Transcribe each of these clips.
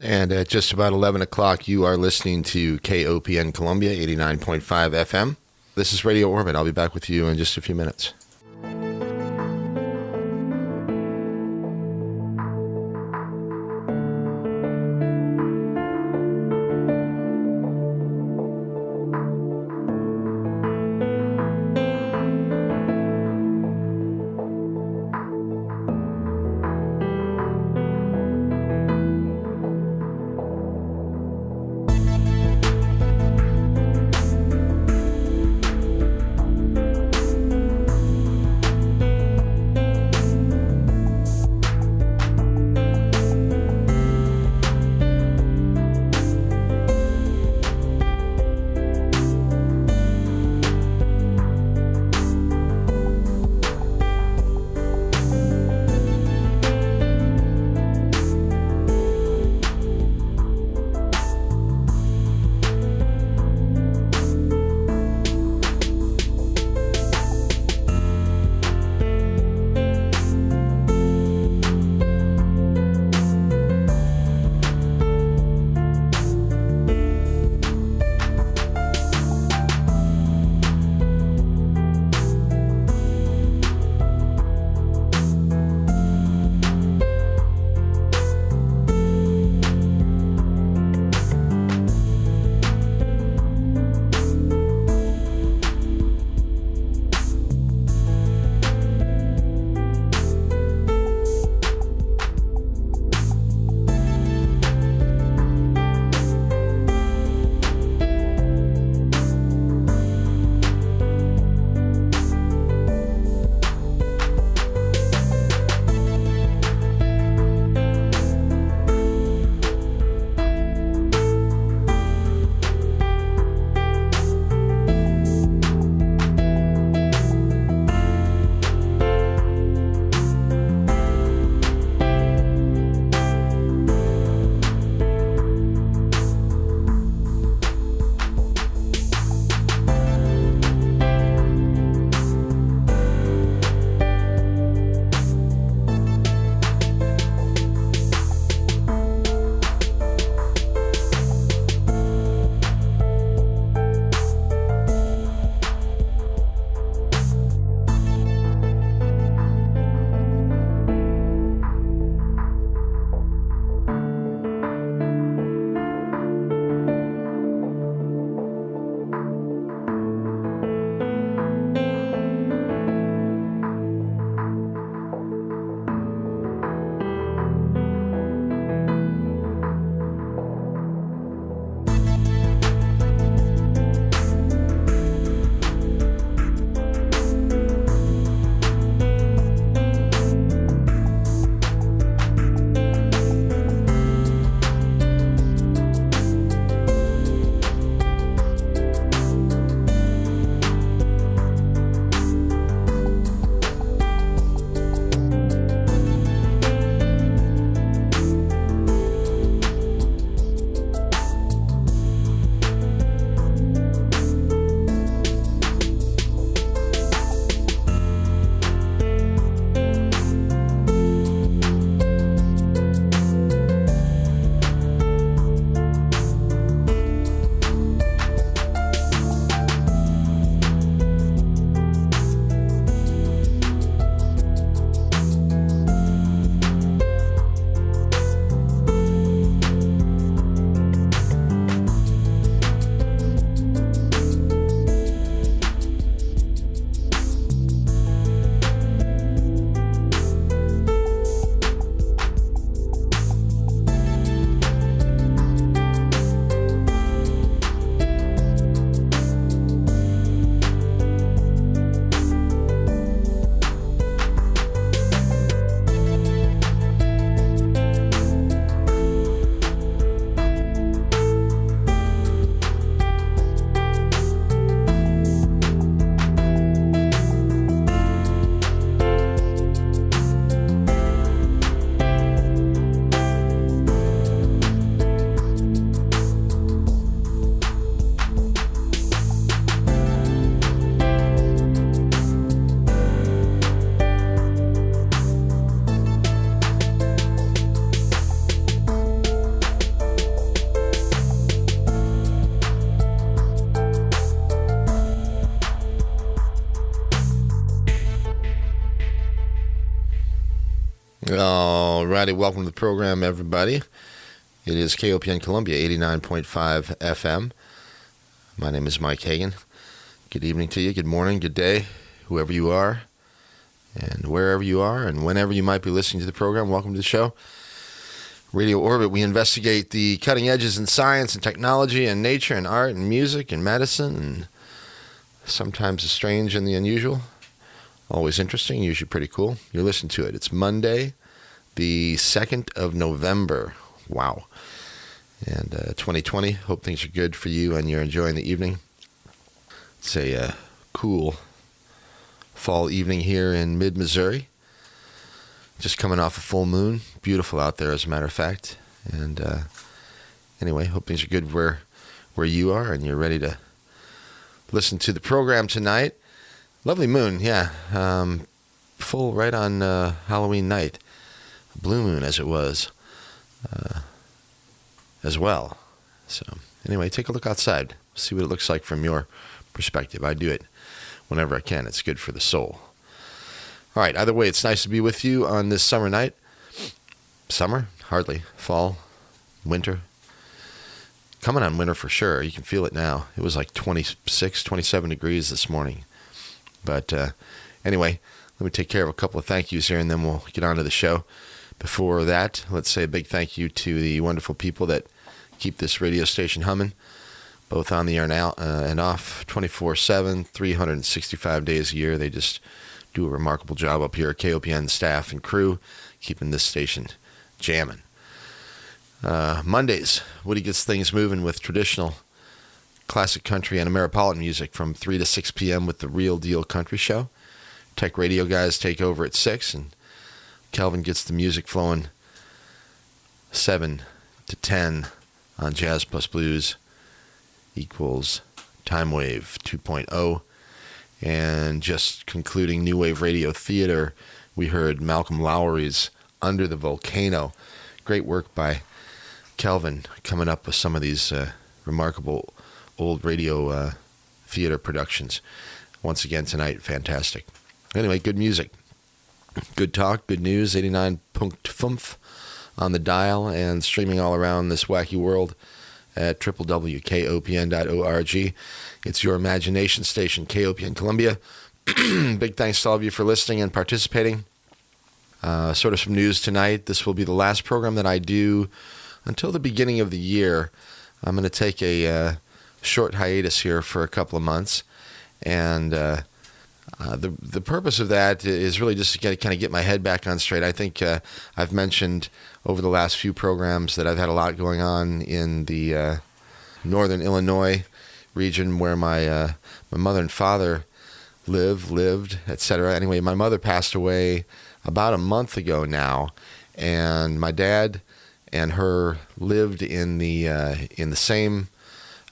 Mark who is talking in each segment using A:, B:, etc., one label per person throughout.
A: And at just about 11 o'clock, you are listening to KOPN Columbia, 89.5 FM. This is Radio Orbit. I'll be back with you in just a few minutes. righty, welcome to the program, everybody. It is KOPN Columbia, 89.5 FM. My name is Mike Hagan. Good evening to you, good morning, good day, whoever you are, and wherever you are, and whenever you might be listening to the program. Welcome to the show. Radio Orbit, we investigate the cutting edges in science and technology and nature and art and music and medicine and sometimes the strange and the unusual. Always interesting, usually pretty cool. You're listening to it. It's Monday, the 2nd of November. Wow. And 2020. Hope things are good for you and you're enjoying the evening. It's a cool fall evening here in mid-Missouri. Just coming off a full moon. Beautiful out there, as a matter of fact. And anyway, hope things are good where you are and you're ready to listen to the program tonight. Lovely moon, yeah. Full right on Halloween night. Blue moon, as it was, as well. So anyway, take a look outside. See what it looks like from your perspective. I do it whenever I can. It's good for the soul. All right, either way, it's nice to be with you on this summer night. Summer? Hardly. Fall? Winter? Coming on winter for sure. You can feel it now. It was like 26, 27 degrees this morning. But anyway, let me take care of a couple of thank yous here, and then we'll get on to the show. Before that, let's say a big thank you to the wonderful people that keep this radio station humming, both on the air now and off, 24/7, 365 days a year. They just do a remarkable job up here at KOPN staff and crew, keeping this station jamming. Mondays, Woody gets things moving with traditional classic country and Ameripolitan music from 3 to 6 p.m. with the Real Deal Country Show. Tech radio guys take over at 6, and Kelvin gets the music flowing 7 to 10 on Jazz Plus Blues equals Time Wave 2.0. And just concluding New Wave Radio Theater, we heard Malcolm Lowry's Under the Volcano. Great work by Kelvin coming up with some of these remarkable old radio theater productions. Once again tonight, fantastic. Anyway, good music. Good talk, good news, 89.5 on the dial and streaming all around this wacky world at www.kopn.org. It's your imagination station, KOPN Columbia. Big thanks to all of you for listening and participating. Sort of some news tonight. This will be the last program that I do until the beginning of the year. I'm going to take a short hiatus here for a couple of months, and the purpose of that is really just to kind of get my head back on straight. I think I've mentioned over the last few programs that I've had a lot going on in the northern Illinois region where my mother and father lived, etc. Anyway, my mother passed away about a month ago now, and my dad and her lived in the same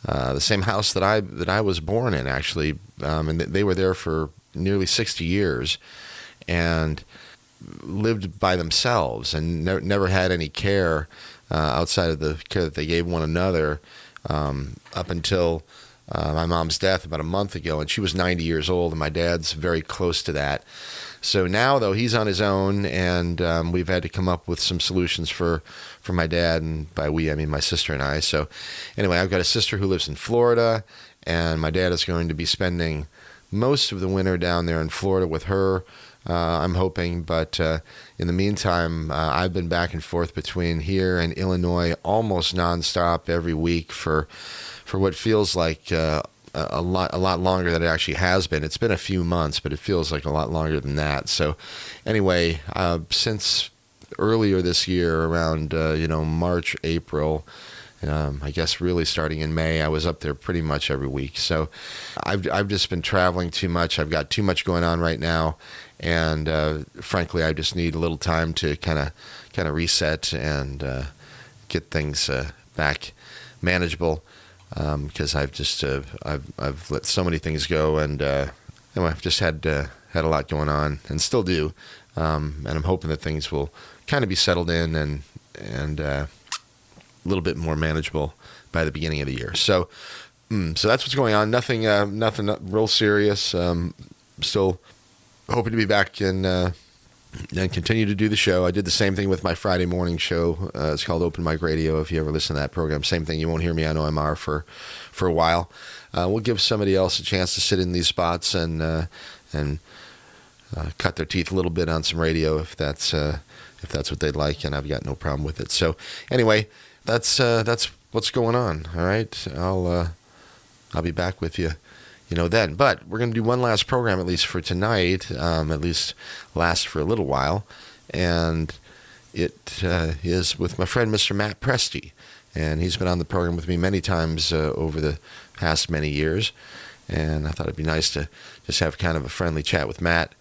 A: house that I was born in, actually, and they were there for nearly 60 years and lived by themselves and never had any care outside of the care that they gave one another up until my mom's death about a month ago. And she was 90 years old, and my dad's very close to that. So now, though, he's on his own, and we've had to come up with some solutions for my dad, and by we, I mean my sister and I. So anyway, I've got a sister who lives in Florida, and my dad is going to be spending most of the winter down there in Florida with her, I'm hoping. But in the meantime, I've been back and forth between here and Illinois almost nonstop every week for what feels like a lot longer than it actually has been. It's been a few months, but it feels like a lot longer than that. So anyway, since earlier this year, around March, April, I guess really starting in May, I was up there pretty much every week. So I've just been traveling too much. I've got too much going on right now, and frankly, I just need a little time to kind of reset and get things back manageable. Because I've let so many things go, and I've just had a lot going on, and still do, and I'm hoping that things will kind of be settled in and a little bit more manageable by the beginning of the year. So that's what's going on. Nothing real serious. Still hoping to be back in and continue to do the show. I did the same thing with my Friday morning show. It's called Open Mic Radio. If you ever listen to that program, same thing. You won't hear me on OMR for a while. We'll give somebody else a chance to sit in these spots and cut their teeth a little bit on some radio if that's what they'd like, and I've got no problem with it. So anyway, that's what's going on. All right, I'll be back with you, then. But we're going to do one last program, at least for tonight, at least last for a little while, and it is with my friend Mr. Matt Presti, and he's been on the program with me many times over the past many years, and I thought it'd be nice to just have kind of a friendly chat with Matt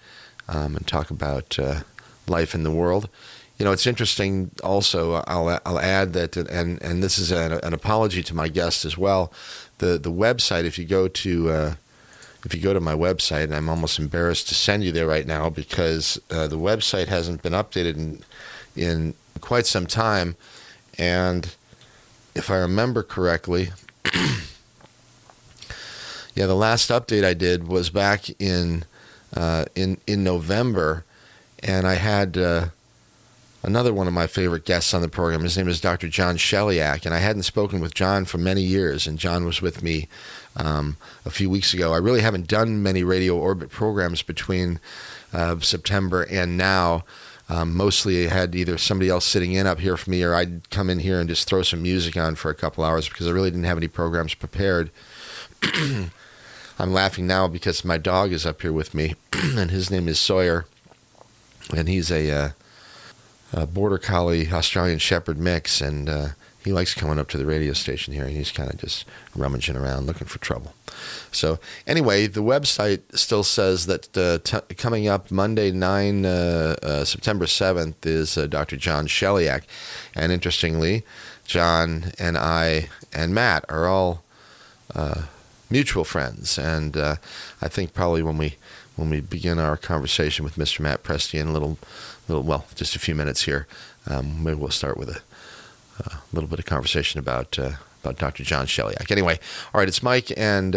A: and talk about life in the world. It's interesting also, I'll add that, and this is an apology to my guest as well, the website, if you go to my website, and I'm almost embarrassed to send you there right now because the website hasn't been updated in quite some time, and if I remember correctly, the last update I did was back in November, and I had another one of my favorite guests on the program. His name is Dr. John Sheliak, and I hadn't spoken with John for many years, and John was with me a few weeks ago. I really haven't done many Radio Orbit programs between September and now. Mostly I had either somebody else sitting in up here for me, or I'd come in here and just throw some music on for a couple hours because I really didn't have any programs prepared. I'm laughing now because my dog is up here with me, and his name is Sawyer, and he's a Border Collie Australian Shepherd mix, and he likes coming up to the radio station here, and he's kind of just rummaging around looking for trouble. So anyway, the website still says that coming up Monday, September 7th is Dr. John Sheliak, and interestingly, John and I and Matt are all mutual friends, and I think probably when we begin our conversation with Mr. Matt Presti in a little, just a few minutes here, maybe we'll start with a little bit of conversation about Dr. John Sheliak. Anyway, all right, it's Mike, and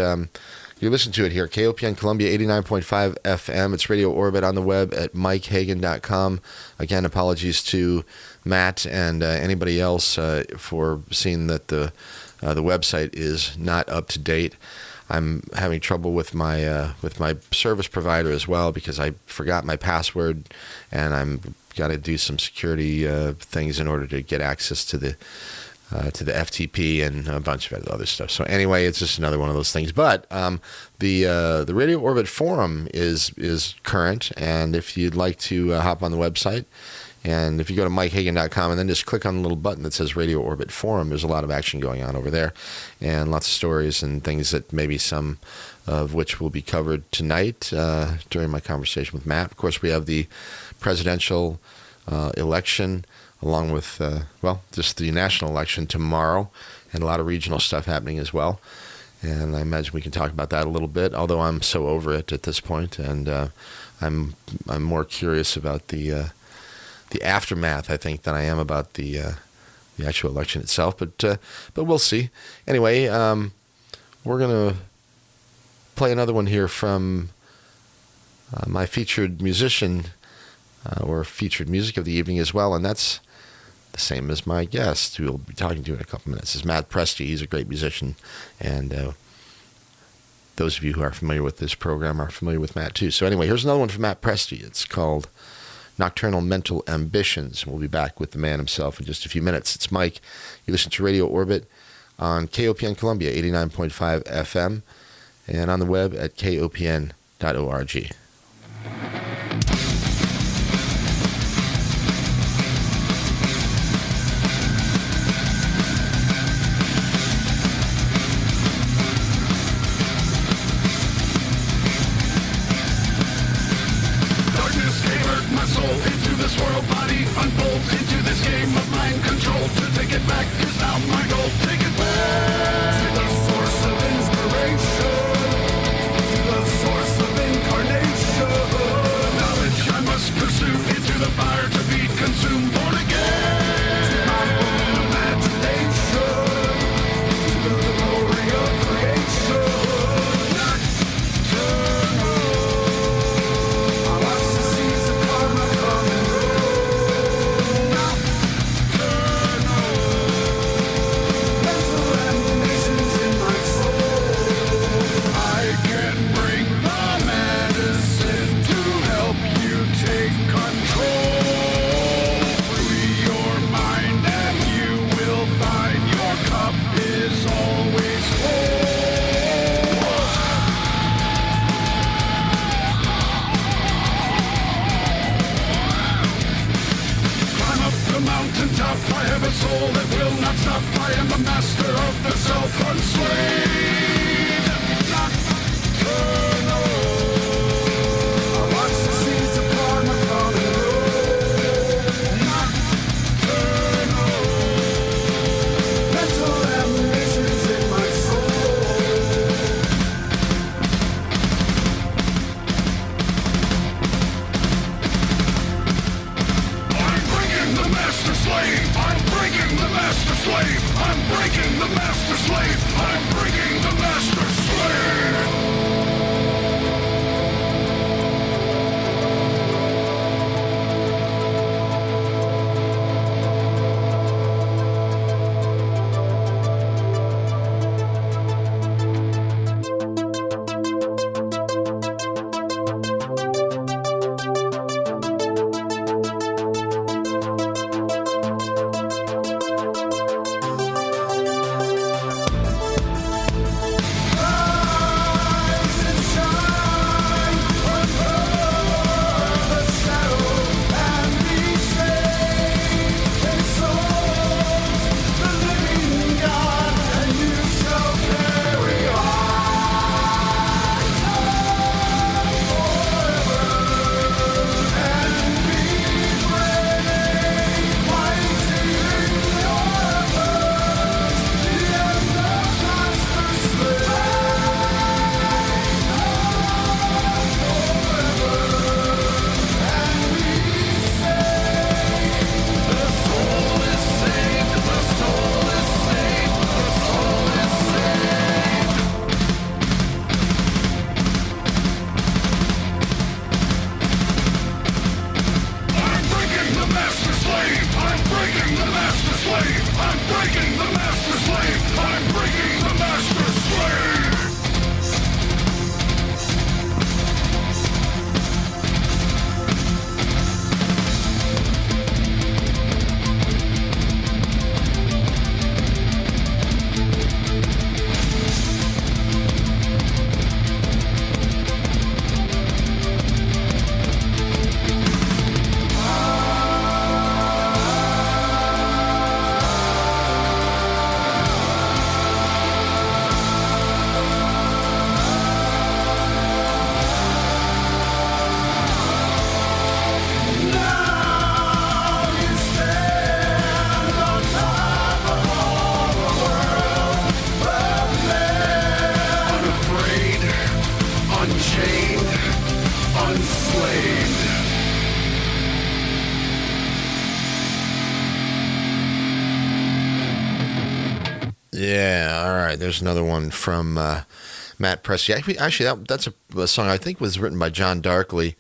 A: you're listening to it here, KOPN Columbia 89.5 FM. It's Radio Orbit on the web at mikehagan.com. Again, apologies to Matt and anybody else for seeing that the website is not up to date. I'm having trouble with my service provider as well because I forgot my password, and I'm got to do some security things in order to get access to the FTP and a bunch of other stuff. So anyway, it's just another one of those things. But the Radio Orbit forum is current, and if you'd like to hop on the website, and if you go to mikehagan.com and then just click on the little button that says Radio Orbit Forum, there's a lot of action going on over there, and lots of stories and things that maybe some of which will be covered tonight during my conversation with Matt. Of course, we have the presidential election, along with, just the national election tomorrow, and a lot of regional stuff happening as well. And I imagine we can talk about that a little bit, although I'm so over it at this point, and I'm more curious about the aftermath, I think, than I am about the actual election itself. But we'll see. Anyway, we're going to play another one here from my featured musician, or featured music of the evening as well, and that's the same as my guest, who we'll be talking to in a couple minutes. Is Matt Presti. He's a great musician, and those of you who are familiar with this program are familiar with Matt too. So anyway, here's another one from Matt Presti. It's called Nocturnal Mental Ambitions. We'll be back with the man himself in just a few minutes. It's Mike. You listen to Radio Orbit on KOPN Columbia 89.5 FM and on the web at kopn.org.
B: Inspiration, to the source of incarnation. master of the self-enslaved. Nocturnal. I watch the seas upon my common road. Nocturnal. Mental aberrations in my soul. I'm bringing the master slave. I'm bringing the master slave. I'm breaking the master slave. I'm bringing the master slave. Rise and shine, unfurl the shadow and be saved. Exalt the living God, and you shall carry on forever and be brave, fighting your efforts, the end of master slave. I'm breaking the master slave. I'm breaking the master slave. I'm breaking the master slave. I'm breaking the master slave. Now you stand on top of all the world, proud man, unafraid, unchained, unslaved.
A: Yeah, all right. There's another one from Matt Presti. Actually, that's a song I think was written by John Darkley,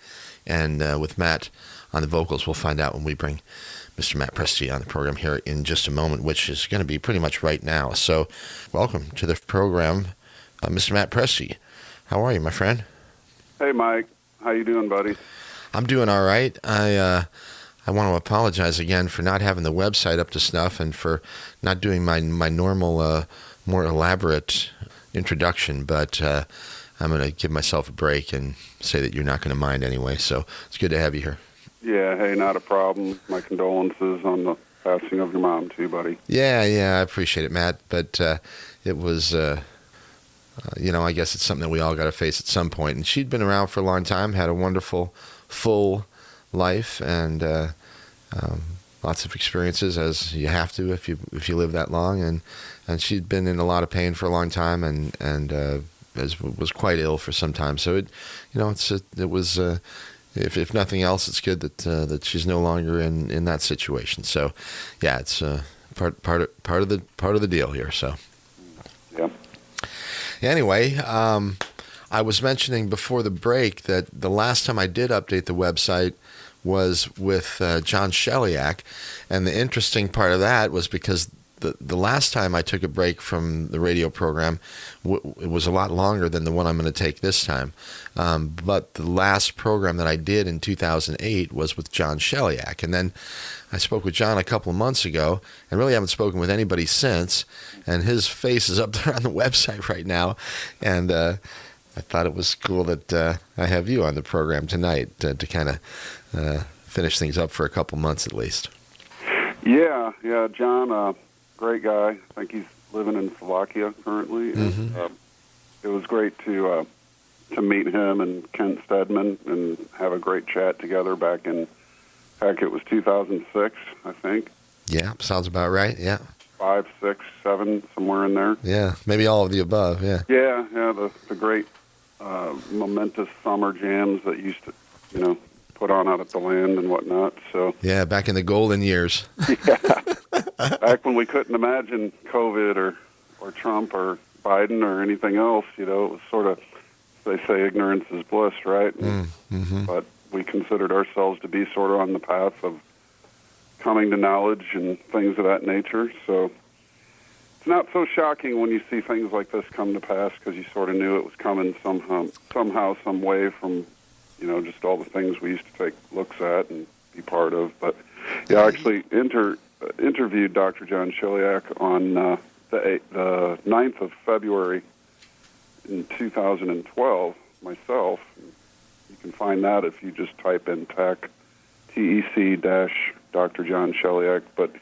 A: and with Matt on the vocals. We'll find out when we bring Mr. Matt Presti on the program here in just a moment, which is going to be pretty much right now. So, welcome to the program, Mr. Matt Presti. How are you, my friend?
C: Hey, Mike. How you doing, buddy?
A: I'm doing all right. I want to apologize again for not having the website up to snuff and for not doing my normal, more elaborate introduction, but I'm going to give myself a break and say that you're not going to mind anyway. So it's good to have you here.
C: Yeah, hey, not a problem. My condolences on the passing of your mom, too, buddy.
A: Yeah, I appreciate it, Matt. But it was, I guess it's something that we all got to face at some point. And she'd been around for a long time, had a wonderful, full life, and lots of experiences, as you have to if you live that long. And she'd been in a lot of pain for a long time, and was quite ill for some time. So it was. If nothing else, it's good that she's no longer in that situation. So, yeah, it's part of the deal here. So,
C: Yeah.
A: Anyway, I was mentioning before the break that the last time I did update the website was with John Sheliak, and the interesting part of that was because the last time I took a break from the radio program, it was a lot longer than the one I'm going to take this time. But the last program that I did in 2008 was with John Sheliak. And then I spoke with John a couple of months ago and really haven't spoken with anybody since. And his face is up there on the website right now. And I thought it was cool that I have you on the program tonight to kind of finish things up for a couple months at least.
C: Yeah, John, great guy. I think he's living in Slovakia currently. And, it was great to meet him and Kent Stedman and have a great chat together back in, heck, it was 2006, I think.
A: Yeah, sounds about right. Yeah.
C: 5, 6, 7, somewhere in there.
A: Yeah, maybe all of the above. Yeah.
C: Yeah, the great momentous summer jams that used to, put on out at the land and whatnot. So
A: Yeah, back in the golden years.
C: yeah, back when we couldn't imagine COVID or Trump or Biden or anything else, it was sort of, they say ignorance is bliss, right? But we considered ourselves to be sort of on the path of coming to knowledge and things of that nature. So it's not so shocking when you see things like this come to pass, because you sort of knew it was coming somehow, some way from, just all the things we used to take looks at and be part of. But yeah, I actually interviewed Dr. John Chiliak on the 9th of February in 2012 myself. You can find that if you just type in TEC-Dr. John Chiliak. But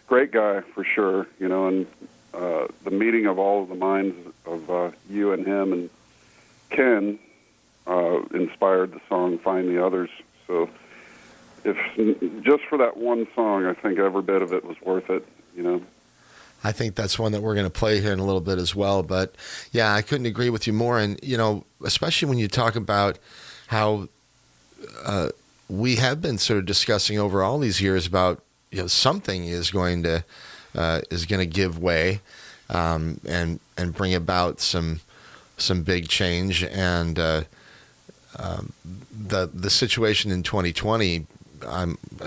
C: great guy for sure, and the meeting of all of the minds of you and him and Ken inspired the song Find the Others. So if just for that one song, I think every bit of it was worth it,
A: I think that's one that we're going to play here in a little bit as well. But yeah, I couldn't agree with you more. And, especially when you talk about how we have been sort of discussing over all these years about, something is going to give way and bring about some big change. And the situation in 2020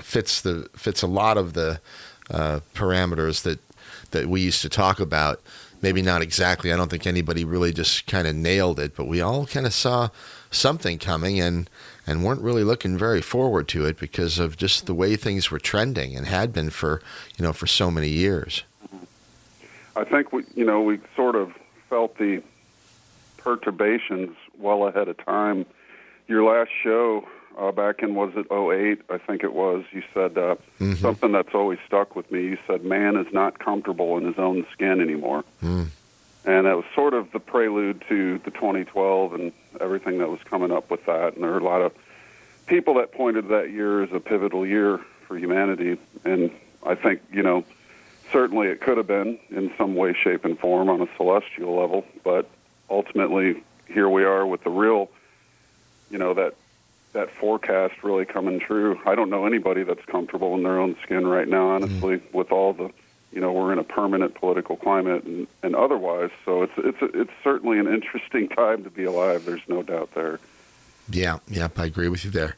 A: fits a lot of the parameters that we used to talk about. Maybe not exactly. I don't think anybody really just kind of nailed it, but we all kind of saw something coming and weren't really looking very forward to it because of just the way things were trending and had been for so many years.
C: I think we sort of felt the perturbations well ahead of time. Your last show back in, was it 2008? I think it was. You said something that's always stuck with me. You said, man is not comfortable in his own skin anymore. And that was sort of the prelude to the 2012 and everything that was coming up with that. And there were a lot of people that pointed to that year as a pivotal year for humanity. And I think, certainly it could have been in some way, shape, and form on a celestial level. But ultimately, here we are with the real, that forecast really coming true. I don't know anybody that's comfortable in their own skin right now, honestly, with all the, we're in a permanent political climate and otherwise. So it's certainly an interesting time to be alive. There's no doubt there.
A: Yeah, I agree with you there.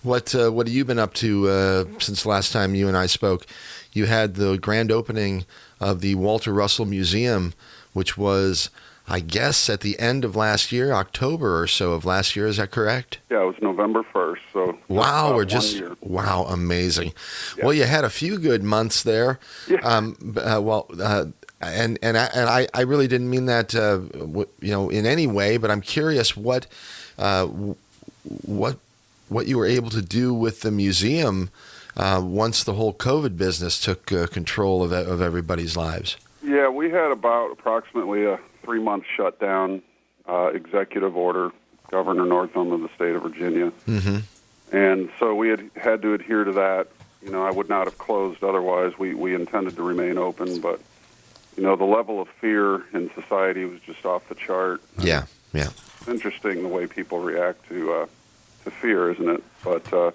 A: What have you been up to since the last time you and I spoke? You had the grand opening of the Walter Russell Museum, which was, I guess, at the end of last year, October or so of last year. Is that correct?
C: Yeah, it was November 1st. So
A: wow,
C: wow,
A: amazing.
C: Yeah.
A: Well, you had a few good months there.
C: Yeah.
A: And I really didn't mean that, in any way. But I'm curious what you were able to do with the museum once the whole COVID business took control of everybody's lives.
C: Yeah, we had approximately a 3-month shutdown, executive order, Governor Northam of the state of Virginia. And so we had to adhere to that. I would not have closed otherwise. We intended to remain open, but, the level of fear in society was just off the chart.
A: Yeah.
C: It's interesting the way people react to fear, isn't it? But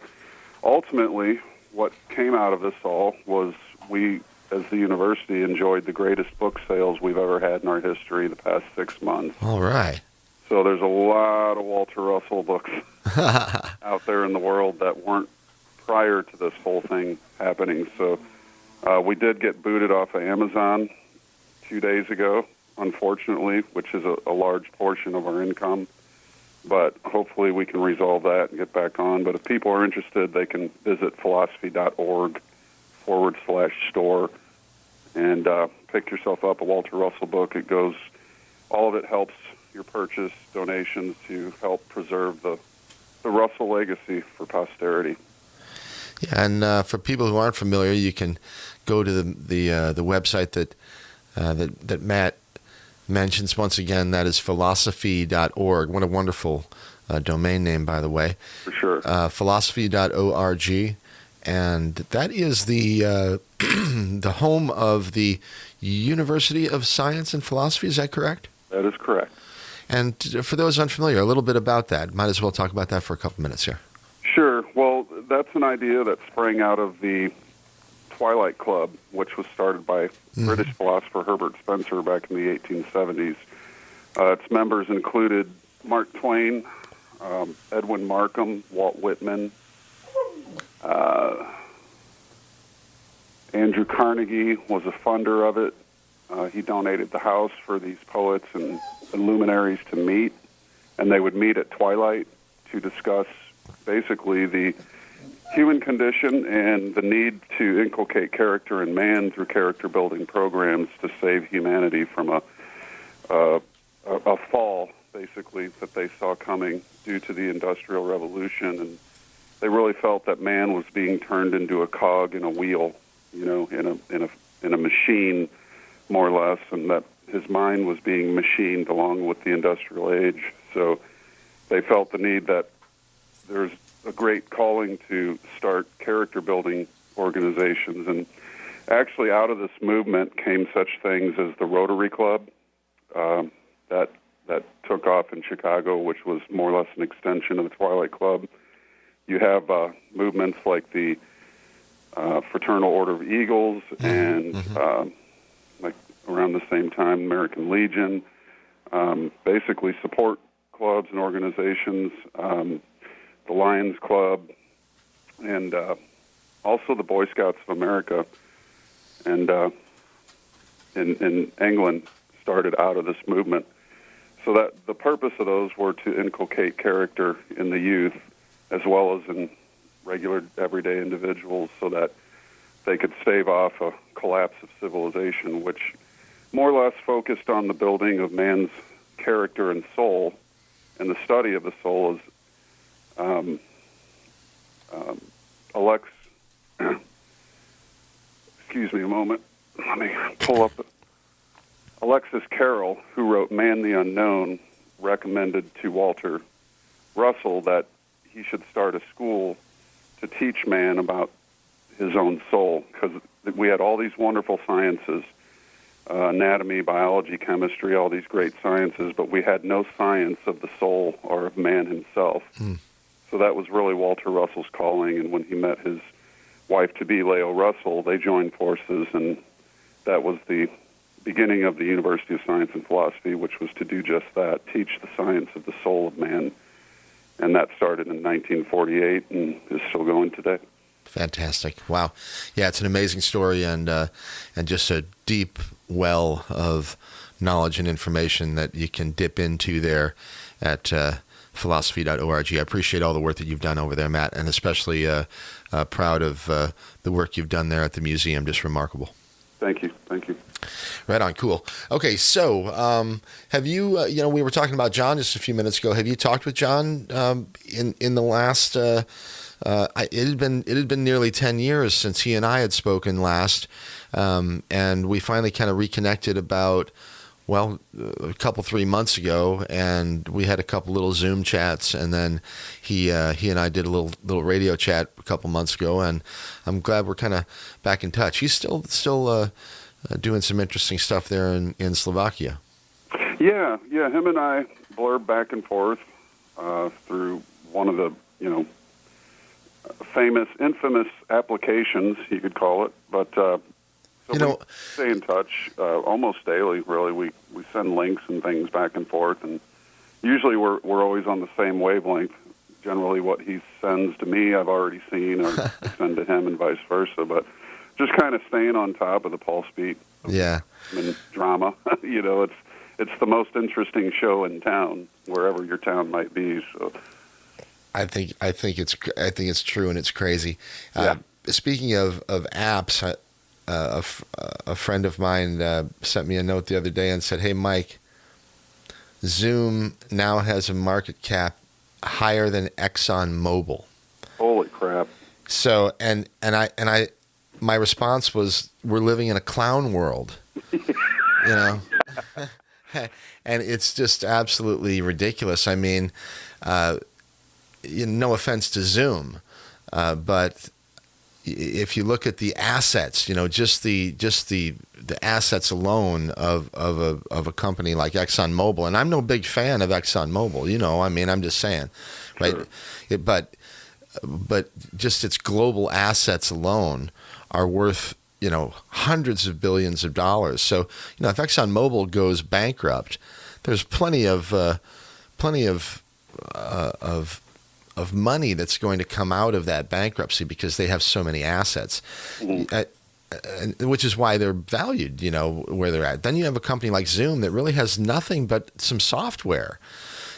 C: ultimately, what came out of this all was we, as the university, enjoyed the greatest book sales we've ever had in our history the past 6 months.
A: All right.
C: So there's a lot of Walter Russell books out there in the world that weren't prior to this whole thing happening. So we did get booted off of Amazon 2 days ago, unfortunately, which is a large portion of our income. But hopefully we can resolve that and get back on. But if people are interested, they can visit philosophy.org/store and pick yourself up a Walter Russell book. All of it helps your purchase, donations to help preserve the Russell legacy for posterity.
A: Yeah, and for people who aren't familiar, you can go to the website that Matt mentions once again. That is philosophy.org. What a wonderful domain name, by the way.
C: For sure.
A: Philosophy.org, and that is the the home of the University of Science and Philosophy. Is that correct?
C: That is correct.
A: And for those unfamiliar, a little bit about that. Might as well talk about that for a couple minutes here.
C: Sure. Well, that's an idea that sprang out of the Twilight Club, which was started by British philosopher Herbert Spencer back in the 1870s. Its members included Mark Twain, Edwin Markham, Walt Whitman, Andrew Carnegie was a funder of it. He donated the house for these poets and luminaries to meet, and they would meet at twilight to discuss basically the human condition and the need to inculcate character in man through character-building programs to save humanity from a fall, basically, that they saw coming due to the Industrial Revolution. And they really felt that man was being turned into a cog in a wheel, you know, in a machine, more or less, and that his mind was being machined along with the industrial age. So they felt the need that there's a great calling to start character-building organizations. And actually out of this movement came such things as the Rotary Club that took off in Chicago, which was more or less an extension of the Twilight Club. You have movements like the Fraternal Order of Eagles and like around the same time, American Legion, basically support clubs and organizations, the Lions Club, and also the Boy Scouts of America, and in England started out of this movement. So that the purpose of those were to inculcate character in the youth as well as in regular everyday individuals so that they could stave off a collapse of civilization, which more or less focused on the building of man's character and soul. And the study of the soul is excuse me a moment. Let me pull up. Alexis Carrel, who wrote Man the Unknown, recommended to Walter Russell that he should start a school to teach man about his own soul, because we had all these wonderful sciences, anatomy, biology, chemistry, all these great sciences, but we had no science of the soul or of man himself. So that was really Walter Russell's calling, and when he met his wife-to-be, Leo Russell, they joined forces, and that was the beginning of the University of Science and Philosophy, which was to do just that, teach the science of the soul of man. And that started in 1948 and is still going today.
A: Fantastic. Wow. Yeah, it's an amazing story and just a deep well of knowledge and information that you can dip into there at philosophy.org. I appreciate all the work that you've done over there, Matt, and especially proud of the work you've done there at the museum. Just remarkable.
C: Thank you. Thank you.
A: Right on. Cool. Okay. So, have you, we were talking about John just a few minutes ago. Have you talked with John in the last, it had been nearly 10 years since he and I had spoken last. And we finally kind of reconnected about, a couple, 3 months ago, and we had a couple little Zoom chats, and then he and I did a little radio chat a couple months ago, and I'm glad we're kind of back in touch. He's still doing some interesting stuff there in Slovakia.
C: Yeah, him and I blurb back and forth through one of the, infamous applications, you could call it, but we stay in touch almost daily, really. We send links and things back and forth, and usually we're always on the same wavelength. Generally what he sends to me I've already seen, or send to him and vice versa, but just kind of staying on top of the pulse beat.
A: Yeah.
C: And drama. It's the most interesting show in town, wherever your town might be. So
A: I think it's true, and it's crazy.
C: Yeah.
A: Speaking of apps, a friend of mine sent me a note the other day and said, "Hey, Mike, Zoom now has a market cap higher than ExxonMobil."
C: Holy crap!
A: So my response was, we're living in a clown world, and it's just absolutely ridiculous. I mean, no offense to Zoom, but if you look at the assets, just the assets alone of a company like ExxonMobil, and I'm no big fan of ExxonMobil, I mean, I'm just saying, right?
C: Sure.
A: But just its global assets alone are worth, hundreds of billions of dollars. So, if ExxonMobil goes bankrupt, there's plenty of money that's going to come out of that bankruptcy because they have so many assets, which is why they're valued, where they're at. Then you have a company like Zoom that really has nothing but some software.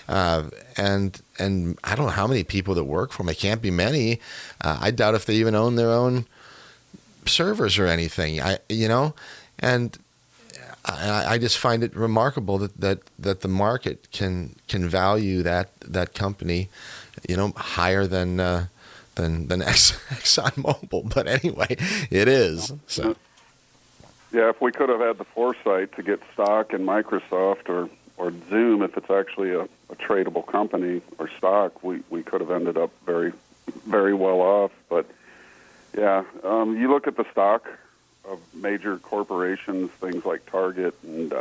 A: And I don't know how many people that work for them. It can't be many. I doubt if they even own their own servers or anything. And I just find it remarkable that the market can value that company, higher than ExxonMobil. But anyway, it is. So.
C: Yeah, if we could have had the foresight to get stock in Microsoft or Zoom, if it's actually a tradable company or stock, we could have ended up very, very well off. But yeah, you look at the stock of major corporations, things like Target and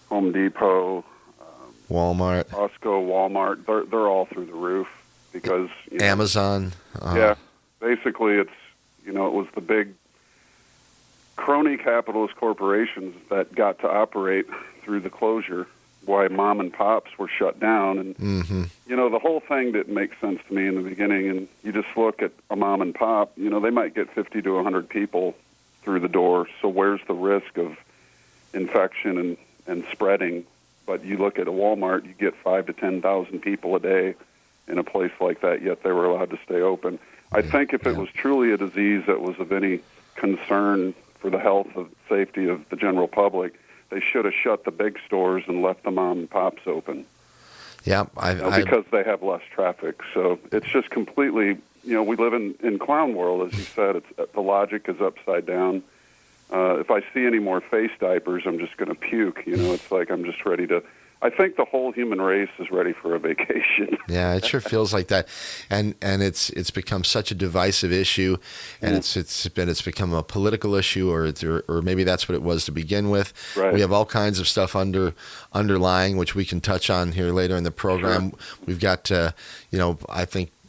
C: Home Depot,
A: Walmart,
C: Costco, Walmart, they're all through the roof because
A: Amazon.
C: Yeah, basically it was the big crony capitalist corporations that got to operate through the closure, why mom and pops were shut down. And, the whole thing didn't make sense to me in the beginning. And you just look at a mom and pop, they might get 50 to 100 people through the door. So where's the risk of infection and spreading? But you look at a Walmart, you get 5,000 to 10,000 people a day in a place like that, yet they were allowed to stay open. I think if it was truly a disease that was of any concern for the health and safety of the general public, they should have shut the big stores and left the mom and pops open.
A: Yeah,
C: because they have less traffic. So it's just completely, we live in clown world, as you said. The logic is upside down. If I see any more face diapers, I'm just going to puke. It's like I'm just ready to. I think the whole human race is ready for a vacation.
A: Yeah, it sure feels like that, and it's become such a divisive issue, and it's become a political issue, or maybe that's what it was to begin with.
C: Right.
A: We have all kinds of stuff underlying, which we can touch on here later in the program. Sure. We've got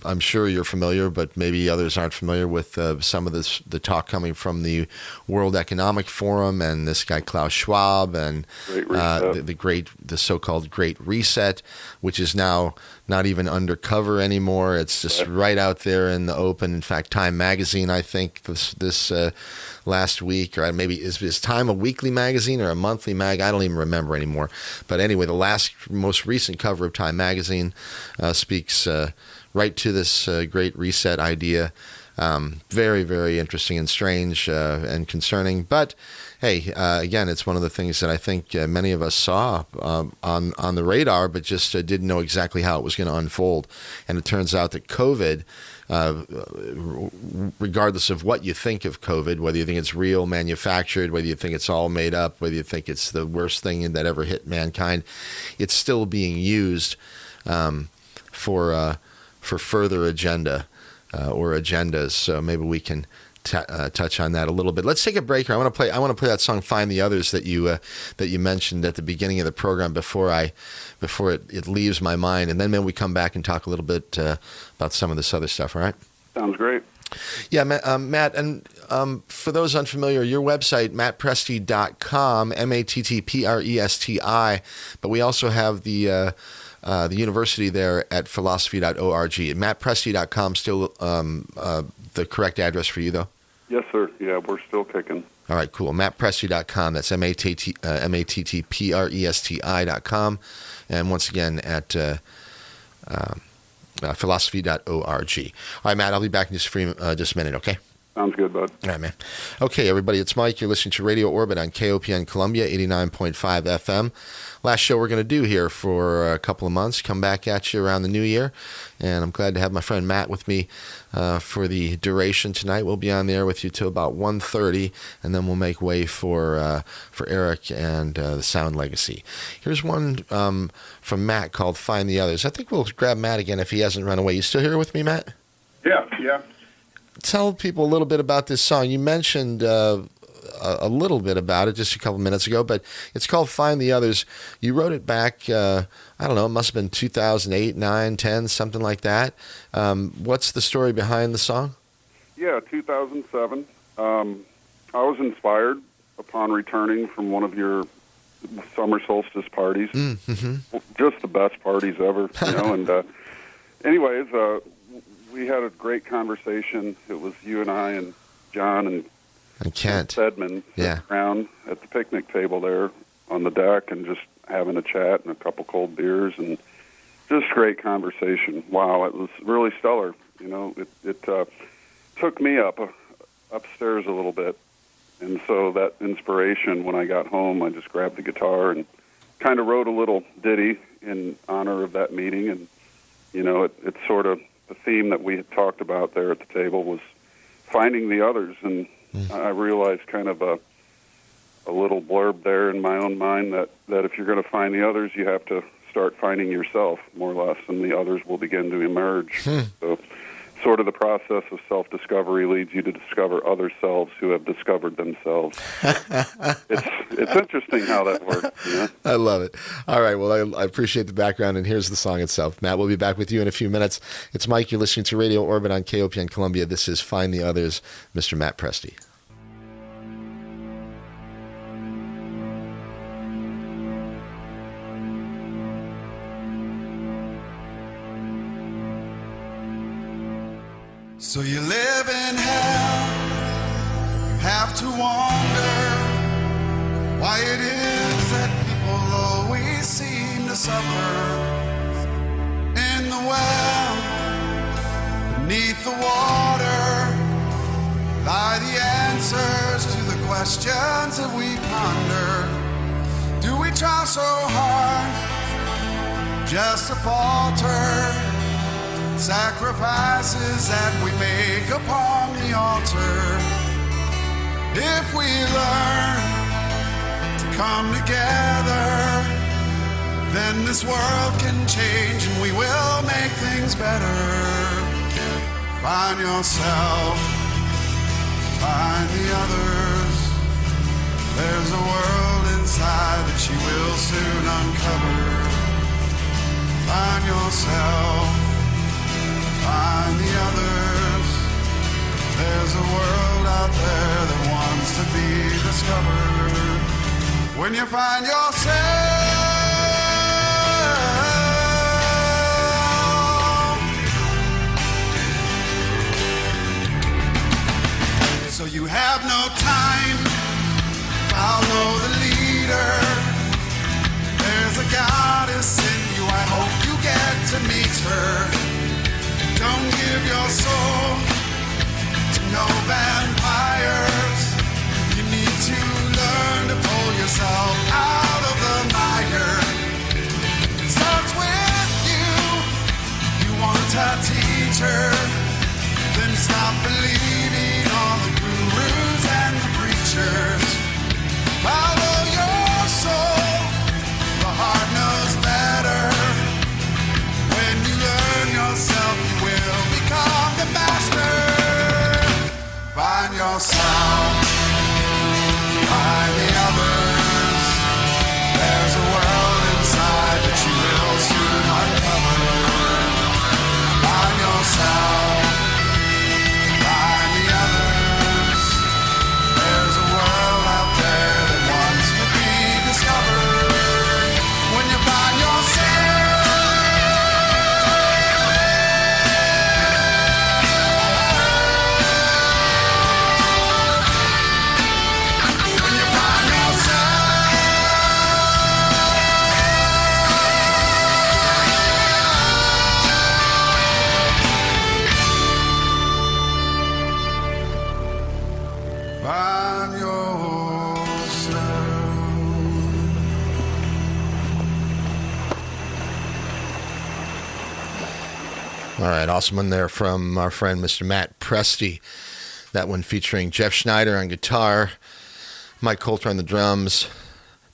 A: I'm sure you're familiar, but maybe others aren't familiar with some of the talk coming from the World Economic Forum and this guy Klaus Schwab and the so-called Great Reset, which is now not even undercover anymore. It's just right out there in the open. In fact, Time Magazine, I think this last week, or maybe is Time a weekly magazine or a monthly mag? I don't even remember anymore. But anyway, the most recent cover of Time Magazine speaks right to this Great Reset idea. Very, very interesting and strange and concerning. But hey, again, it's one of the things that I think many of us saw on the radar, but just didn't know exactly how it was going to unfold. And it turns out that COVID, regardless of what you think of COVID, whether you think it's real, manufactured, whether you think it's all made up, whether you think it's the worst thing that ever hit mankind, it's still being used for further agenda or agendas. So maybe we can touch on that a little bit. Let's take a break here. I want to play that song "Find the Others" that you mentioned at the beginning of the program before it leaves my mind, and then maybe we come back and talk a little bit about some of this other stuff. All right?
C: Sounds great.
A: Yeah, Matt, and for those unfamiliar, your website, mattpresti.com, MATTPRESTI, but we also have the university there at philosophy.org. MattPresti.com still the correct address for you, though?
C: Yes, sir. Yeah, we're still kicking. All
A: right, cool. MattPresti.com. That's MATTPRESTI.com. And once again, at philosophy.org. All right, Matt, I'll be back in just a minute, okay?
C: Sounds good, bud.
A: All right, man. Okay, everybody, it's Mike. You're listening to Radio Orbit on KOPN Columbia, 89.5 FM. Last show we're going to do here for a couple of months. Come back at you around the new year. And I'm glad to have my friend Matt with me for the duration tonight. We'll be on the air with you till about 1:30, and then we'll make way for Eric and the Sound Legacy. Here's one from Matt called Find the Others. I think we'll grab Matt again if he hasn't run away. You still here with me, Matt?
C: Yeah.
A: Tell people a little bit about this song. You mentioned a little bit about it just a couple minutes ago, but it's called Find the Others. You wrote it back, I don't know, it must have been 2008, 9, 10, something like that. What's the story behind the song?
C: Yeah, 2007. I was inspired upon returning from one of your summer solstice parties. Mm-hmm. Just the best parties ever, you know. And anyways, we had a great conversation. It was you and I and John and
A: Kent
C: Stedman sitting around at the picnic table there on the deck and just having a chat and a couple cold beers and just great conversation. Wow, it was really stellar. You know, it took me upstairs a little bit. And so that inspiration, when I got home, I just grabbed the guitar and kind of wrote a little ditty in honor of that meeting. And, you know, it's sort of the theme that we had talked about there at the table was finding the others. And I realized kind of a little blurb there in my own mind that if you're going to find the others, you have to start finding yourself, more or less, and the others will begin to emerge. So sort of the process of self-discovery leads you to discover other selves who have discovered themselves. It's interesting how that works. You know?
A: I love it. All right, well, I appreciate the background, and here's the song itself. Matt, we'll be back with you in a few minutes. It's Mike. You're listening to Radio Orbit on KOPN Columbia. This is Find the Others, Mr. Matt Presti.
B: So you live in hell, you have to wonder why it is that people always seem to suffer. In the well, beneath the water, lie the answers to the questions that we ponder. Do we try so hard just to falter? Sacrifices that we make upon the altar. If we learn to come together, then this world can change and we will make things better. Find yourself, find the others. There's a world inside that you will soon uncover. Find yourself, find the others. There's a world out there that wants to be discovered. When you find yourself, so you have no time, follow the leader. There's a goddess in you, I hope you get to meet her. Don't give your soul to no vampires. You need to learn to pull yourself out of the mire. It starts with you. You want a teacher, then stop believing all the gurus and the preachers. Follow your soul.
A: All right, awesome one there from our friend Mr. Matt Presti. That one featuring Jeff Schneider on guitar, Mike Coulter on the drums,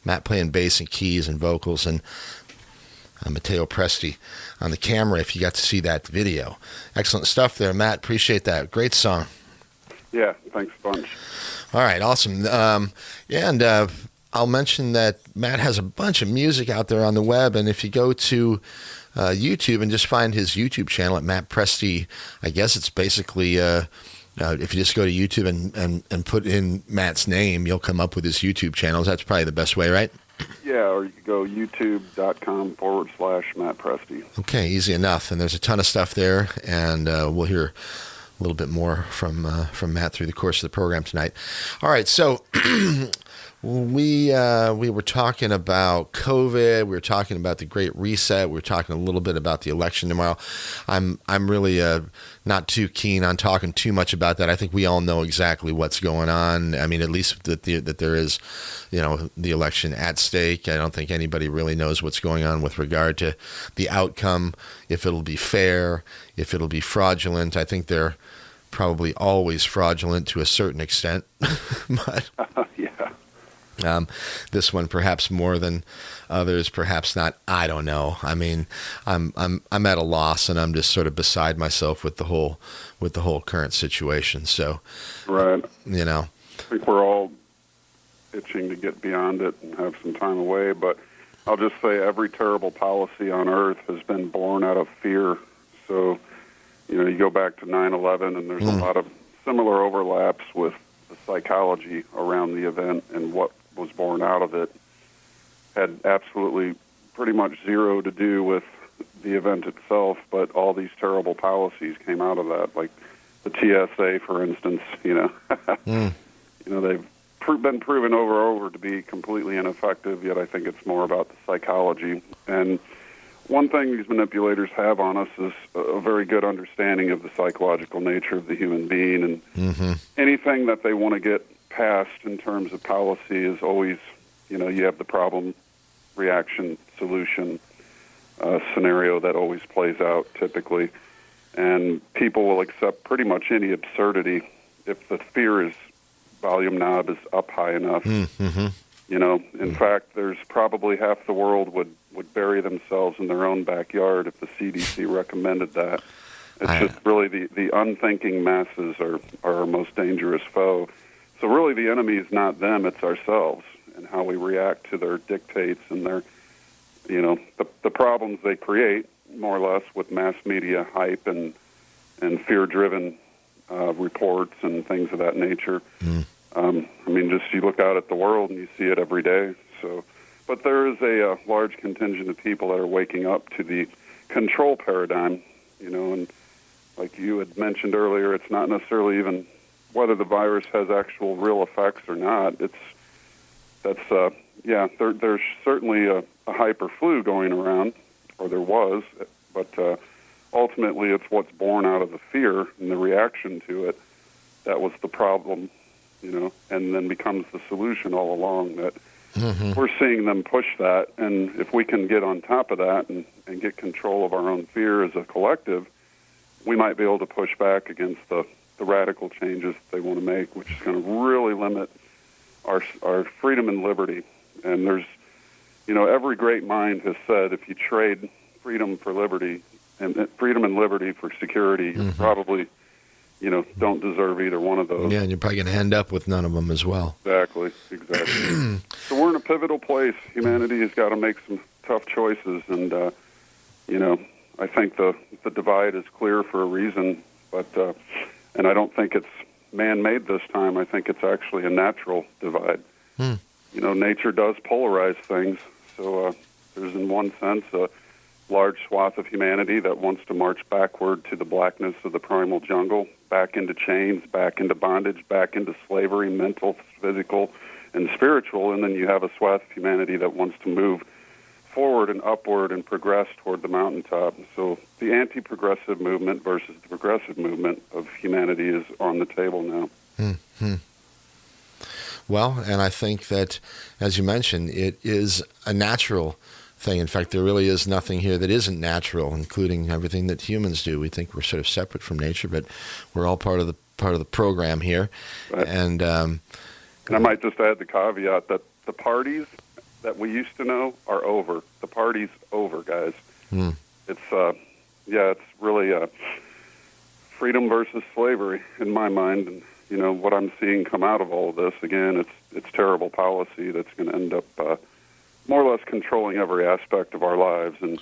A: Matt playing bass and keys and vocals, and Matteo Presti on the camera if you got to see that video. Excellent stuff there, Matt. Appreciate that. Great song.
C: Yeah, thanks a bunch.
A: All right, awesome. I'll mention that Matt has a bunch of music out there on the web, and if you go to YouTube and just find his YouTube channel at Matt Presti, I guess it's basically if you just go to YouTube and put in Matt's name, you'll come up with his YouTube channels. That's probably the best way, right?
C: Yeah, or you can go youtube.com/Matt Presti.
A: Okay, easy enough. And there's a ton of stuff there, and we'll hear a little bit more from Matt through the course of the program tonight. All right, so we were talking about COVID. We were talking about the Great Reset. We were talking a little bit about the election tomorrow. I'm really not too keen on talking too much about that. I think we all know exactly what's going on. I mean, at least that there is, the election at stake. I don't think anybody really knows what's going on with regard to the outcome, if it'll be fair, if it'll be fraudulent. I think they're probably always fraudulent to a certain extent, but
C: Yeah.
A: This one perhaps more than others, perhaps not. I don't know. I mean, I'm at a loss, and I'm just sort of beside myself with the whole current situation. So,
C: Right.
A: I
C: think we're all itching to get beyond it and have some time away, but I'll just say every terrible policy on earth has been born out of fear. So, you go back to 9/11, and there's a lot of similar overlaps with the psychology around the event, and what was born out of it had absolutely pretty much zero to do with the event itself, but all these terrible policies came out of that, like the TSA, for instance. They've been proven over to be completely ineffective, yet I think it's more about the psychology. And one thing these manipulators have on us is a very good understanding of the psychological nature of the human being, and anything that they want to get past in terms of policy is always, you have the problem, reaction, solution scenario that always plays out typically. And people will accept pretty much any absurdity if the fear volume knob is up high enough. In fact, there's probably half the world would bury themselves in their own backyard if the CDC recommended that. It's just really the unthinking masses are our most dangerous foe. So really the enemy is not them, it's ourselves, and how we react to their dictates and their, the problems they create, more or less, with mass media hype and fear-driven reports and things of that nature. Just you look out at the world and you see it every day. So, but there is a large contingent of people that are waking up to the control paradigm, and like you had mentioned earlier, it's not necessarily even whether the virus has actual real effects or not. There's certainly a hyper flu going around, or there was, but ultimately it's what's born out of the fear and the reaction to it that was the problem, and then becomes the solution all along. That we're seeing them push that, and if we can get on top of that and get control of our own fear as a collective, we might be able to push back against the radical changes they want to make, which is going to really limit our freedom and liberty. And there's, every great mind has said if you trade freedom for liberty and freedom and liberty for security, you probably, don't deserve either one of those.
A: Yeah, and you're probably going to end up with none of them as well.
C: Exactly. So we're in a pivotal place. Humanity has got to make some tough choices, and, I think the divide is clear for a reason, but and I don't think it's man-made this time. I think it's actually a natural divide. Nature does polarize things. So there's, in one sense, a large swath of humanity that wants to march backward to the blackness of the primal jungle, back into chains, back into bondage, back into slavery, mental, physical, and spiritual. And then you have a swath of humanity that wants to move forward and upward and progress toward the mountaintop. So the anti-progressive movement versus the progressive movement of humanity is on the table now. Well,
A: and I think that, as you mentioned, it is a natural thing. In fact, there really is nothing here that isn't natural, including everything that humans do. We think we're sort of separate from nature, but we're all part of the program here.
C: Right.
A: And
C: I might just add the caveat that the parties that we used to know are over. The party's over, guys. It's it's really freedom versus slavery in my mind. And you know what I'm seeing come out of all of this. Again, it's terrible policy that's going to end up more or less controlling every aspect of our lives. And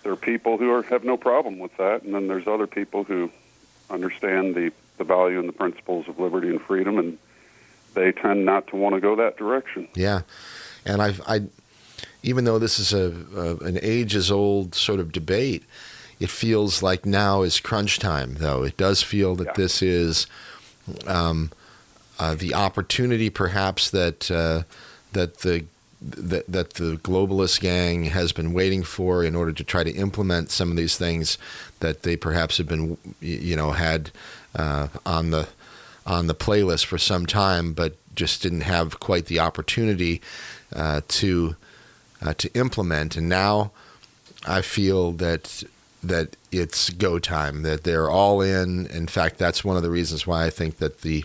C: there are people who have no problem with that, and then there's other people who understand the value and the principles of liberty and freedom, and they tend not to want to go that direction.
A: Yeah, and I even though this is an ages-old sort of debate, it feels like now is crunch time. Though it does feel that this is the opportunity, perhaps that the globalist gang has been waiting for in order to try to implement some of these things that they perhaps have been, had on the playlist for some time, but just didn't have quite the opportunity to implement. And now I feel that it's go time, that they're all in. In fact, that's one of the reasons why I think that the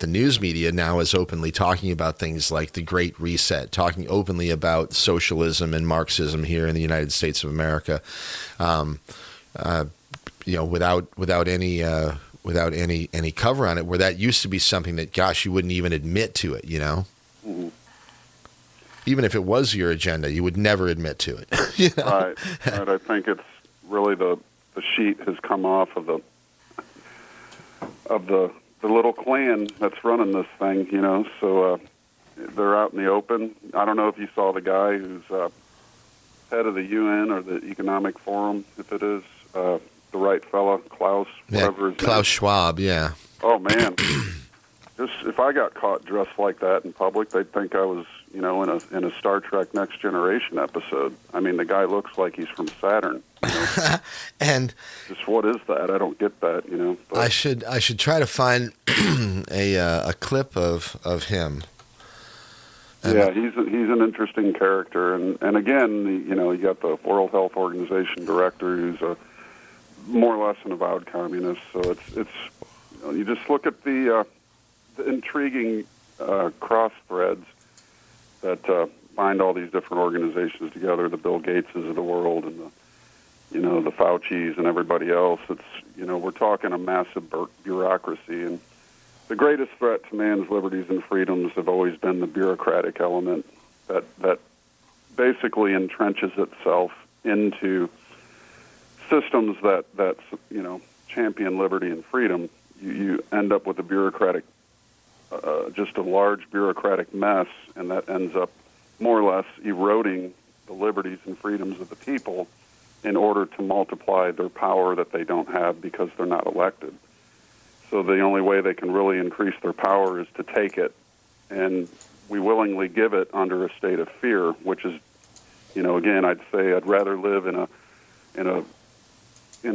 A: news media now is openly talking about things like the Great Reset, talking openly about socialism and Marxism here in the United States of America, without any cover on it. Where that used to be something that, gosh, you wouldn't even admit to it.
C: Mm-hmm.
A: Even if it was your agenda, you would never admit to it.
C: Right. I think it's really the sheet has come off of the little clan that's running this thing, so they're out in the open. I don't know if you saw the guy who's head of the UN or the Economic Forum, if it is, the right fella, Klaus, whatever his name.
A: Klaus Schwab, yeah.
C: Oh, man. Just if I got caught dressed like that in public, they'd think I was, in a Star Trek Next Generation episode. I mean, the guy looks like he's from Saturn.
A: And
C: just what is that? I don't get that. But
A: I should try to find a clip of him.
C: Yeah, he's an interesting character, and again, you got the World Health Organization director who's more or less an avowed communist. So it's you just look at the intriguing cross threads that bind all these different organizations together, the Bill Gateses of the world and the Faucis and everybody else. It's we're talking a massive bureaucracy, and the greatest threat to man's liberties and freedoms have always been the bureaucratic element that basically entrenches itself into systems that champion liberty and freedom. You end up with a bureaucratic, just a large bureaucratic mess, and that ends up more or less eroding the liberties and freedoms of the people in order to multiply their power that they don't have because they're not elected. So the only way they can really increase their power is to take it, and we willingly give it under a state of fear, which is, again, I'd say I'd rather live in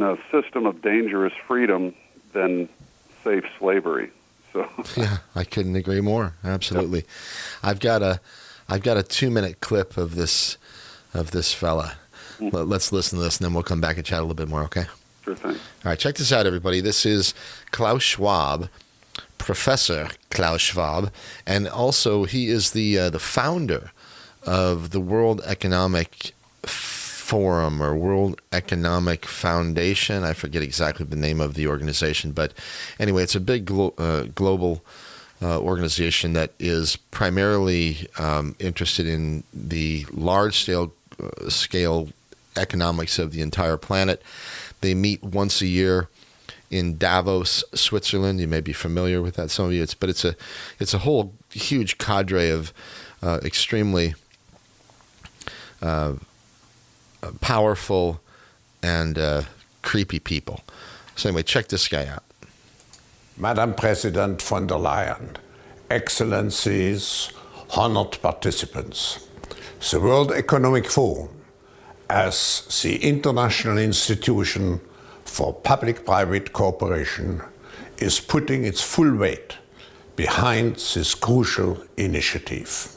C: a system of dangerous freedom than safe slavery. So
A: yeah, I couldn't agree more. Absolutely. Yep. I've got a 2-minute clip of this fella. Mm-hmm. Let's listen to this, and then we'll come back and chat a little bit more. Okay.
C: Sure thing.
A: All right, check this out, everybody. This is Klaus Schwab, Professor Klaus Schwab, and also he is the founder of the World Economic Forum or World Economic Foundation. I forget exactly the name of the organization, but anyway, it's a big global organization that is primarily interested in the large-scale economics of the entire planet. They meet once a year in Davos, Switzerland. You may be familiar with that, some of you. It's a whole huge cadre of extremely powerful and creepy people. So anyway, check this guy out.
D: Madam President von der Leyen, Excellencies, honored participants, the World Economic Forum, as the international institution for public-private cooperation, is putting its full weight behind this crucial initiative.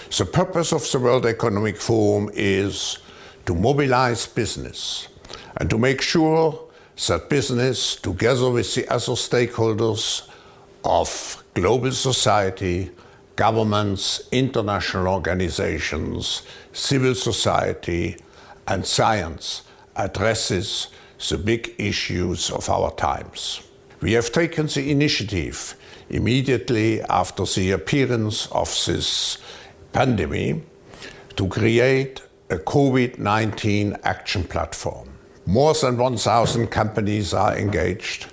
D: The purpose of the World Economic Forum is to mobilize business and to make sure that business, together with the other stakeholders of global society, governments, international organizations, civil society, and science, addresses the big issues of our times. We have taken the initiative immediately after the appearance of this pandemic to create a COVID-19 action platform. More than 1,000 companies are engaged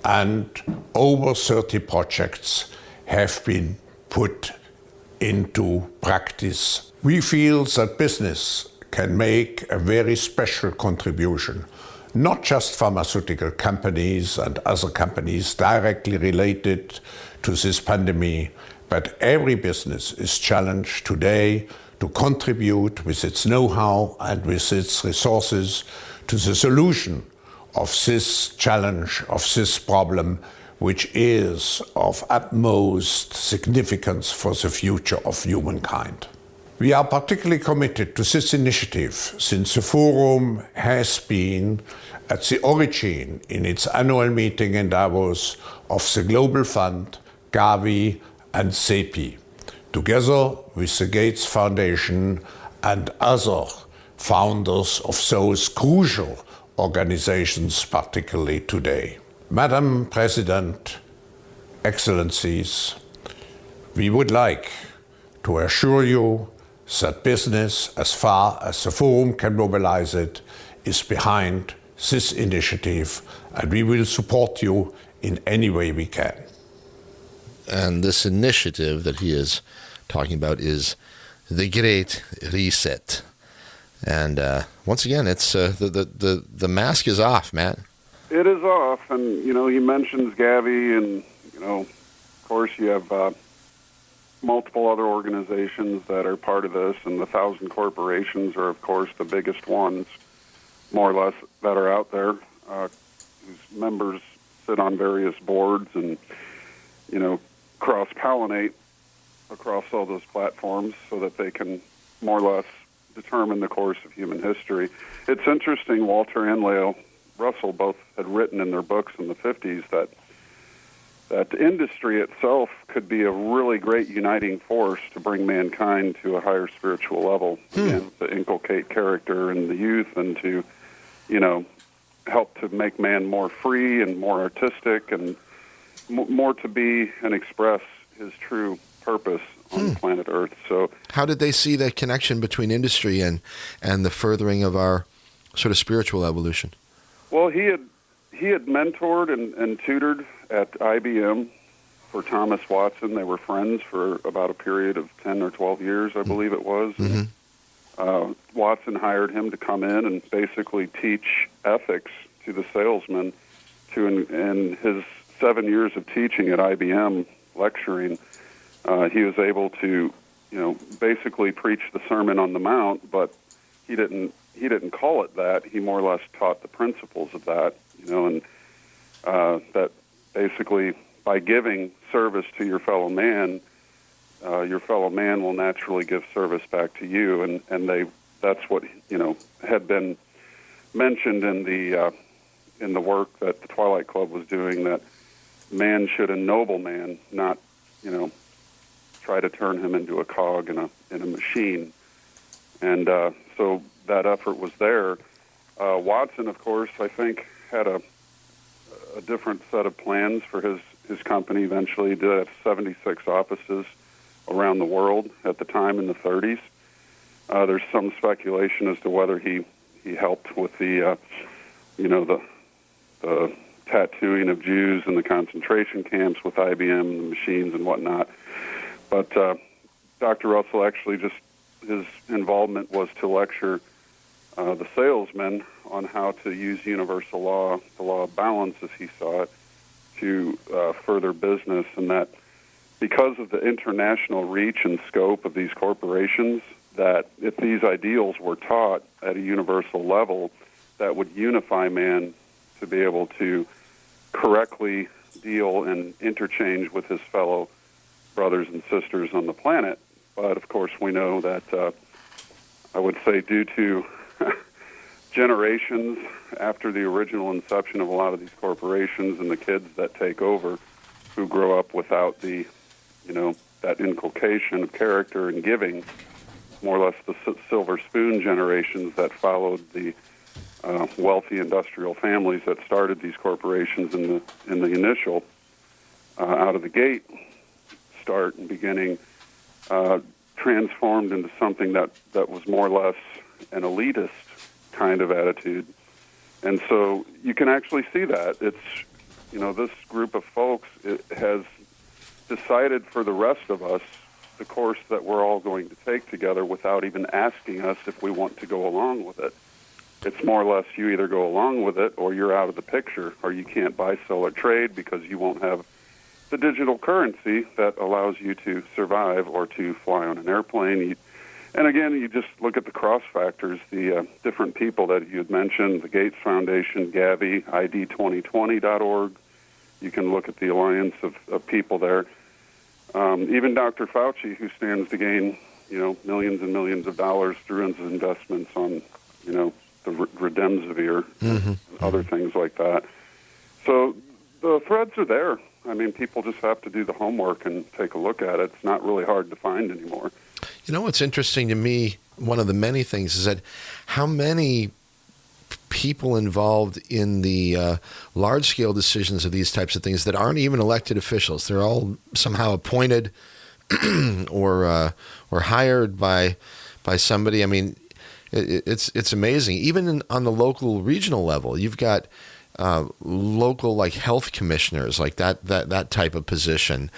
D: and over 30 projects have been put into practice. We feel that business can make a very special contribution, not just pharmaceutical companies and other companies directly related to this pandemic, but every business is challenged today to contribute with its know-how and with its resources to the solution of this challenge, of this problem, which is of utmost significance for the future of humankind. We are particularly committed to this initiative since the Forum has been at the origin in its annual meeting in Davos of the Global Fund, Gavi and CEPI, together with the Gates Foundation and other founders of those crucial organizations, particularly today. Madam President, Excellencies, we would like to assure you that business, as far as the Forum can mobilize it, is behind this initiative, and we will support you in any way we can.
A: And this initiative that he is talking about is the Great Reset. And once again, it's the mask is off, Matt.
C: It is off, and he mentions Gavi, and of course you have multiple other organizations that are part of this, and the 1,000 corporations are, of course, the biggest ones, more or less, that are out there, whose members sit on various boards and cross-pollinate across all those platforms so that they can more or less determine the course of human history. It's interesting, Walter and Leo Russell both had written in their books in the 50s that industry itself could be a really great uniting force to bring mankind to a higher spiritual level, and to inculcate character in the youth and to, help to make man more free and more artistic and more to be and express his true purpose on planet Earth. So,
A: how did they see the connection between industry and the furthering of our sort of spiritual evolution?
C: Well, he had mentored and tutored at IBM for Thomas Watson. They were friends for about a period of 10 or 12 years, I believe it was. Mm-hmm. Watson hired him to come in and basically teach ethics to the salesmen. In his 7 years of teaching at IBM, lecturing, he was able to, basically preach the Sermon on the Mount, but he didn't call it that. He more or less taught the principles of that, and that basically by giving service to your fellow man will naturally give service back to you, and that's what had been mentioned in the work that the Twilight Club was doing, that man should ennoble man, not try to turn him into a cog in a machine, and so that effort was there. Watson, of course, I think had a different set of plans for his company. Eventually, he did have 76 offices around the world at the time in the 30s. There's some speculation as to whether he helped with the tattooing of Jews in the concentration camps with IBM and the machines and whatnot. But Dr. Russell actually his involvement was to lecture the salesmen on how to use universal law, the law of balance as he saw it, to further business, and that because of the international reach and scope of these corporations, that if these ideals were taught at a universal level, that would unify man to be able to correctly deal and interchange with his fellow brothers and sisters on the planet But, of course, we know that, I would say, due to generations after the original inception of a lot of these corporations and the kids that take over who grow up without the, that inculcation of character and giving, more or less the silver spoon generations that followed the wealthy industrial families that started these corporations in the initial out of the gate start and beginning transformed into something that was more or less an elitist kind of attitude. And so you can actually see that. It's, this group of folks has decided for the rest of us the course that we're all going to take together without even asking us if we want to go along with it. It's more or less you either go along with it or you're out of the picture, or you can't buy, sell, or trade because you won't have the digital currency that allows you to survive or to fly on an airplane. And again, you just look at the cross factors, the different people that you had mentioned, the Gates Foundation, Gavi, ID2020.org. You can look at the alliance of people there. Even Dr. Fauci, who stands to gain, millions and millions of dollars through his investments on, the Remdesivir and other things like that. So the threads are there. I mean, people just have to do the homework and take a look at it. It's not really hard to find anymore.
A: What's interesting to me, one of the many things, is that how many people involved in the large-scale decisions of these types of things that aren't even elected officials. They're all somehow appointed or hired by somebody. I mean, it's amazing. Even on the local, regional level, you've got local like health commissioners, like that type of position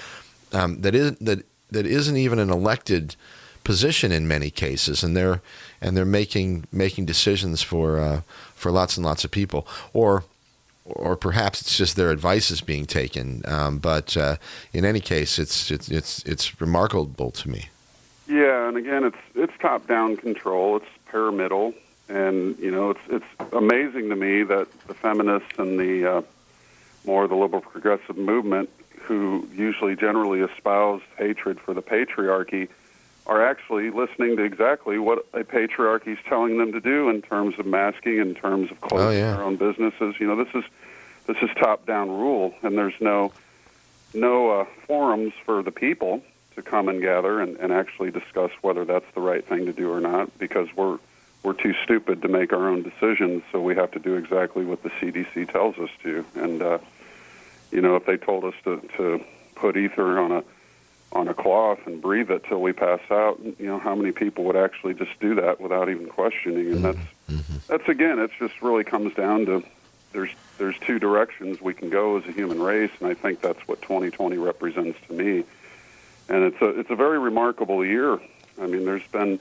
A: that isn't even an elected position in many cases, and they're making decisions for lots and lots of people, or perhaps it's just their advice is being taken. But in any case, it's remarkable to me.
C: Yeah, and again, it's top-down control. It's pyramidal, and it's amazing to me that the feminists and the more the liberal progressive movement, who usually generally espouse hatred for the patriarchy, are actually listening to exactly what a patriarchy is telling them to do in terms of masking, in terms of closing their own businesses. This is top-down rule, and there's no forums for the people to come and gather and actually discuss whether that's the right thing to do or not, because we're too stupid to make our own decisions, so we have to do exactly what the CDC tells us to. And if they told us to put ether on a cloth and breathe it till we pass out, how many people would actually just do that without even questioning? And that's again, it just really comes down to there's two directions we can go as a human race, and I think that's what 2020 represents to me. And it's a very remarkable year. I mean, there's been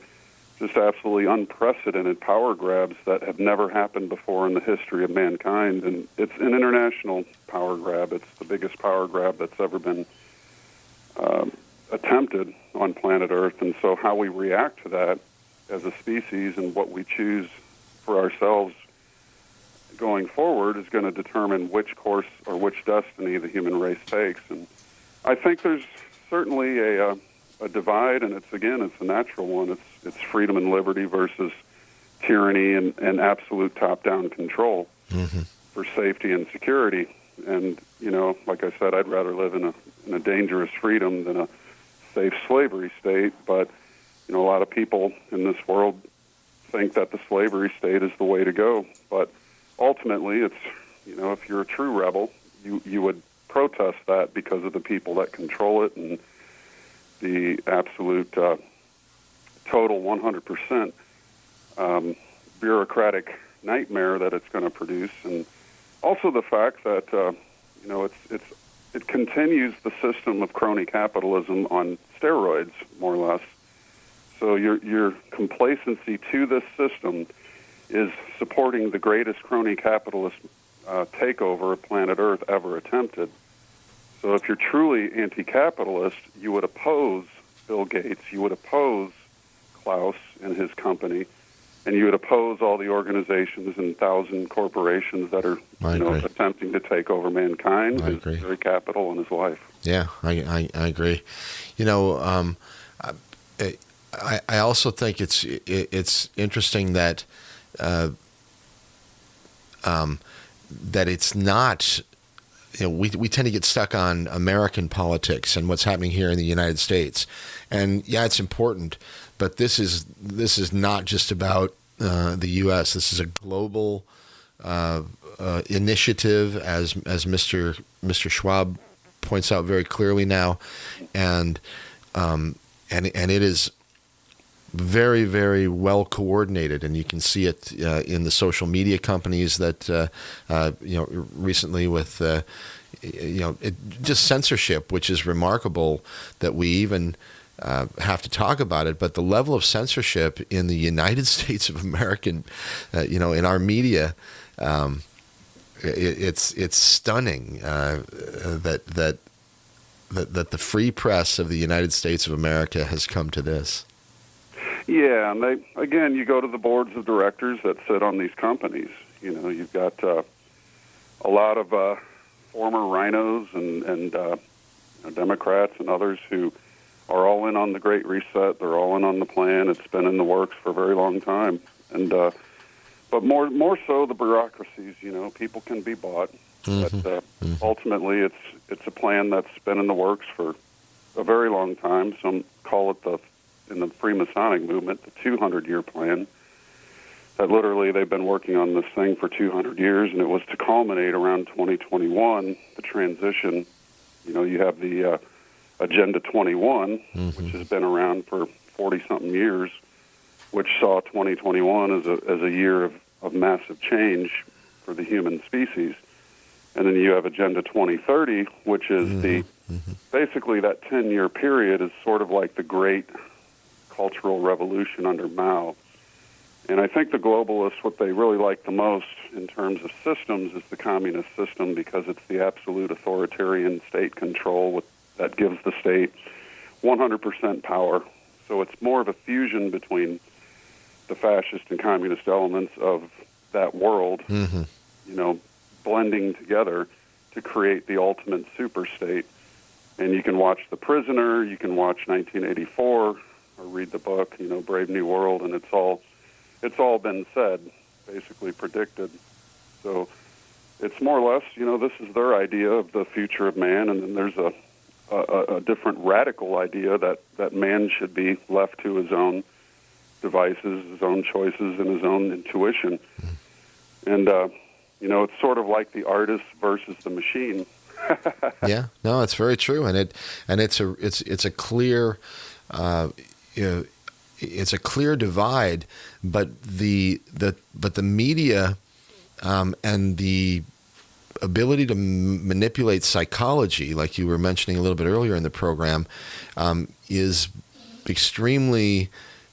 C: just absolutely unprecedented power grabs that have never happened before in the history of mankind, and it's an international power grab. It's the biggest power grab that's ever been attempted on planet Earth, and so how we react to that as a species and what we choose for ourselves going forward is going to determine which course or which destiny the human race takes. And I think there's certainly a divide, and it's a natural one. It's freedom and liberty versus tyranny and absolute top-down control for safety and security. And like I said, I'd rather live in a dangerous freedom than a safe slavery state. But a lot of people in this world think that the slavery state is the way to go. But ultimately, it's if you're a true rebel, you would protest that because of the people that control it and the absolute total 100% bureaucratic nightmare that it's going to produce, and also the fact that it continues the system of crony capitalism on steroids, more or less. So your complacency to this system is supporting the greatest crony capitalist takeover of planet Earth ever attempted. So if you're truly anti-capitalist, you would oppose Bill Gates, you would oppose Klaus and his company, and you would oppose all the organizations and 1,000 corporations that are attempting to take over mankind, his very capital, and his life.
A: Yeah, I agree. I also think it's interesting that that it's not. We tend to get stuck on American politics and what's happening here in the United States, and yeah, it's important, but this is not just about the U.S. This is a global initiative, as Mr. Schwab points out very clearly now, and it is very, very well coordinated, and you can see it in the social media companies that recently with just censorship, which is remarkable that we even have to talk about it. But the level of censorship in the United States of America, in our media, it's stunning that the free press of the United States of America has come to this.
C: Yeah, and you go to the boards of directors that sit on these companies. You've got a lot of former rhinos and Democrats and others who are all in on the Great Reset. They're all in on the plan. It's been in the works for a very long time. And but more so the bureaucracies. People can be bought, but ultimately it's a plan that's been in the works for a very long time. Some call it in the Freemasonic movement, the 200-year plan, that literally they've been working on this thing for 200 years, and it was to culminate around 2021, the transition. You have the Agenda 21, which has been around for 40-something years, which saw 2021 as a year of massive change for the human species. And then you have Agenda 2030, which is basically that 10-year period is sort of like the great cultural revolution under Mao. And I think the globalists, what they really like the most in terms of systems is the communist system, because it's the absolute authoritarian state control that gives the state 100% power. So it's more of a fusion between the fascist and communist elements of that world, blending together to create the ultimate super state. And you can watch The Prisoner, you can watch 1984, or read the book, Brave New World, and it's all been said, basically predicted. So it's more or less, this is their idea of the future of man, and then there's a different radical idea that man should be left to his own devices, his own choices, and his own intuition. And it's sort of like the artist versus the machine.
A: Yeah, no, it's very true, and it's a clear. It's a clear divide, but the media and the ability to manipulate psychology, like you were mentioning a little bit earlier in the program, is extremely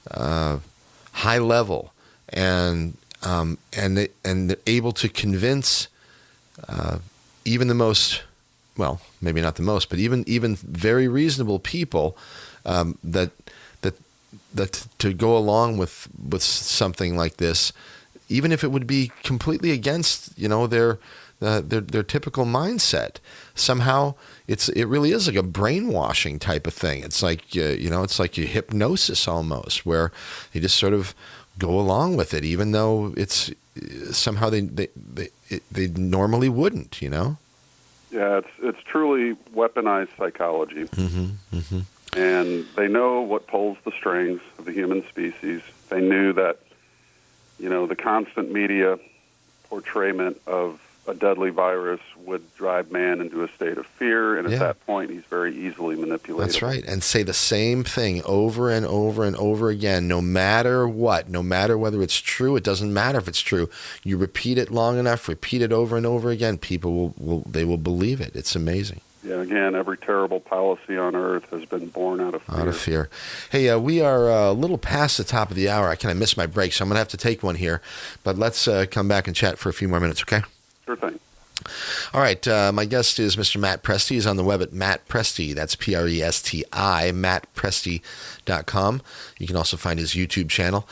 A: high level, and able to convince even the most, well, maybe not the most, but even very reasonable people that to go along with something like this, even if it would be completely against their typical mindset. Somehow it really is like a brainwashing type of thing. It's like it's like a hypnosis almost, where you just sort of go along with it, even though it's somehow they normally wouldn't.
C: Yeah, it's truly weaponized psychology. And they know what pulls the strings of the human species. They knew that, the constant media portrayment of a deadly virus would drive man into a state of fear, and at that point, he's very easily manipulated.
A: That's right, and say the same thing over and over and over again, no matter what, no matter whether it's true. It doesn't matter if it's true. You repeat it long enough, repeat it over and over again, people will believe it. It's amazing.
C: Yeah, again, every terrible policy on earth has been born out of fear.
A: Out of fear. Hey, we are a little past the top of the hour. I kind of missed my break, so I'm going to have to take one here. But let's come back and chat for a few more minutes, okay?
C: Sure thing.
A: All right, my guest is Mr. Matt Presti. He's on the web at Matt Presti. That's Presti, mattpresti.com. You can also find his YouTube channel.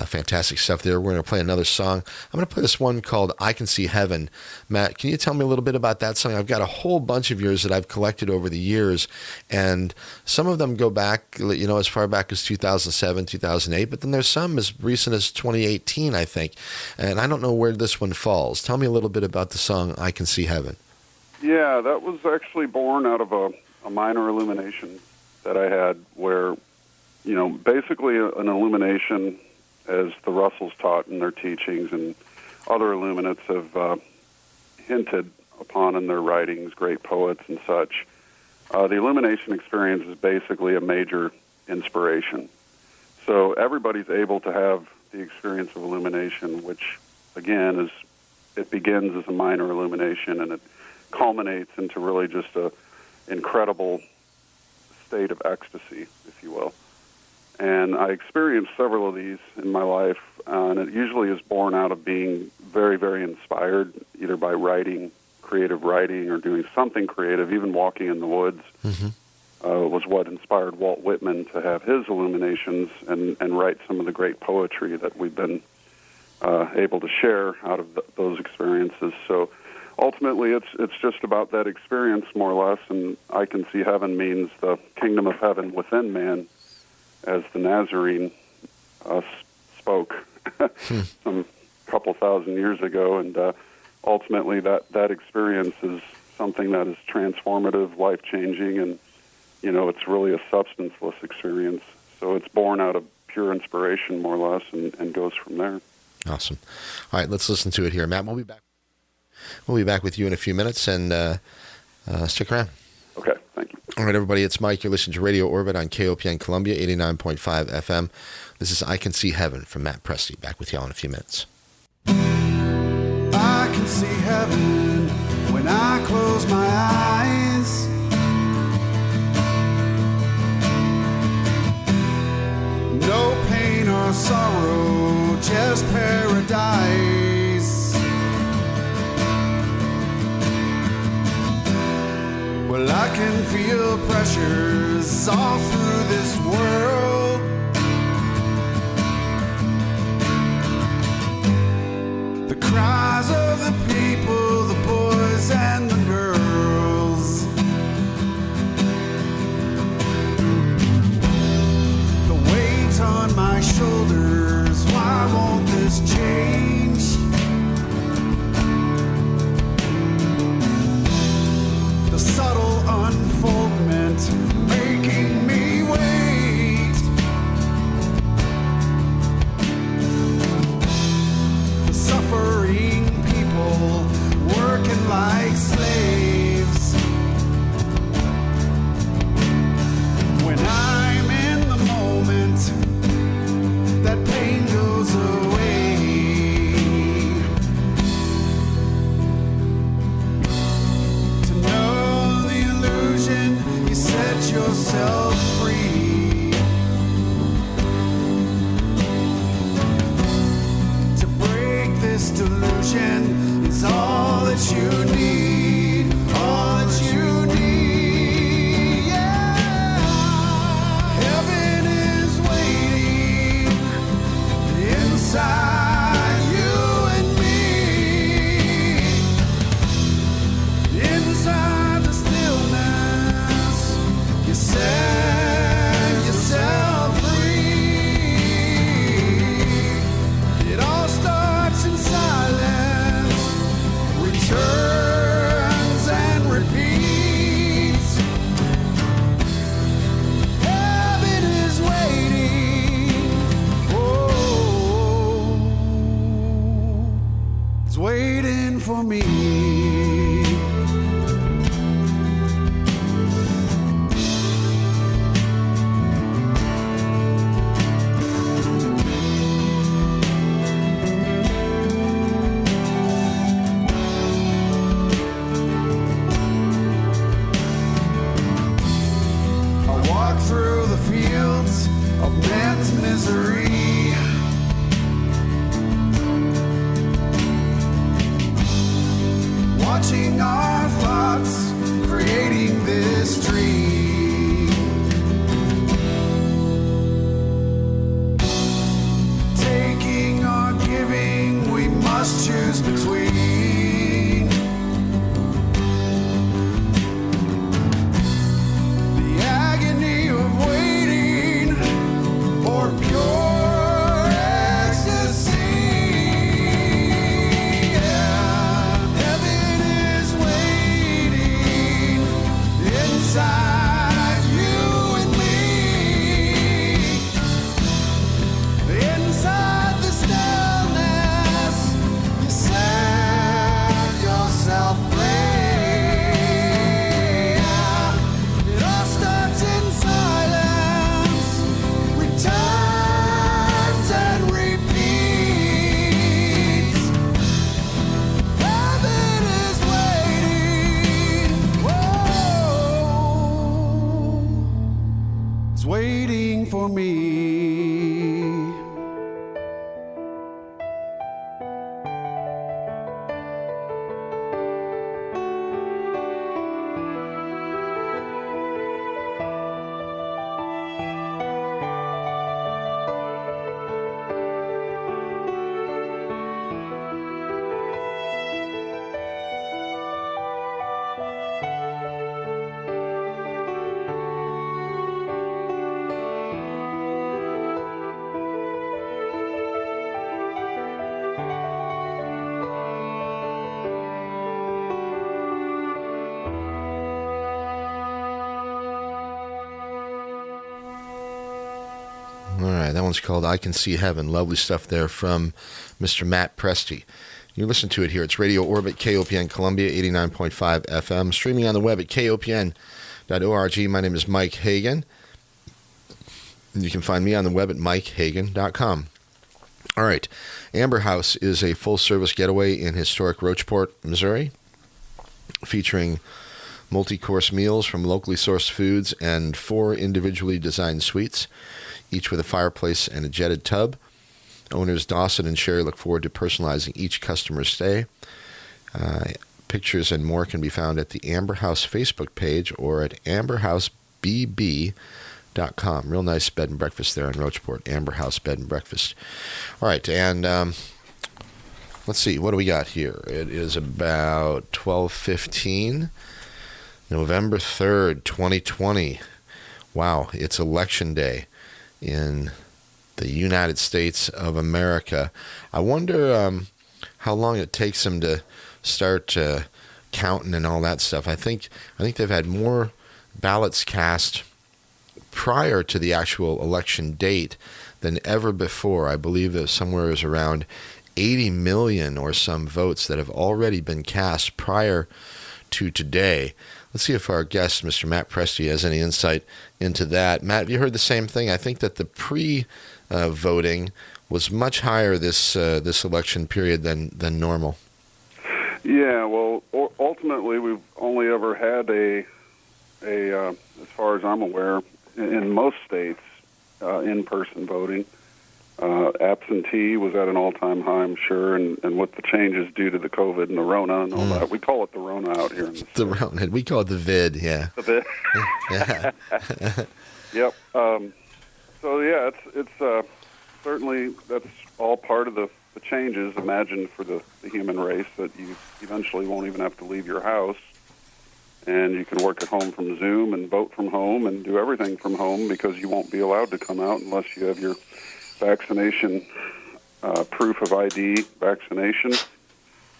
A: Fantastic stuff there. We're going to play another song. I'm going to play this one called I Can See Heaven. Matt, can you tell me a little bit about that song? I've got a whole bunch of yours that I've collected over the years, and some of them go back, as far back as 2007, 2008, but then there's some as recent as 2018, I think, and I don't know where this one falls. Tell me a little bit about the song I Can See Heaven.
C: Yeah, that was actually born out of a minor illumination that I had where, basically an illumination, as the Russells taught in their teachings and other illuminates have hinted upon in their writings, great poets and such. The illumination experience is basically a major inspiration. So everybody's able to have the experience of illumination, which, again, it begins as a minor illumination and it culminates into really just a incredible state of ecstasy, if you will. And I experienced several of these in my life, and it usually is born out of being very, very inspired, either by writing, creative writing, or doing something creative. Even walking in the woods was what inspired Walt Whitman to have his illuminations and write some of the great poetry that we've been able to share out of those experiences. So ultimately, it's just about that experience, more or less, and I Can See Heaven means the kingdom of heaven within man, as the Nazarene spoke some couple thousand years ago, and ultimately that experience is something that is transformative, life-changing, and, it's really a substanceless experience. So it's born out of pure inspiration, more or less, and goes from there.
A: Awesome. All right, let's listen to it here. Matt, we'll be back. We'll be back with you in a few minutes, and stick around.
C: Okay, thank you.
A: All right, everybody, it's Mike. You're listening to Radio Orbit on KOPN Columbia, 89.5 FM. This is I Can See Heaven from Matt Presti. Back with y'all in a few minutes.
B: I can see heaven when I close my eyes. No pain or sorrow, just paradise. Well, I can feel pressures all through this world. The cries of the people, the boys and the girls. The weight on my shoulders, why won't this change? The subtle unfoldment making me wait. The suffering people working like slaves. When I'm in the moment, that pain goes away. To know the illusion, you set yourself free. To break this delusion is all that you need, all that you need. Yeah, heaven is waiting inside you and me. Inside the stillness, you set yourself free. It all starts in silence, returns and repeats. Heaven is waiting. Oh, it's waiting for me. I walk through the fields of man's misery. Watching
A: one's called I Can See Heaven. Lovely stuff there from Mr. Matt Presti. You listen to it here. It's Radio Orbit, KOPN Columbia, 89.5 FM. Streaming on the web at kopn.org. My name is Mike Hagan. You can find me on the web at mikehagan.com. All right. Amber House is a full-service getaway in historic Rocheport, Missouri, featuring multi-course meals from locally sourced foods and 4 individually designed suites, each with a fireplace and a jetted tub. Owners Dawson and Sherry look forward to personalizing each customer's stay. Pictures and more can be found at the Amber House Facebook page or at amberhousebb.com. Real nice bed and breakfast there in Rocheport, Amber House Bed and Breakfast. All right, and let's see, what do we got here? It is about 12:15, November 3rd, 2020. Wow, it's Election Day in the United States of America. I wonder how long it takes them to start counting and all that stuff. I think they've had more ballots cast prior to the actual election date than ever before. I believe that somewhere is around 80 million or some votes that have already been cast prior to today. Let's see if our guest, Mr. Matt Presti, has any insight into that. Matt, have you heard the same thing? I think that the pre-voting was much higher this election period than normal.
C: Yeah, well, ultimately, we've only ever had a as far as I'm aware, in most states, in-person voting. Absentee was at an all-time high, I'm sure, and with the changes due to the COVID and the Rona and all that. We call it the Rona out here in the
A: The Rona. We call it the vid, yeah.
C: The vid.
A: Yeah.
C: Yep. So, yeah, it's certainly that's all part of the changes imagined for the human race, that you eventually won't even have to leave your house, and you can work at home from Zoom and vote from home and do everything from home, because you won't be allowed to come out unless you have your vaccination proof of ID vaccination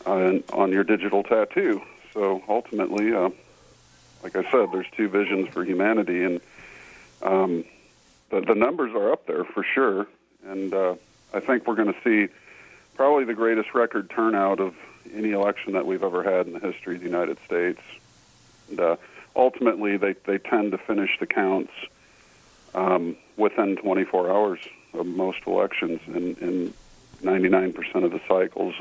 C: on your digital tattoo. So ultimately, like I said, there's 2 visions for humanity, and the numbers are up there for sure. And I think we're going to see probably the greatest record turnout of any election that we've ever had in the history of the United States. And ultimately, they tend to finish the counts within 24 hours of most elections in 99% of the cycles.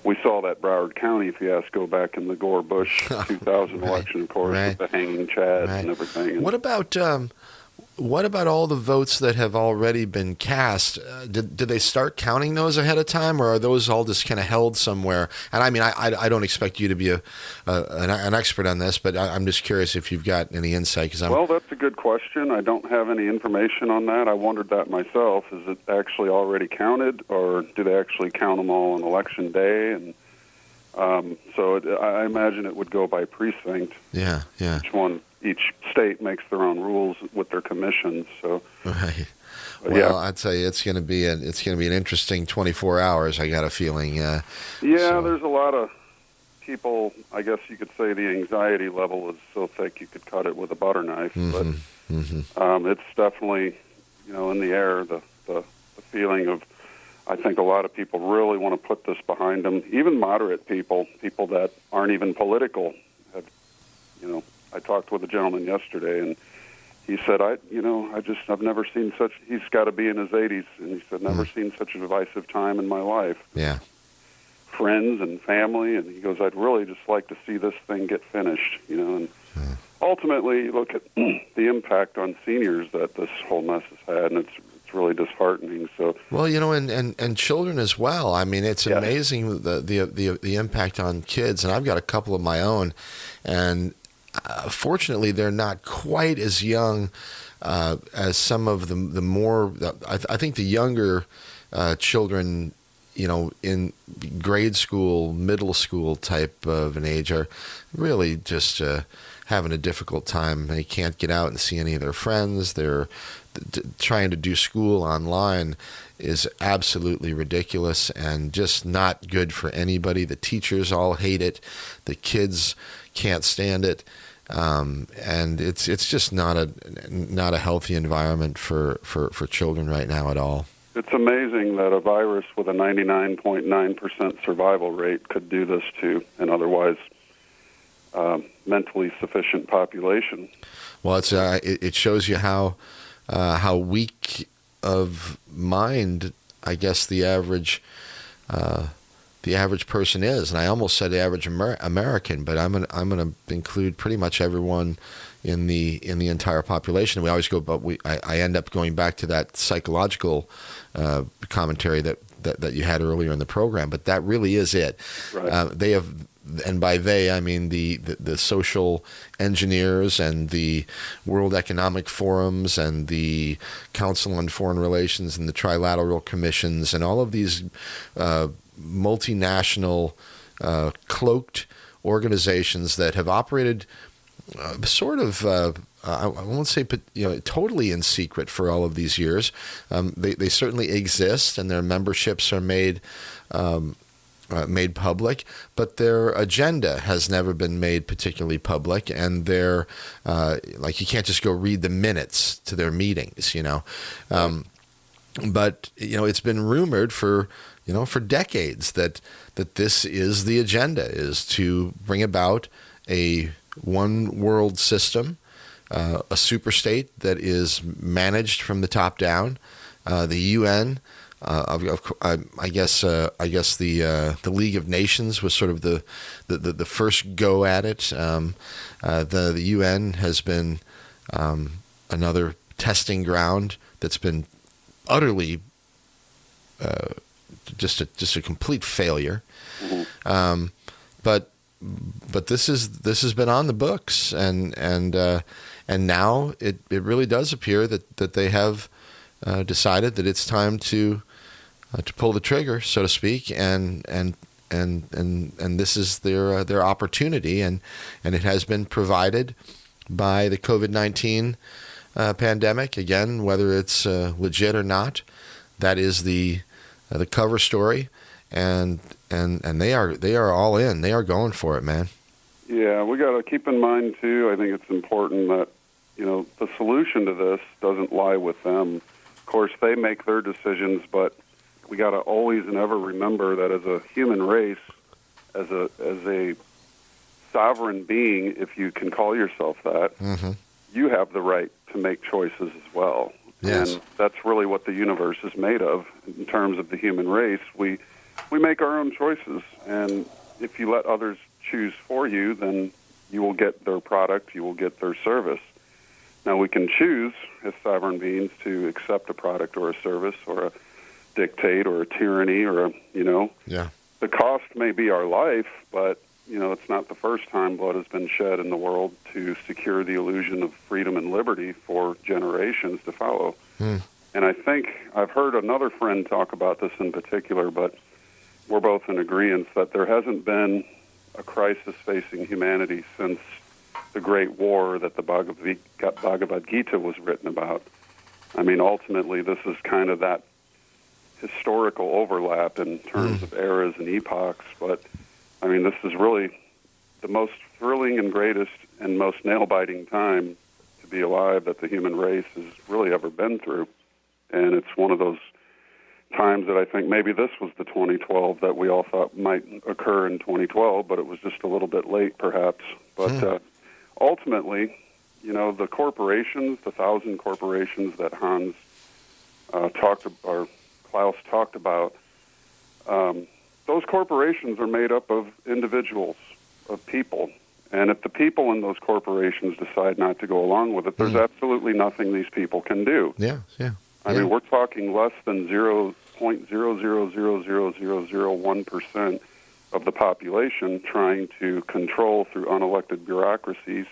C: We saw that Broward County fiasco back in the Gore-Bush 2000 election, of course, with the hanging chads and everything. And
A: what about all the votes that have already been cast? Did they start counting those ahead of time, or are those all just kind of held somewhere? And I mean, I don't expect you to be an expert on this, but I'm just curious if you've got any insight.
C: Well, that's a good question. I don't have any information on that. I wondered that myself. Is it actually already counted, or do they actually count them all on Election Day? And so I imagine it would go by precinct.
A: Yeah.
C: Each state makes their own rules with their commissions. So,
A: right. Well, I'd say it's going to be an interesting 24 hours. I got a feeling.
C: There's a lot of people. I guess you could say the anxiety level is so thick you could cut it with a butter knife. But it's definitely, in the air. The feeling of, I think a lot of people really want to put this behind them. Even moderate people that aren't even political, have, I talked with a gentleman yesterday, and he said, I've never seen such, he's got to be in his 80s, and he said, never seen such a divisive time in my life.
A: Yeah.
C: Friends and family, and he goes, I'd really just like to see this thing get finished, and ultimately, look at the impact on seniors that this whole mess has had, and it's really disheartening. So, well,
A: and children as well. I mean, it's amazing the impact on kids, and I've got a couple of my own, and fortunately, they're not quite as young as some of the more. I think the younger children, in grade school, middle school type of an age, are really just having a difficult time. They can't get out and see any of their friends. They're trying to do school online is absolutely ridiculous and just not good for anybody. The teachers all hate it. The kids can't stand it. And it's just not a healthy environment for children right now at all.
C: It's amazing that a virus with a 99.9% survival rate could do this to an otherwise mentally sufficient population.
A: Well, it shows you how weak of mind, I guess, the average person is. And I almost said the average American, but I'm going to include pretty much everyone in the entire population. We always go, but I end up going back to that psychological commentary that you had earlier in the program. But that really is it.
C: Right.
A: They have. And by they, I mean the social engineers and the World Economic Forums and the Council on Foreign Relations and the Trilateral Commissions and all of these multinational cloaked organizations that have operated sort of, I won't say, totally in secret for all of these years. They certainly exist, and their memberships are made public, but their agenda has never been made particularly public, and they're like, you can't just go read the minutes to their meetings, but it's been rumored for decades that this is the agenda, is to bring about a one world system, a superstate that is managed from the top down. The UN. I guess the League of Nations was sort of the first go at it. The UN has been another testing ground that's been utterly just a complete failure. Mm-hmm. But this has been on the books, and now it really does appear that they have decided that it's time to pull the trigger, so to speak, and this is their opportunity, and it has been provided by the COVID-19 pandemic. Again, whether it's legit or not, that is the cover story, and they are all in. They are going for it, man.
C: Yeah, we got to keep in mind too. I think it's important that the solution to this doesn't lie with them. Of course, they make their decisions, but we got to always and ever remember that as a human race, as a sovereign being, if you can call yourself that, mm-hmm. you have the right to make choices as well.
A: Yes.
C: And that's really what the universe is made of in terms of the human race. We make our own choices, and if you let others choose for you, then you will get their product, you will get their service. Now, we can choose as sovereign beings to accept a product or a service or a dictate or a tyranny or
A: Yeah.
C: The cost may be our life, but it's not the first time blood has been shed in the world to secure the illusion of freedom and liberty for generations to follow. And I think I've heard another friend talk about this in particular, but we're both in agreement that there hasn't been a crisis facing humanity since the Great War that the Bhagavad Gita was written about. I mean, ultimately, this is kind of that historical overlap in terms of eras and epochs, but, I mean, this is really the most thrilling and greatest and most nail-biting time to be alive that the human race has really ever been through. And it's one of those times that I think maybe this was the 2012 that we all thought might occur in 2012, but it was just a little bit late, perhaps. But ultimately, the corporations, the 1,000 corporations that Klaus talked about, those corporations are made up of individuals, of people. And if the people in those corporations decide not to go along with it, there's absolutely nothing these people can do.
A: Yeah.
C: I mean, we're talking less than 0.0000001% of the population trying to control through unelected bureaucracies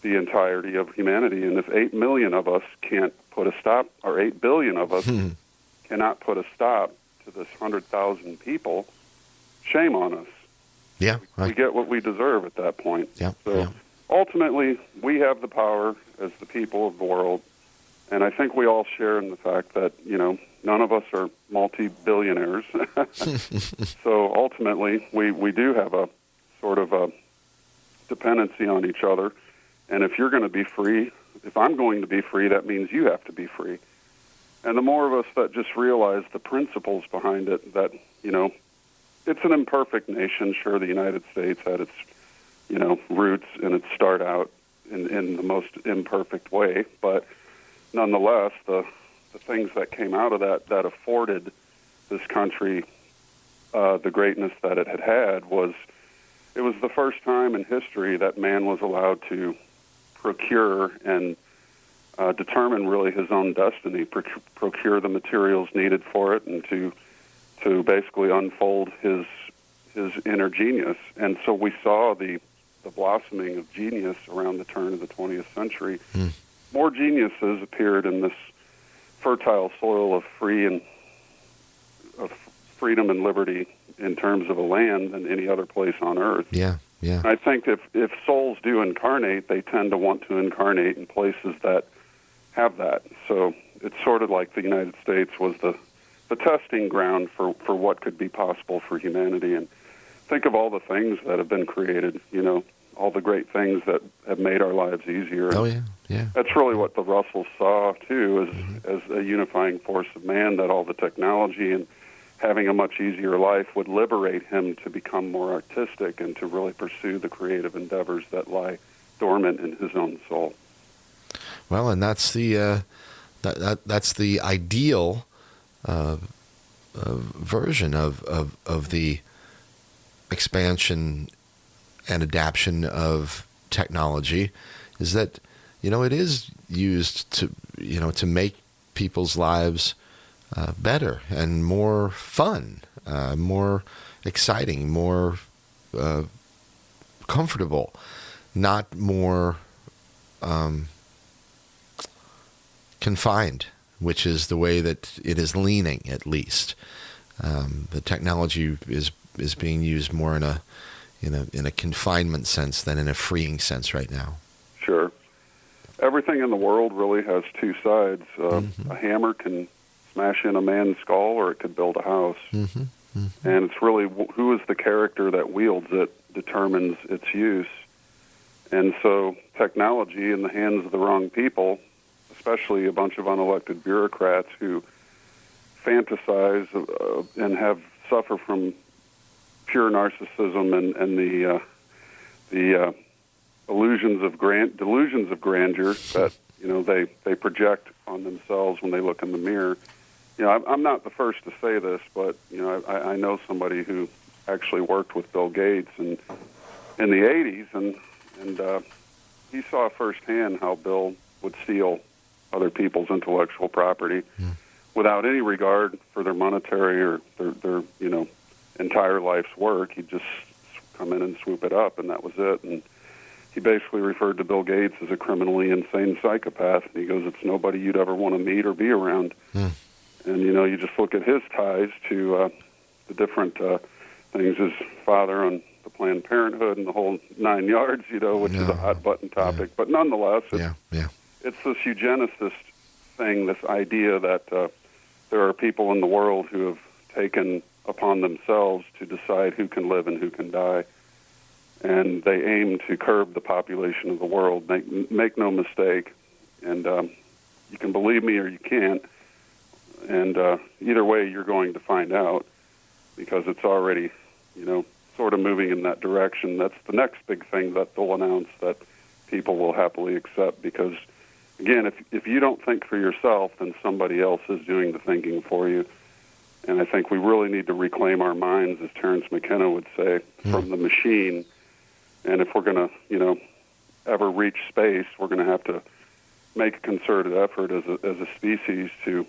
C: the entirety of humanity. And if 8 million of us can't put a stop, or 8 billion of us cannot put a stop to this 100,000 people, shame on us.
A: Yeah.
C: We get what we deserve at that point.
A: Yeah.
C: So ultimately, we have the power as the people of the world. And I think we all share in the fact that, none of us are multi-billionaires. So ultimately, we do have a sort of a dependency on each other. And if you're going to be free, if I'm going to be free, that means you have to be free. And the more of us that just realize the principles behind it, that, it's an imperfect nation. Sure, the United States had its, roots and its start out in the most imperfect way. But nonetheless, the things that came out of that afforded this country the greatness that it had was the first time in history that man was allowed to procure and determine really his own destiny, procure the materials needed for it, and to basically unfold his inner genius. And so we saw the blossoming of genius around the turn of the 20th century. More geniuses appeared in this fertile soil of freedom and liberty in terms of a land than any other place on earth.
A: Yeah.
C: I think if souls do incarnate, they tend to want to incarnate in places that have that. So it's sort of like the United States was the testing ground for what could be possible for humanity. And think of all the things that have been created, all the great things that have made our lives easier.
A: Oh, yeah.
C: That's really what the Russells saw, too, as a unifying force of man, that all the technology and having a much easier life would liberate him to become more artistic and to really pursue the creative endeavors that lie dormant in his own soul.
A: Well, and that's the that's the ideal version of the expansion and adaption of technology, is that it is used to make people's lives better and more fun, more exciting, more comfortable, not more confined, which is the way that it is leaning, at least. The technology is being used more in a confinement sense than in a freeing sense right now. Sure.
C: Everything in the world really has two sides. A hammer can smash in a man's skull, or it could build a house. And it's really who is the character that wields it determines its use. And so technology in the hands of the wrong people, especially a bunch of unelected bureaucrats who fantasize and suffer from pure narcissism and the delusions of grandeur that they project on themselves when they look in the mirror. I'm not the first to say this, but I know somebody who actually worked with Bill Gates in the 80s, and he saw firsthand how Bill would steal other people's intellectual property without any regard for their monetary or their entire life's work. He'd just come in and swoop it up, and that was it. And he basically referred to Bill Gates as a criminally insane psychopath. And he goes, "It's nobody you'd ever want to meet or be around." And, you just look at his ties to the different things, his father on the Planned Parenthood and the whole 9 yards, which is a hot-button topic. But nonetheless, it's this eugenicist thing, this idea that there are people in the world who have taken upon themselves to decide who can live and who can die. And they aim to curb the population of the world. Make no mistake. And you can believe me or you can't. And either way, you're going to find out, because it's already, sort of moving in that direction. That's the next big thing that they'll announce that people will happily accept, because, again, if you don't think for yourself, then somebody else is doing the thinking for you. And I think we really need to reclaim our minds, as Terence McKenna would say, from the machine. And if we're going to, ever reach space, we're going to have to make a concerted effort as a species to,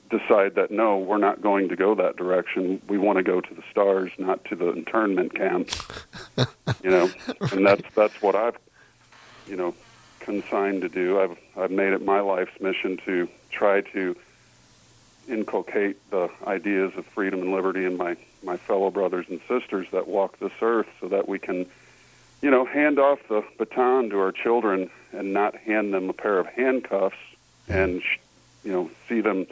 C: decide that, no, we're not going to go that direction. We want to go to the stars, not to the internment camp. And that's what I've, consigned to do. I've made it my life's mission to try to inculcate the ideas of freedom and liberty in my fellow brothers and sisters that walk this earth, so that we can, hand off the baton to our children and not hand them a pair of handcuffs and, see them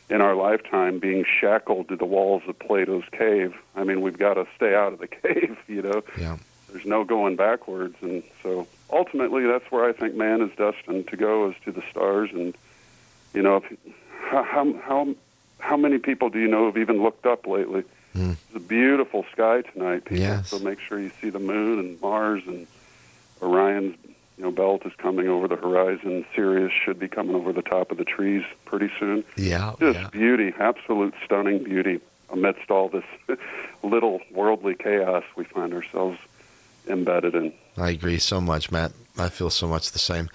C: in our lifetime being shackled to the walls of Plato's cave. I mean, we've got to stay out of the cave, Yeah. There's no going backwards. And so ultimately, that's where I think man is destined to go, is to the stars. And you know, how many people do you know have even looked up lately? It's a beautiful sky tonight, people.
A: Yes.
C: So make sure you see the moon and Mars, and Orion's belt is coming over the horizon. Sirius should be coming over the top of the trees pretty soon.
A: Yeah.
C: Just beauty, absolute stunning beauty amidst all this little worldly chaos we find ourselves embedded in.
A: I agree so much, Matt. I feel so much the same.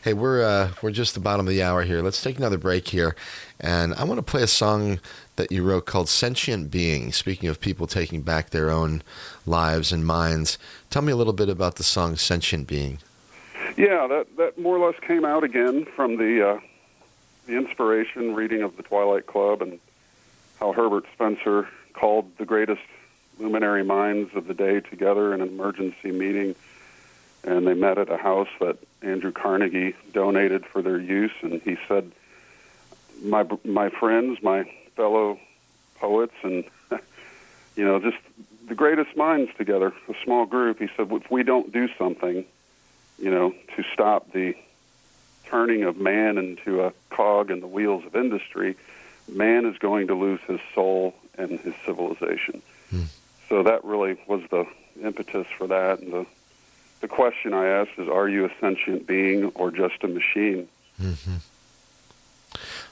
A: Hey, we're just the bottom of the hour here. Let's take another break here, and I want to play a song that you wrote called "Sentient Being." Speaking of people taking back their own lives and minds, tell me a little bit about the song "Sentient Being."
C: Yeah, that more or less came out again from the inspiration reading of the Twilight Club, and how Herbert Spencer called the greatest luminary minds of the day together in an emergency meeting, and they met at a house that Andrew Carnegie donated for their use. And he said, my friends, my fellow poets, and just the greatest minds together, a small group. He said, if we don't do something, to stop the turning of man into a cog in the wheels of industry, man is going to lose his soul and his civilization. So that really was the impetus for that. And the question I asked is, are you a sentient being or just a machine?
A: Mm-hmm.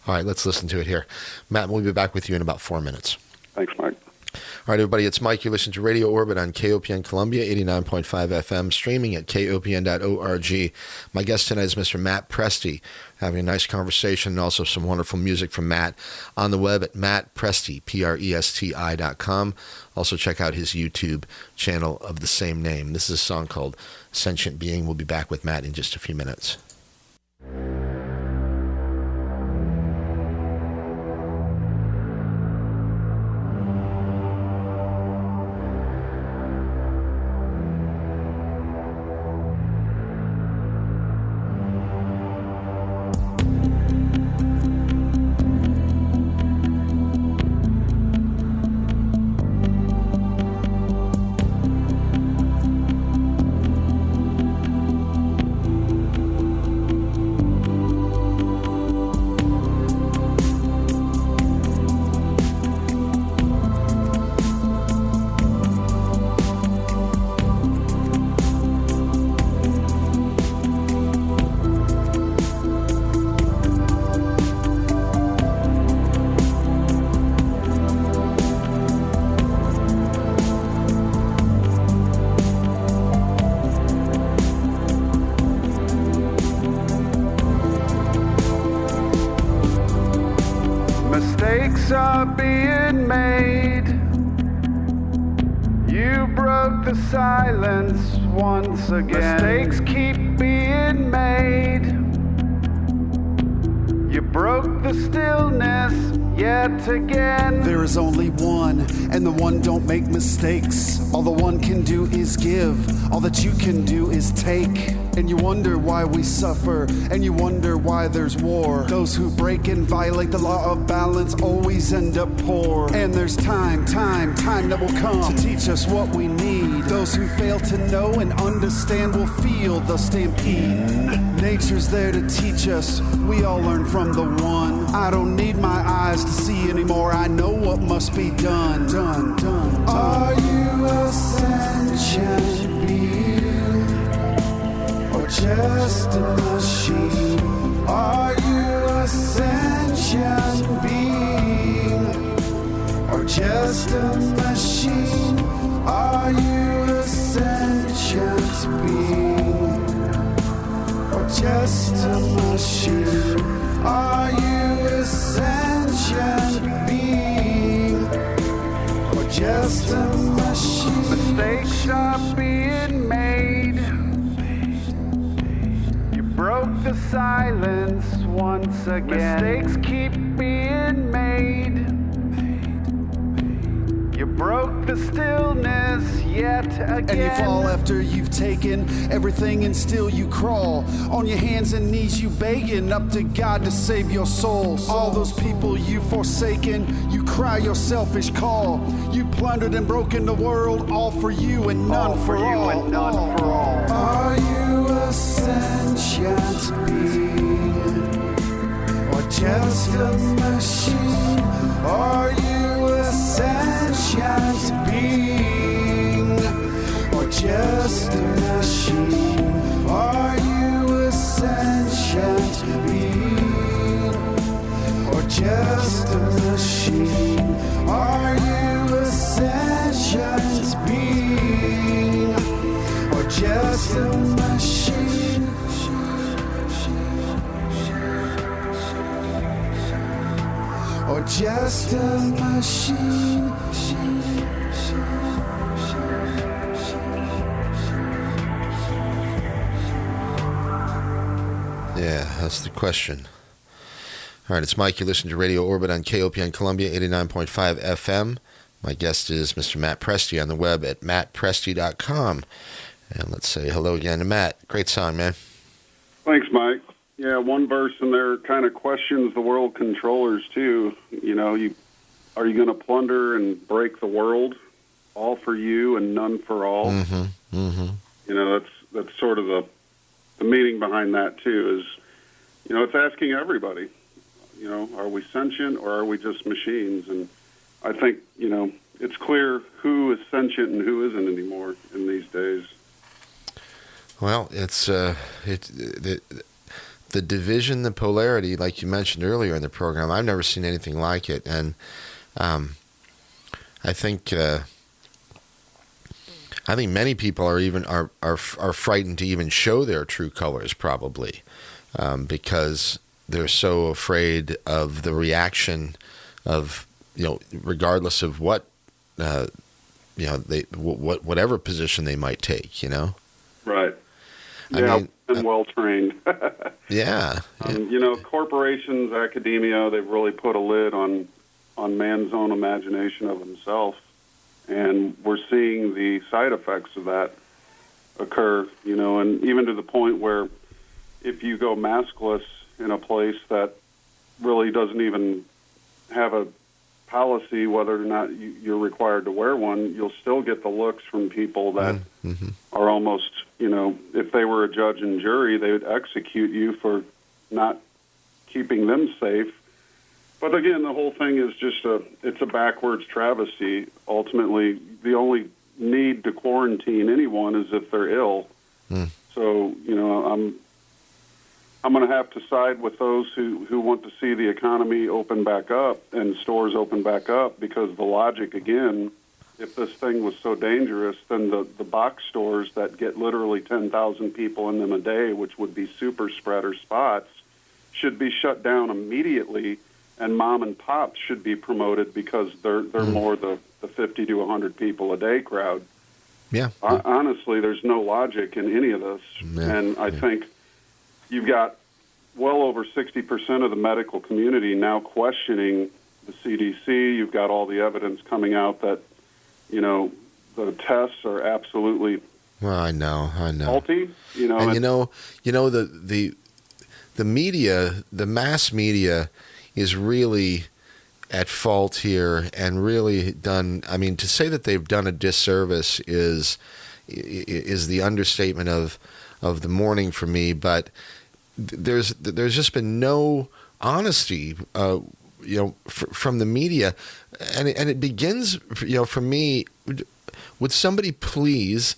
A: All right, let's listen to it here. Matt, we'll be back with you in about 4 minutes.
C: Thanks, Mike.
A: All right, everybody, it's Mike. You listen to Radio Orbit on KOPN Columbia, 89.5 FM, streaming at kopn.org. My guest tonight is Mr. Matt Presti, having a nice conversation and also some wonderful music from Matt on the web at mattpresti, Presti.com. Also check out his YouTube channel of the same name. This is a song called Sentient Being. We'll be back with Matt in just a few minutes.
B: Mistakes are being made. You broke the silence once again. Mistakes keep being made. You broke the stillness yet again.
E: There is only one, and the one don't make mistakes. All the one can do is give. All that you can do is take. And you wonder why we suffer, and you wonder why there's war. Those who break and violate the law of balance always end up poor. And there's time that will come to teach us what we need. Those who fail to know and understand will feel the stampede. Nature's there to teach us, we all learn from the one. I don't need my eyes to see anymore, I know what must be done. Are you a sentient being, or just a machine? Are you a sentient being, or just a machine? Are you a sentient being, or just a machine? Are you a sentient being, or just a machine?
B: Mistakes are being made. You broke the silence once again. Mistakes keep being made. You
E: broke the stillness yet again. And you fall after you've taken everything and still you crawl. On your hands and knees you begging up to God to save your soul. All those people you forsaken, you cry your selfish call. You plundered and broken the world, all for you and none for all. Are you a sentient being or just a machine? Are you a sentient being or just a machine? Are you a sentient being or just a machine? Are you a sentient being or just a machine? Or just a machine?
A: Yeah, that's the question. All right, it's Mike. You listen to Radio Orbit on KOPN Columbia, 89.5 FM. My guest is Mr. Matt Presti on the web at mattpresti.com. And let's say hello again to Matt. Great song, man.
C: Thanks, Mike. Yeah, one verse in there kind of questions the world controllers, too. You know, are you going to plunder and break the world, all for you and none for all?
A: Mm-hmm, mm-hmm.
C: You know, that's sort of the meaning behind that, too, is, you know, it's asking everybody, you know, are we sentient or are we just machines? And I think, you know, it's clear who is sentient and who isn't anymore in these days.
A: Well, it's the division, the polarity, like you mentioned earlier in the program. I've never seen anything like it, and I think many people are frightened to even show their true colors, probably, because they're so afraid of the reaction of, you know, regardless of what you know, whatever position they might take, you know.
C: Right.
A: I
C: Yeah,
A: mean,
C: and well trained.
A: Yeah.
C: You know, corporations, academia, they've really put a lid on man's own imagination of himself, and we're seeing the side effects of that occur. You know, and even to the point where if you go maskless in a place that really doesn't even have a policy whether or not you're required to wear one, you'll still get the looks from people that are almost, you know, if they were a judge and jury, they would execute you for not keeping them safe. But again, the whole thing is just it's a backwards travesty. Ultimately, the only need to quarantine anyone is if they're ill. So, you know, I'm going to have to side with those who want to see the economy open back up and stores open back up, because the logic, again, if this thing was so dangerous, then the box stores that get literally 10,000 people in them a day, which would be super spreader spots, should be shut down immediately, and mom and pops should be promoted because they're more the 50 to 100 people a day crowd.
A: Yeah.
C: Honestly, there's no logic in any of this, and I think you've got well over 60% of the medical community now questioning the CDC. You've got all the evidence coming out that, you know, the tests are absolutely faulty. You know,
A: and the media, the mass media, is really at fault here and really done. I mean, to say that they've done a disservice is the understatement of the morning for me. But there's just been no honesty, you know, from the media, and it begins, you know, for me. Would somebody please,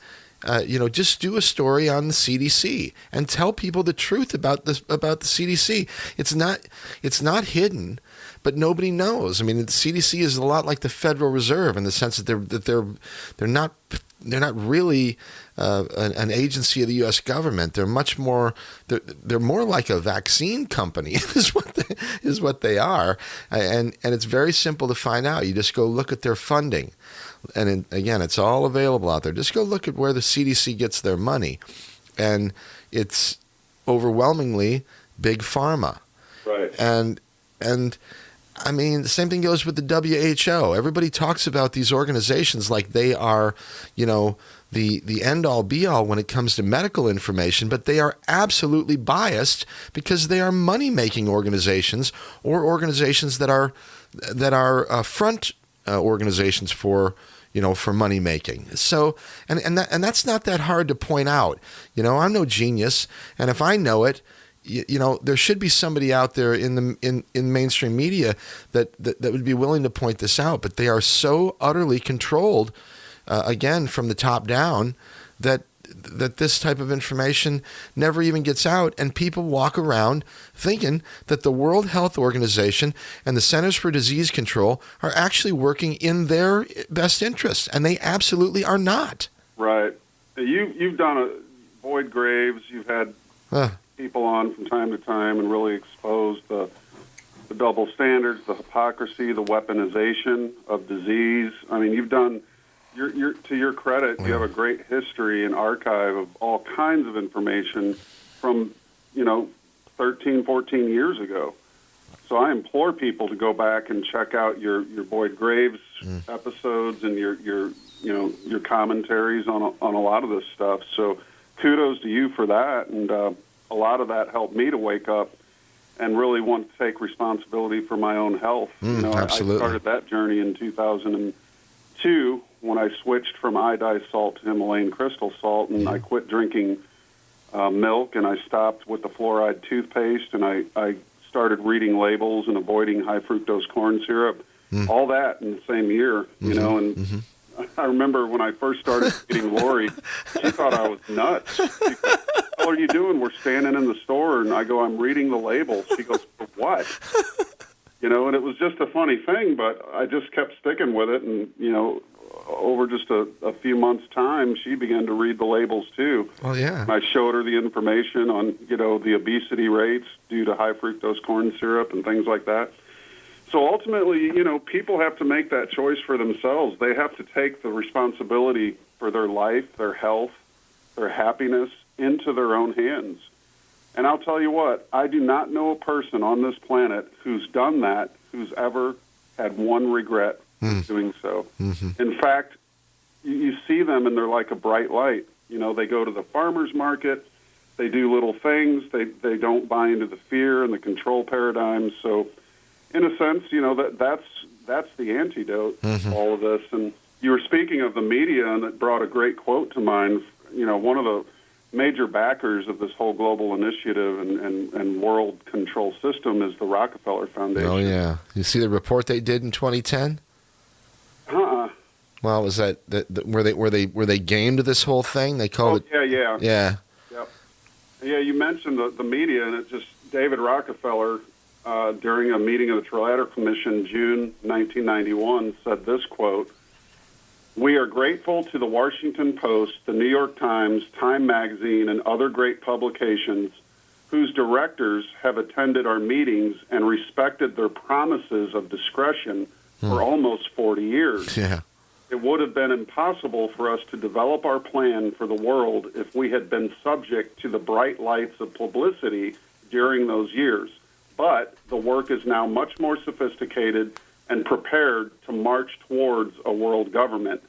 A: you know, just do a story on the CDC and tell people the truth about the CDC? It's not hidden, but nobody knows. I mean, the CDC is a lot like the Federal Reserve in the sense that they're not really an agency of the U.S. government. They're much more. They're more like a vaccine company is what they are, and it's very simple to find out. You just go look at their funding, and again, it's all available out there. Just go look at where the CDC gets their money, and it's overwhelmingly big pharma.
C: Right.
A: And I mean, the same thing goes with the WHO. Everybody talks about these organizations like they are, the end-all, be-all when it comes to medical information, but they are absolutely biased because they are money-making organizations or organizations that are front organizations for money making. So, and that's not that hard to point out. I'm no genius, and if I know it, there should be somebody out there in mainstream media that would be willing to point this out. But they are so utterly controlled, again from the top down, that this type of information never even gets out, and people walk around thinking that the World Health Organization and the Centers for Disease Control are actually working in their best interest, and they absolutely are not.
C: Right. You've done Boyd Graves. You've had people on from time to time and really exposed the double standards, the hypocrisy, the weaponization of disease. I mean, you've done. You're to your credit, you have a great history and archive of all kinds of information from, 13, 14 years ago. So I implore people to go back and check out your Boyd Graves episodes and your commentaries on a lot of this stuff. So kudos to you for that, and a lot of that helped me to wake up and really want to take responsibility for my own health.
A: Absolutely.
C: I started that journey in 2002 when I switched from iodized salt to Himalayan crystal salt, and I quit drinking milk, and I stopped with the fluoride toothpaste, and I started reading labels and avoiding high fructose corn syrup, all that in the same year, and I remember when I first started meeting Lori, she thought I was nuts. She goes, "What are you doing?" We're standing in the store, and I go, "I'm reading the labels." She goes, "For what?" And it was just a funny thing, but I just kept sticking with it, and, over just a few months' time, she began to read the labels too.
A: Oh, yeah.
C: And I showed her the information on, the obesity rates due to high fructose corn syrup and things like that. So ultimately, people have to make that choice for themselves. They have to take the responsibility for their life, their health, their happiness into their own hands. And I'll tell you what, I do not know a person on this planet who's done that, who's ever had one regret doing so. In fact, you see them and they're like a bright light. They go to the farmer's market, they do little things, they don't buy into the fear and the control paradigms. So in a sense, that's the antidote to all of this. And you were speaking of the media, and it brought a great quote to mind. One of the major backers of this whole global initiative and world control system is the Rockefeller Foundation.
A: Oh, yeah. You see the report they did in 2010? Well, was that were they game to this whole thing? They called it.
C: Yeah.
A: Yeah.
C: Yep. Yeah, you mentioned the media, and it just David Rockefeller during a meeting of the Trilateral Commission, June 1991, said this quote: "We are grateful to the Washington Post, the New York Times, Time Magazine, and other great publications whose directors have attended our meetings and respected their promises of discretion for almost 40 years.
A: Yeah.
C: It would have been impossible for us to develop our plan for the world if we had been subject to the bright lights of publicity during those years. But the work is now much more sophisticated and prepared to march towards a world government.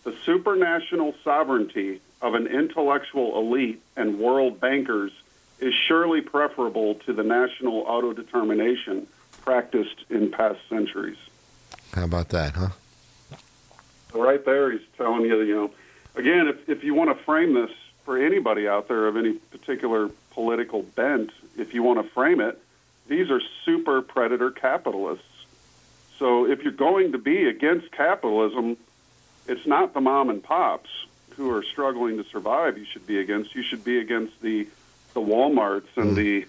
C: The supranational sovereignty of an intellectual elite and world bankers is surely preferable to the national autodetermination practiced in past centuries."
A: How about that, huh?
C: So right there, he's telling you, again, if you want to frame this for anybody out there of any particular political bent, if you want to frame it, these are super predator capitalists. So if you're going to be against capitalism, it's not the mom and pops who are struggling to survive you should be against. You should be against the Walmarts and the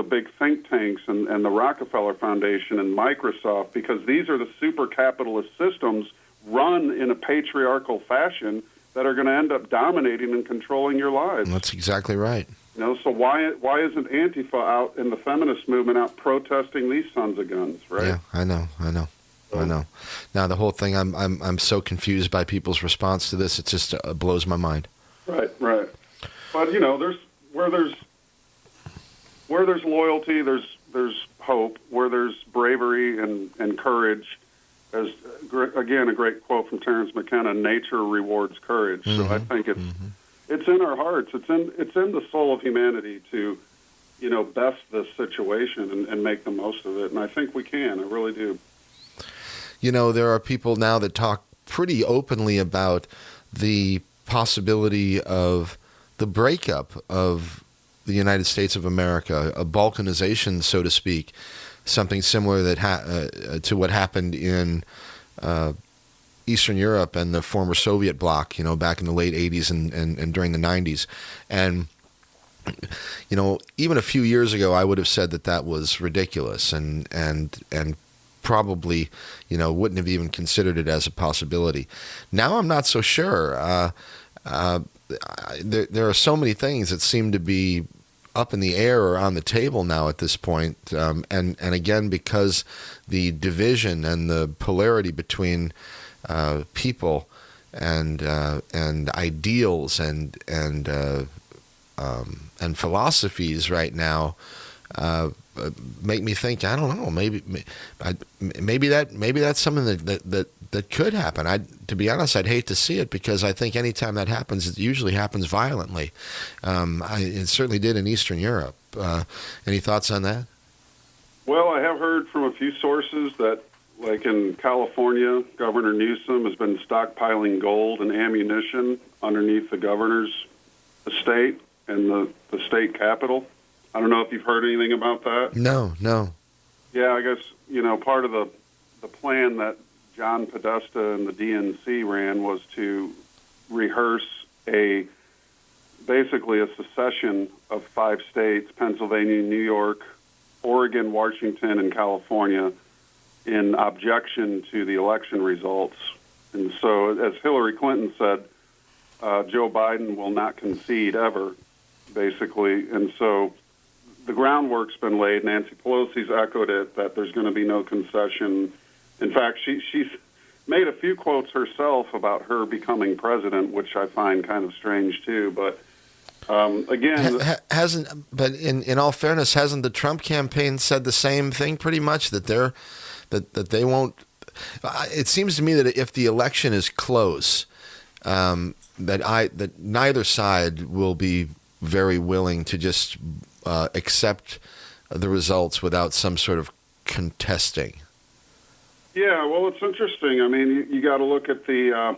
C: big think tanks and the Rockefeller Foundation and Microsoft, because these are the super capitalist systems run in a patriarchal fashion that are going to end up dominating and controlling your lives.
A: That's exactly right.
C: So why isn't Antifa out in the feminist movement out protesting these sons of guns, right?
A: Yeah, I know. Now the whole thing, I'm so confused by people's response to this. It just blows my mind.
C: Right. But there's where there's loyalty, there's hope, where there's bravery and courage. As again, a great quote from Terence McKenna: "Nature rewards courage." So I think it's in our hearts. It's in the soul of humanity to, best this situation and make the most of it. And I think we can. I really do.
A: There are people now that talk pretty openly about the possibility of the breakup of the United States of America, a balkanization, so to speak, something similar that to what happened in Eastern Europe and the former Soviet bloc, back in the late 80s and during the 90s. And, even a few years ago, I would have said that was ridiculous and probably, wouldn't have even considered it as a possibility. Now I'm not so sure. There are so many things that seem to be up in the air or on the table now at this point. And again, because the division and the polarity between people and ideals and philosophies right now make me think, I don't know, maybe that's something that could happen. To be honest, I'd hate to see it, because I think anytime that happens, it usually happens violently. It certainly did in Eastern Europe. Any thoughts on that?
C: Well, I have heard from a few sources that, like in California, Governor Newsom has been stockpiling gold and ammunition underneath the governor's estate and the state capitol. I don't know if you've heard anything about that.
A: No.
C: Yeah, I guess, part of the plan that John Podesta and the DNC ran was to rehearse basically a secession of 5 states, Pennsylvania, New York, Oregon, Washington, and California, in objection to the election results. And so, as Hillary Clinton said, Joe Biden will not concede ever, basically. And so the groundwork's been laid. Nancy Pelosi's echoed it, that there's going to be no concession. In fact, she's made a few quotes herself about her becoming president, which I find kind of strange too. But again,
A: But in all fairness, hasn't the Trump campaign said the same thing pretty much, that they won't? It seems to me that if the election is close, that neither side will be very willing to just accept the results without some sort of contesting.
C: Yeah, well, it's interesting. I mean, you got to look at the,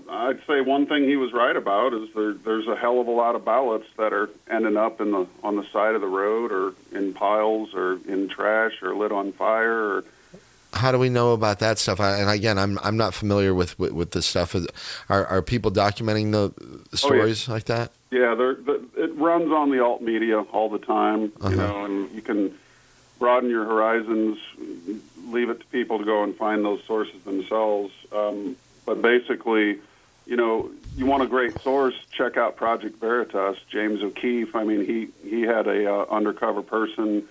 C: I'd say one thing he was right about is there's a hell of a lot of ballots that are ending up on the side of the road, or in piles, or in trash, or lit on fire. Or
A: how do we know about that stuff? And again, I'm not familiar with this stuff. Are people documenting the stories like that?
C: Yeah, it runs on the alt media all the time, and you can broaden your horizons, leave it to people to go and find those sources themselves. But basically, you want a great source, check out Project Veritas. James O'Keefe, I mean, he had a undercover person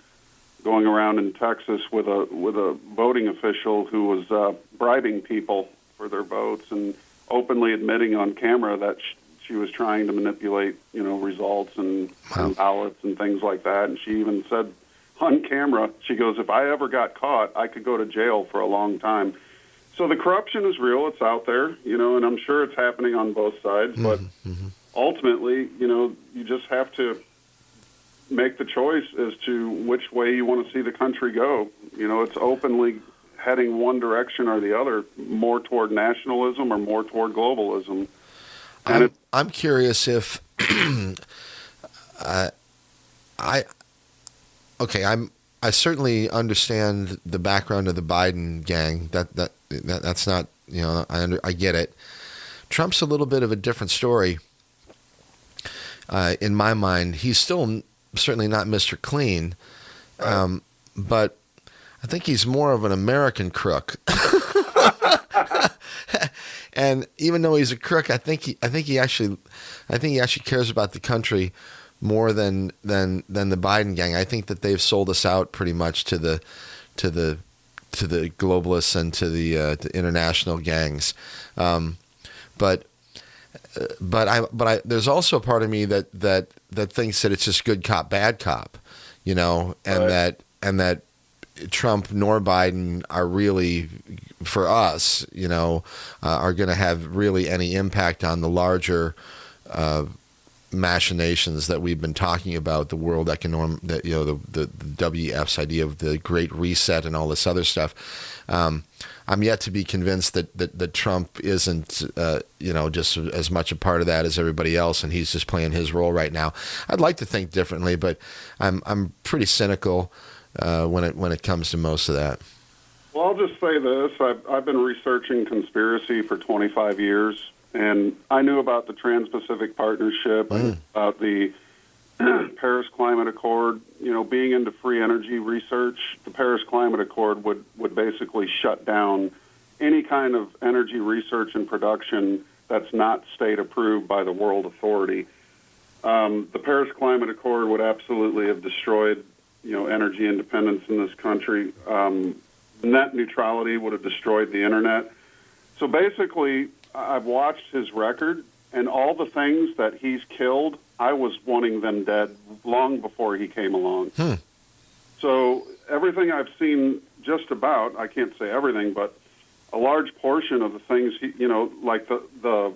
C: going around in Texas with a voting official who was bribing people for their votes, and openly admitting on camera that she was trying to manipulate, results and ballots and things like that. And she even said on camera, she goes, "If I ever got caught, I could go to jail for a long time." So the corruption is real. It's out there, and I'm sure it's happening on both sides. But ultimately, you just have to make the choice as to which way you want to see the country go. It's openly heading one direction or the other, more toward nationalism or more toward globalism. And
A: I'm curious if I certainly understand the background of the Biden gang. That's not, I get it. Trump's a little bit of a different story in my mind. He's still certainly not Mr. Clean, but I think he's more of an American crook. And even though he's a crook, I think he actually cares about the country more than the Biden gang. I think that they've sold us out pretty much to the globalists and to the international gangs. But there's also a part of me that thinks that it's just good cop, bad cop. and
C: Right.
A: that Trump nor Biden are really, for us, are going to have really any impact on the larger machinations that we've been talking about, the world economic, the WEF's idea of the Great Reset and all this other stuff. I'm yet to be convinced that Trump isn't, just as much a part of that as everybody else, and he's just playing his role right now. I'd like to think differently, but I'm pretty cynical when it comes to most of that.
C: Well, I'll just say this. I've been researching conspiracy for 25 years, and I knew about the Trans-Pacific Partnership, and about the Paris Climate Accord. Being into free energy research, the Paris Climate Accord would basically shut down any kind of energy research and production that's not state approved by the World Authority. The Paris Climate Accord would absolutely have destroyed, energy independence in this country. Net neutrality would have destroyed the internet. So basically, I've watched his record, and all the things that he's killed, I was wanting them dead long before he came along. So everything I've seen, just about, I can't say everything, but a large portion of the things, like the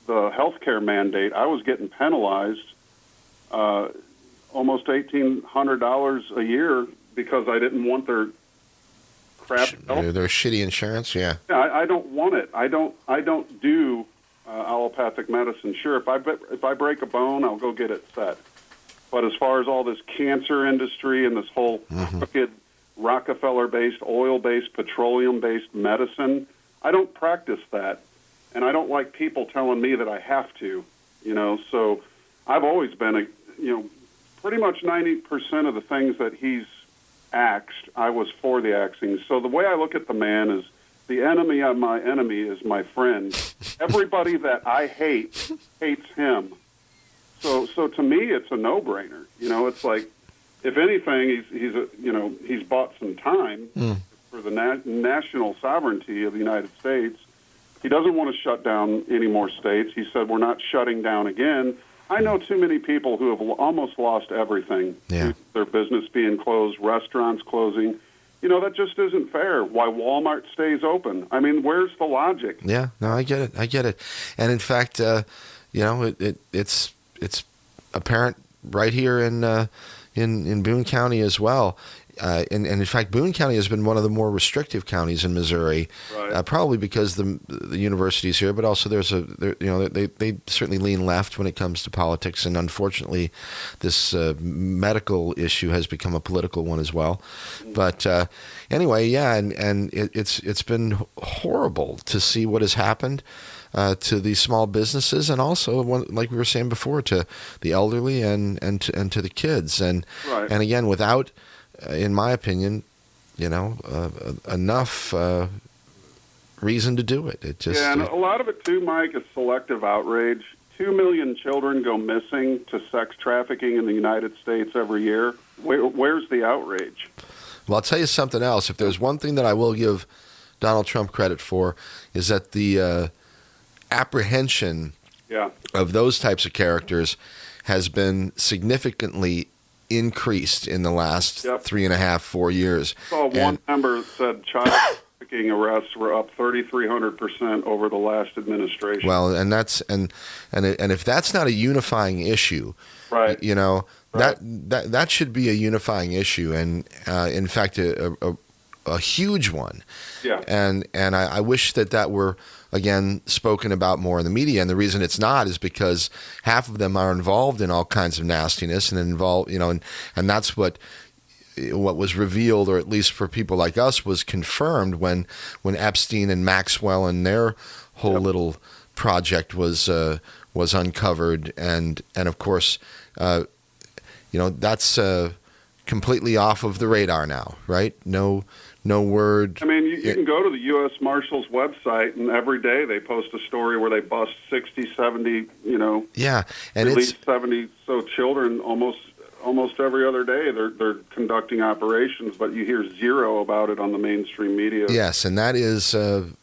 C: healthcare mandate, I was getting penalized almost $1,800 a year because I didn't want their crap health.
A: Their shitty insurance, yeah.
C: I don't want it. I don't do allopathic medicine. Sure, if I break a bone, I'll go get it set. But as far as all this cancer industry and this whole crooked Rockefeller-based, oil-based, petroleum-based medicine, I don't practice that, and I don't like people telling me that I have to. So I've always been pretty much 90% of the things that he's axed, I was for the axing. So the way I look at the man is, the enemy of my enemy is my friend. Everybody that I hate hates him. So to me, it's a no-brainer. It's like, if anything, he's bought some time for the national sovereignty of the United States. He doesn't want to shut down any more states. He said, we're not shutting down again. I know too many people who have almost lost everything.
A: Yeah.
C: Their business being closed, restaurants closing. That just isn't fair. Why Walmart stays open? I mean, where's the logic?
A: Yeah, no, I get it. And in fact, it's apparent right here in Boone County as well. And in fact, Boone County has been one of the more restrictive counties in Missouri,
C: Right.
A: Probably because the university's here, but also they certainly lean left when it comes to politics, and unfortunately, this medical issue has become a political one as well. But anyway, yeah, and it's been horrible to see what has happened to these small businesses, and also, like we were saying before, to the elderly and to the kids, and
C: Right.
A: and again, without, in my opinion, enough reason to do it. It just
C: Yeah, and a lot of it too, Mike, is selective outrage. 2 million children go missing to sex trafficking in the United States every year. Where's the outrage?
A: Well, I'll tell you something else. If there's one thing that I will give Donald Trump credit for, is that the apprehension
C: Yeah.
A: of those types of characters has been significantly increased in the last
C: Yep.
A: 3.5, 4 years.
C: I saw one member said child trafficking arrests were up 3,300% over the last administration.
A: Well, and that's and if that's not a unifying issue,
C: Right. Right.
A: that should be a unifying issue, and in fact, a huge one.
C: Yeah.
A: And I wish that were, again, spoken about more in the media. And the reason it's not is because half of them are involved in all kinds of nastiness, and and that's what was revealed, or at least for people like us, was confirmed when Epstein and Maxwell and their whole
C: Yep.
A: little project was uncovered, and of course, that's completely off of the radar now, right? No word.
C: I mean, you can go to the U.S. Marshals website, and every day they post a story where they bust 60, 70,
A: Yeah, and
C: release
A: it's
C: 70 so children almost every other day. They're conducting operations, but you hear zero about it on the mainstream media.
A: yes, and that is, and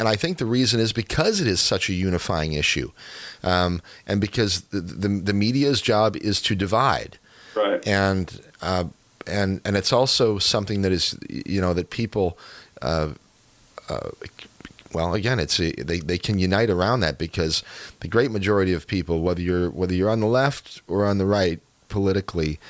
A: I think the reason is because it is such a unifying issue, and because the media's job is to divide.
C: Right.
A: And it's also something that is, that people, well, again, they can unite around that, because the great majority of people, whether you're on the left or on the right politically,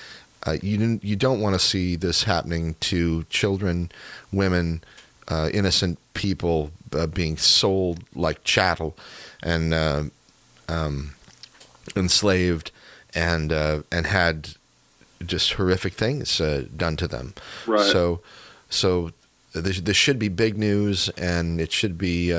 A: you don't want to see this happening to children, women, innocent people being sold like chattel and enslaved and had just horrific things done to them.
C: Right.
A: So this should be big news, and it should be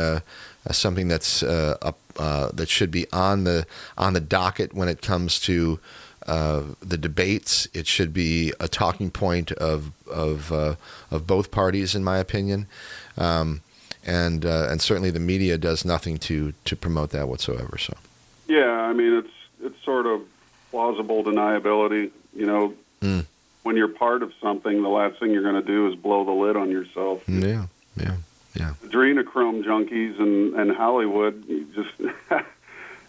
A: something that's that should be on the docket when it comes to the debates. It should be a talking point of both parties, in my opinion, and certainly the media does nothing to promote that whatsoever. So
C: Yeah, I mean, it's sort of plausible deniability. When you're part of something, the last thing you're going to do is blow the lid on yourself.
A: Yeah.
C: Adrenochrome junkies and Hollywood,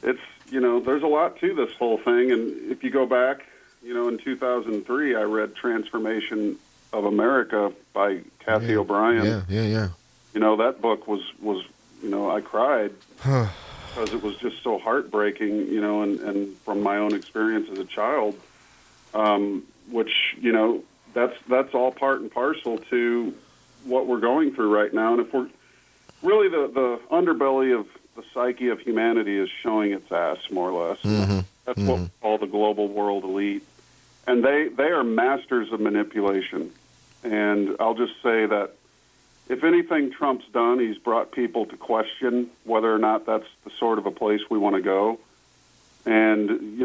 C: it's, there's a lot to this whole thing. And if you go back, in 2003, I read Transformation of America by Kathy O'Brien.
A: Yeah.
C: That book was I cried because it was just so heartbreaking, and from my own experience as a child, which, that's all part and parcel to what we're going through right now. And if we're really the underbelly of the psyche of humanity is showing its ass, more or less.
A: Mm-hmm.
C: That's what we call the global world elite. And they are masters of manipulation. And I'll just say that if anything Trump's done, he's brought people to question whether or not that's the sort of a place we want to go. And,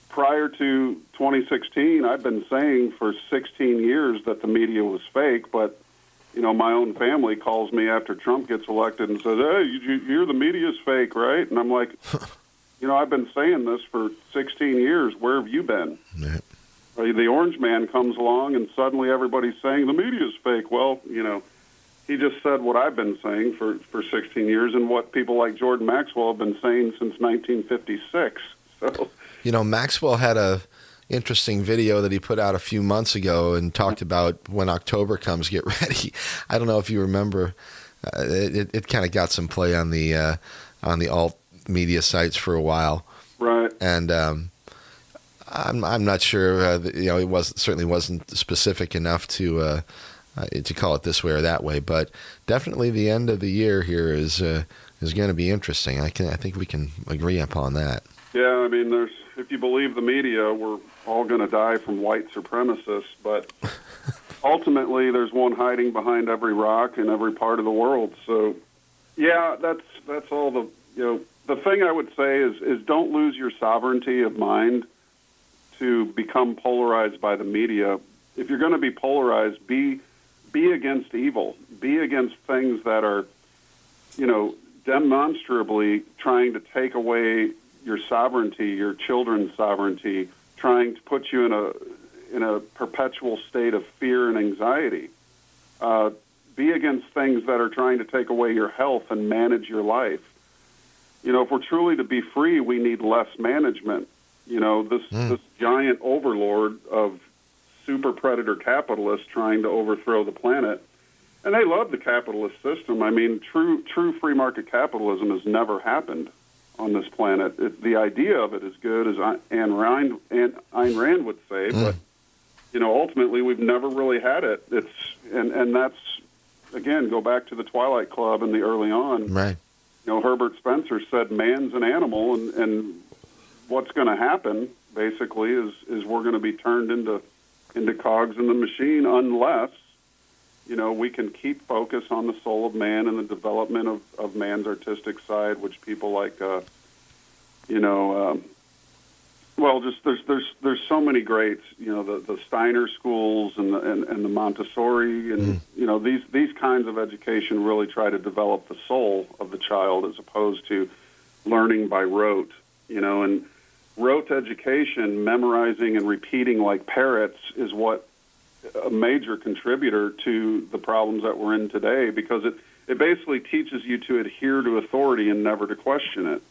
C: prior to 2016, I've been saying for 16 years that the media was fake, but, my own family calls me after Trump gets elected and says, hey, you're the media's fake, right? And I'm like, I've been saying this for 16 years. Where have you been?
A: Yeah.
C: The orange man comes along and suddenly everybody's saying the media's fake. Well, he just said what I've been saying for 16 years and what people like Jordan Maxwell have been saying since 1956. So,
A: Maxwell had a interesting video that he put out a few months ago and talked about when October comes, get ready. I don't know if you remember. It kind of got some play on the alt media sites for a while.
C: Right.
A: And I'm not sure. It certainly wasn't specific enough to call it this way or that way. But definitely, the end of the year here is going to be interesting. I think we can agree upon that.
C: Yeah, I mean, if you believe the media, we're all going to die from white supremacists. But ultimately, there's one hiding behind every rock in every part of the world. So, yeah, that's all the thing I would say is don't lose your sovereignty of mind to become polarized by the media. If you're going to be polarized, be against evil. Be against things that are, demonstrably trying to take away your sovereignty, your children's sovereignty, trying to put you in a perpetual state of fear and anxiety. Be against things that are trying to take away your health and manage your life. If we're truly to be free, we need less management. This giant overlord of super predator capitalists trying to overthrow the planet. And they love the capitalist system. I mean, true free market capitalism has never happened on this planet. The idea of it is good, as Ayn Rand would say, but ultimately we've never really had it. And that's, again, go back to the Twilight Club and the early on.
A: Right.
C: Herbert Spencer said man's an animal, and what's going to happen basically is we're going to be turned into cogs in the machine unless we can keep focus on the soul of man and the development of man's artistic side, which people like there's so many greats, the Steiner schools and the Montessori and these kinds of education really try to develop the soul of the child as opposed to learning by rote, and rote education, memorizing and repeating like parrots is what a major contributor to the problems that we're in today, because it basically teaches you to adhere to authority and never to question it.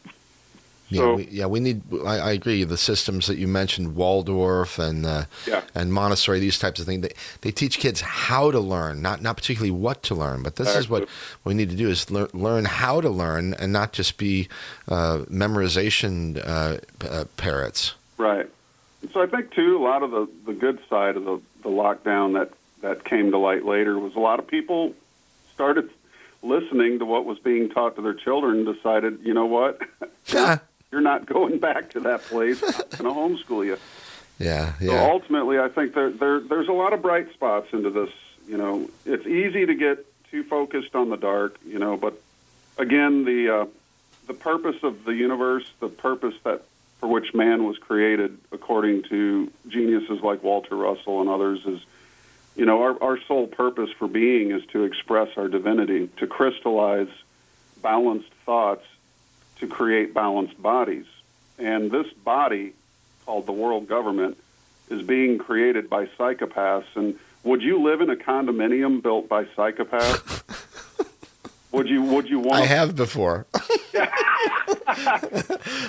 C: So,
A: we need. I agree. The systems that you mentioned, Waldorf and Montessori, these types of things, they teach kids how to learn, not particularly what to learn. But this is what we need to do: is learn how to learn, and not just be memorization parrots.
C: Right. So I think too, a lot of the good side of the lockdown that came to light later was a lot of people started listening to what was being taught to their children and decided, you know what? You're not going back to that place. I'm going to homeschool you.
A: Yeah.
C: So ultimately, I think there's a lot of bright spots into this. You know, it's easy to get too focused on the dark, you know, but again, the purpose of the universe, the purpose for which man was created, according to geniuses like Walter Russell and others, is, you know, our sole purpose for being is to express our divinity, to crystallize balanced thoughts, to create balanced bodies. And this body, called the world government, is being created by psychopaths. And would you live in a condominium built by psychopaths? Would you want?
A: I have before.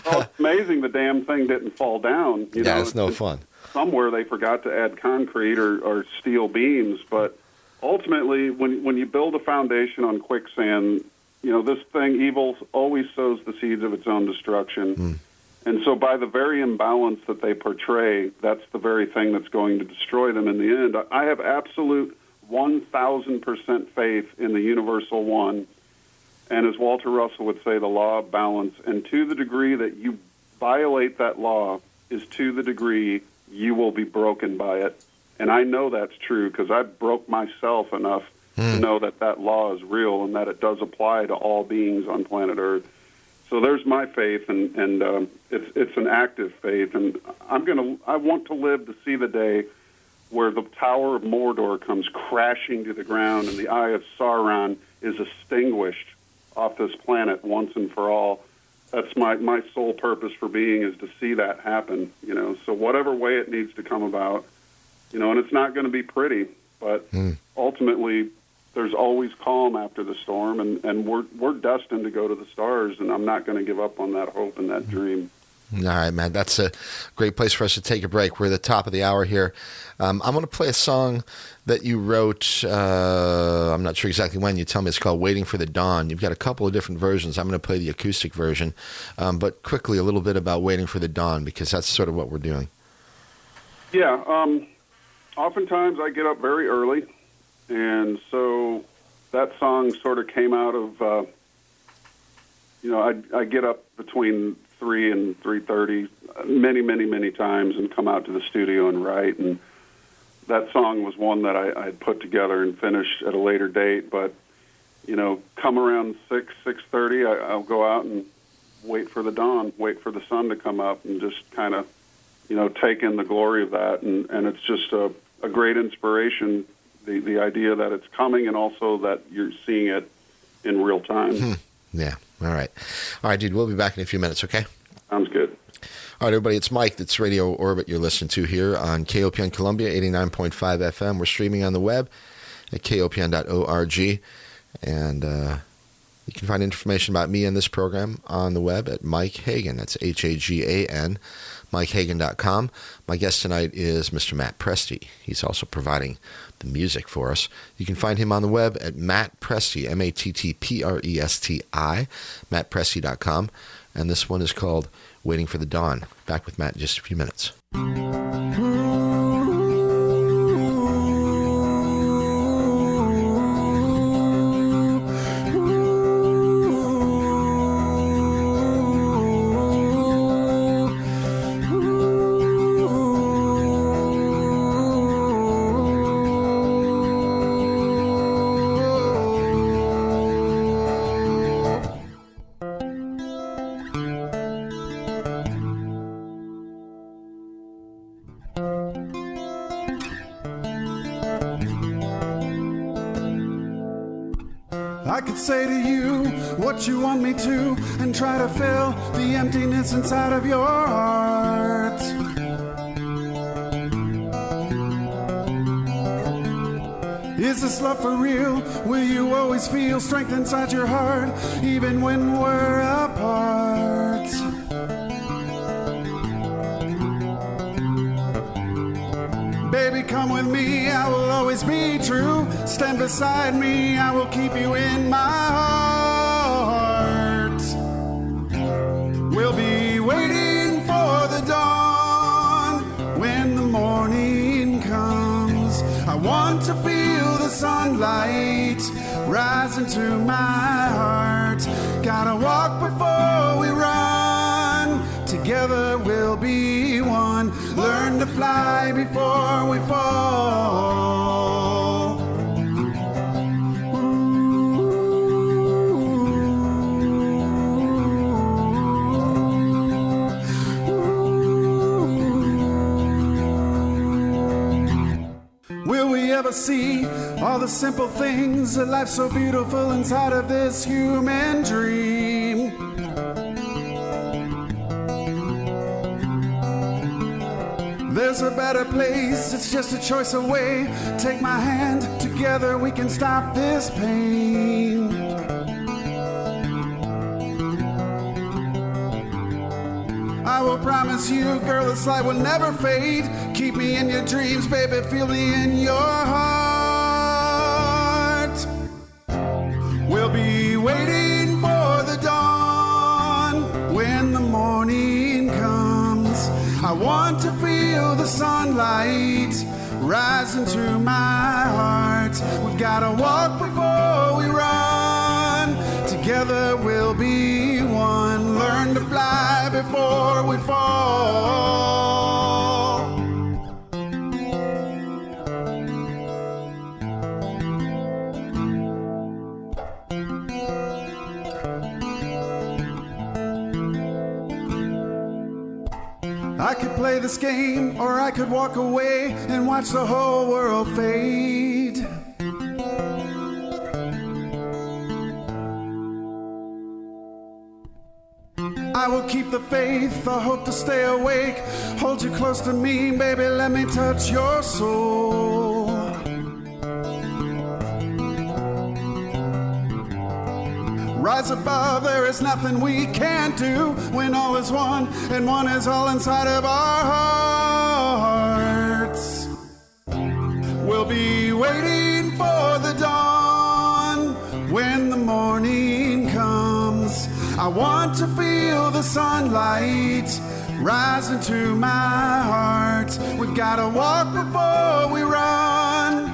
C: Well, it's amazing the damn thing didn't fall down. You know,
A: it's no fun.
C: Somewhere they forgot to add concrete or steel beams, but ultimately, when you build a foundation on quicksand, you know, this thing, evil, always sows the seeds of its own destruction. And so by the very imbalance that they portray, that's the very thing that's going to destroy them in the end. I have absolute 1,000% faith in the universal one. And as Walter Russell would say, the law of balance. And to the degree that you violate that law is to the degree you will be broken by it. And I know that's true because I broke myself enough to know that law is real and that it does apply to all beings on planet Earth. So there's my faith, and it's an active faith. And I want to live to see the day where the Tower of Mordor comes crashing to the ground and the Eye of Sauron is extinguished off this planet once and for all. That's my sole purpose for being, is to see that happen, you know. So whatever way it needs to come about, you know, and it's not going to be pretty, but ultimately there's always calm after the storm, and we're destined to go to the stars, and I'm not going to give up on that hope and that dream.
A: All right, man. That's a great place for us to take a break. We're at the top of the hour here. I'm going to play a song that you wrote. I'm not sure exactly when. You tell me. It's called "Waiting for the Dawn." You've got a couple of different versions. I'm going to play the acoustic version. But quickly, a little bit about "Waiting for the Dawn," because that's sort of what we're doing.
C: Yeah. Oftentimes I get up very early, and so that song sort of came out of, you know, I get up between 3 and 3:30 many times and come out to the studio and write. And that song was one that I had put together and finished at a later date. But, you know, come around 6:30, I'll go out and wait for the dawn, wait for the sun to come up, and just kind of, you know, take in the glory of that. And it's just a great inspiration, the idea that it's coming and also that you're seeing it in real time.
A: Yeah. All right, dude. We'll be back in a few minutes, okay?
C: Sounds good.
A: All right, everybody. It's Mike. That's Radio Orbit you're listening to here on KOPN Columbia, 89.5 FM. We're streaming on the web at kopn.org. And you can find information about me and this program on the web at Mike Hagan. That's Hagan, MikeHagan.com. My guest tonight is Mr. Matt Presti. He's also providing the music for us. You can find him on the web at Matt Presti, MattPresti, MattPresti.com. And this one is called Waiting for the Dawn. Back with Matt in just a few minutes.
E: I could say to you what you want me to and try to fill the emptiness inside of your heart. Is this love for real? Will you always feel strength inside your heart even when we're apart? come with me, I will always be true. Stand beside me, I will keep you in my heart. We'll be waiting for the dawn when the morning comes. I want to feel the sunlight rise into my heart. Gotta walk before we run. Together we'll be one. Learn to fly before we fall. Will we ever see all the simple things that life's so beautiful inside of this human dream? There's a better place, it's just a choice away. Take my hand, together we can stop this pain. I will promise you, girl, this light will never fade. Keep me in your dreams, baby, feel me in your heart. We'll be waiting for the dawn when the morning comes. I want to feel the sunlight rise into my heart. We've gotta walk before we run. Together we'll be one. Learn to fly before we fall. I could play this game, or I could walk away and watch the whole world fade. I will keep the faith, I hope to stay awake. Hold you close to me, baby, let me touch your soul. Rise above, there is nothing we can't do. When all is one, and one is all inside of our hearts. We'll be waiting for the dawn when the morning comes. I want to feel the sunlight rise into my heart. We've gotta walk before we run.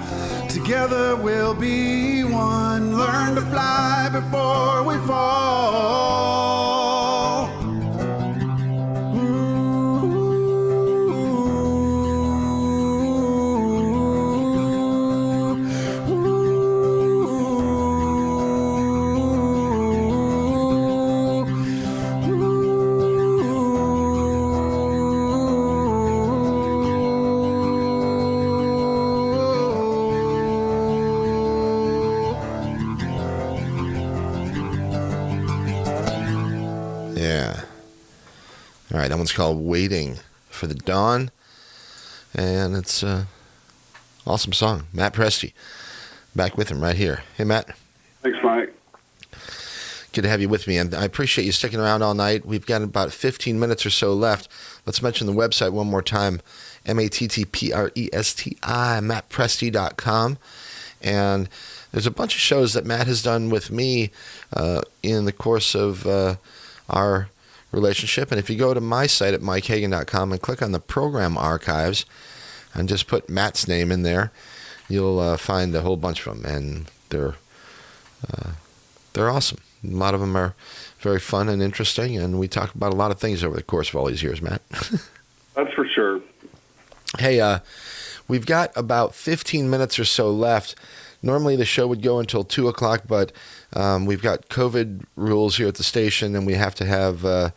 E: Together we'll be one. Learn to fly before we fall.
A: Yeah. All right, that one's called Waiting for the Dawn. And it's an awesome song. Matt Presti. Back with him right here. Hey, Matt.
C: Thanks, Mike.
A: Good to have you with me, and I appreciate you sticking around all night. We've got about 15 minutes or so left. Let's mention the website one more time, MattPresti, mattpresti.com. And there's a bunch of shows that Matt has done with me in the course of our relationship. And if you go to my site at mikehagan.com and click on the program archives and just put Matt's name in there, you'll find a whole bunch of them, and they're awesome. A lot of them are very fun and interesting, and we talk about a lot of things over the course of all these years, Matt.
C: That's for sure.
A: Hey, we've got about 15 minutes or so left. Normally the show would go until 2 o'clock, but we've got COVID rules here at the station, and we have to have a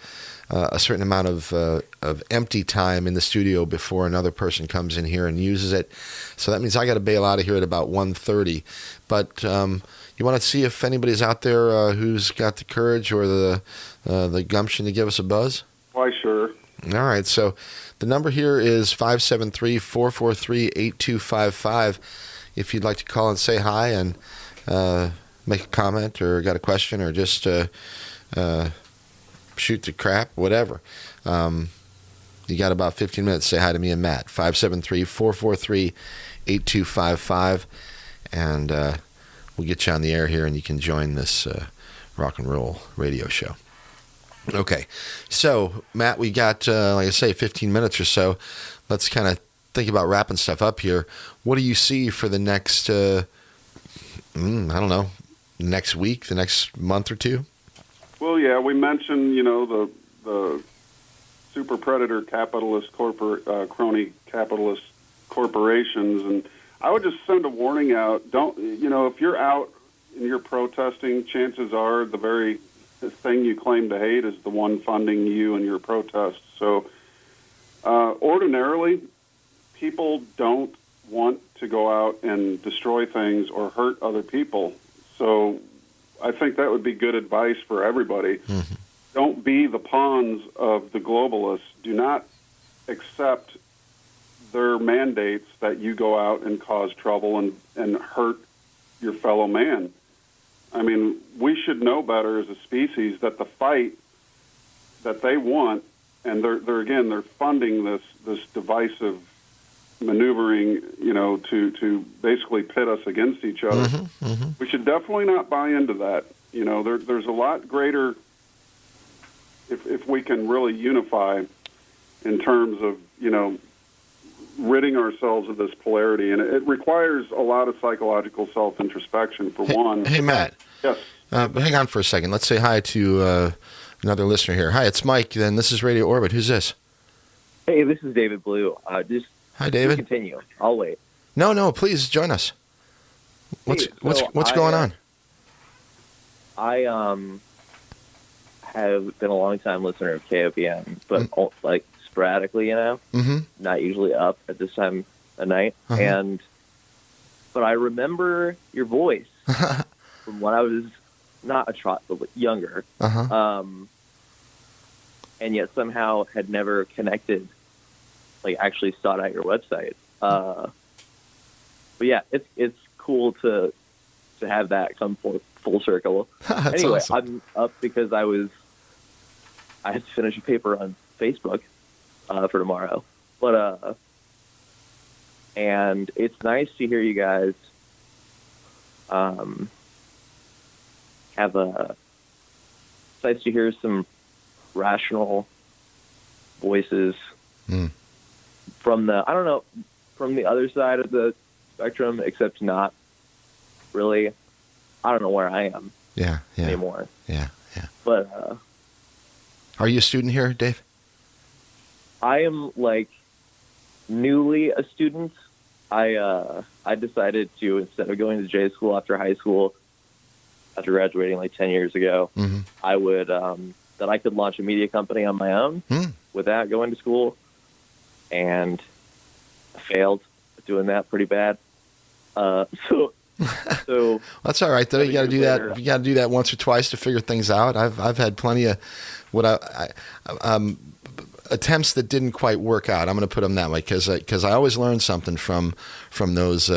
A: certain amount of empty time in the studio before another person comes in here and uses it. So that means I got to bail out of here at about 1:30. But you want to see if anybody's out there who's got the courage or the gumption to give us a buzz?
C: Why, sure.
A: All right. So the number here is 573-443-8255. If you'd like to call and say hi and make a comment or got a question or just shoot the crap, whatever. You got about 15 minutes. Say hi to me and Matt. 573-443-8255. And we'll get you on the air here, and you can join this rock and roll radio show. Okay. So, Matt, we got, like I say, 15 minutes or so. Let's kind of think about wrapping stuff up here. What do you see for the next, I don't know, next week, the next month or two?
C: Well, yeah, we mentioned, the super predator capitalist crony capitalist corporations, and I would just send a warning out. Don't, if you're out and you're protesting, chances are the very thing you claim to hate is the one funding you and your protests. So ordinarily, people don't want to go out and destroy things or hurt other people. So I think that would be good advice for everybody. Mm-hmm. Don't be the pawns of the globalists. Do not accept their mandates that you go out and cause trouble and hurt your fellow man. I mean, we should know better as a species that the fight that they want, and they're funding this divisive maneuvering, to basically pit us against each other. Mm-hmm, mm-hmm. We should definitely not buy into that. There's a lot greater if we can really unify in terms of, ridding ourselves of this polarity. And it requires a lot of psychological self-introspection, for one.
A: Hey, Matt.
C: Yes.
A: Hang on for a second. Let's say hi to another listener here. Hi, it's Mike. Then this is Radio Orbit. Who's this?
F: Hey, this is David Blue.
A: Hi, David.
F: Continue. I'll wait.
A: No, please join us. What's going on?
F: I have been a long time listener of KOPN, but like sporadically,
A: mm-hmm.
F: not usually up at this time of night.
A: Uh-huh.
F: But I remember your voice from when I was not a child, but younger.
A: Uh-huh.
F: And yet somehow had never connected, like actually sought out your website. But yeah, it's cool to have that come full circle. Anyway,
A: awesome.
F: I'm up because I had to finish a paper on Facebook for tomorrow. But and it's nice to hear you guys it's nice to hear some rational voices from the other side of the spectrum, except not really. I don't know where I am anymore.
A: Yeah.
F: But
A: are you a student here, Dave?
F: I am like newly a student. I decided to, instead of going to J school after high school, after graduating like 10 years ago,
A: mm-hmm.
F: I would that I could launch a media company on my own without going to school, and I failed at doing that pretty bad. So
A: that's all right though. You got to do that. You got to do that once or twice to figure things out. I've had plenty of attempts that didn't quite work out. I'm going to put them that way because I always learn something from those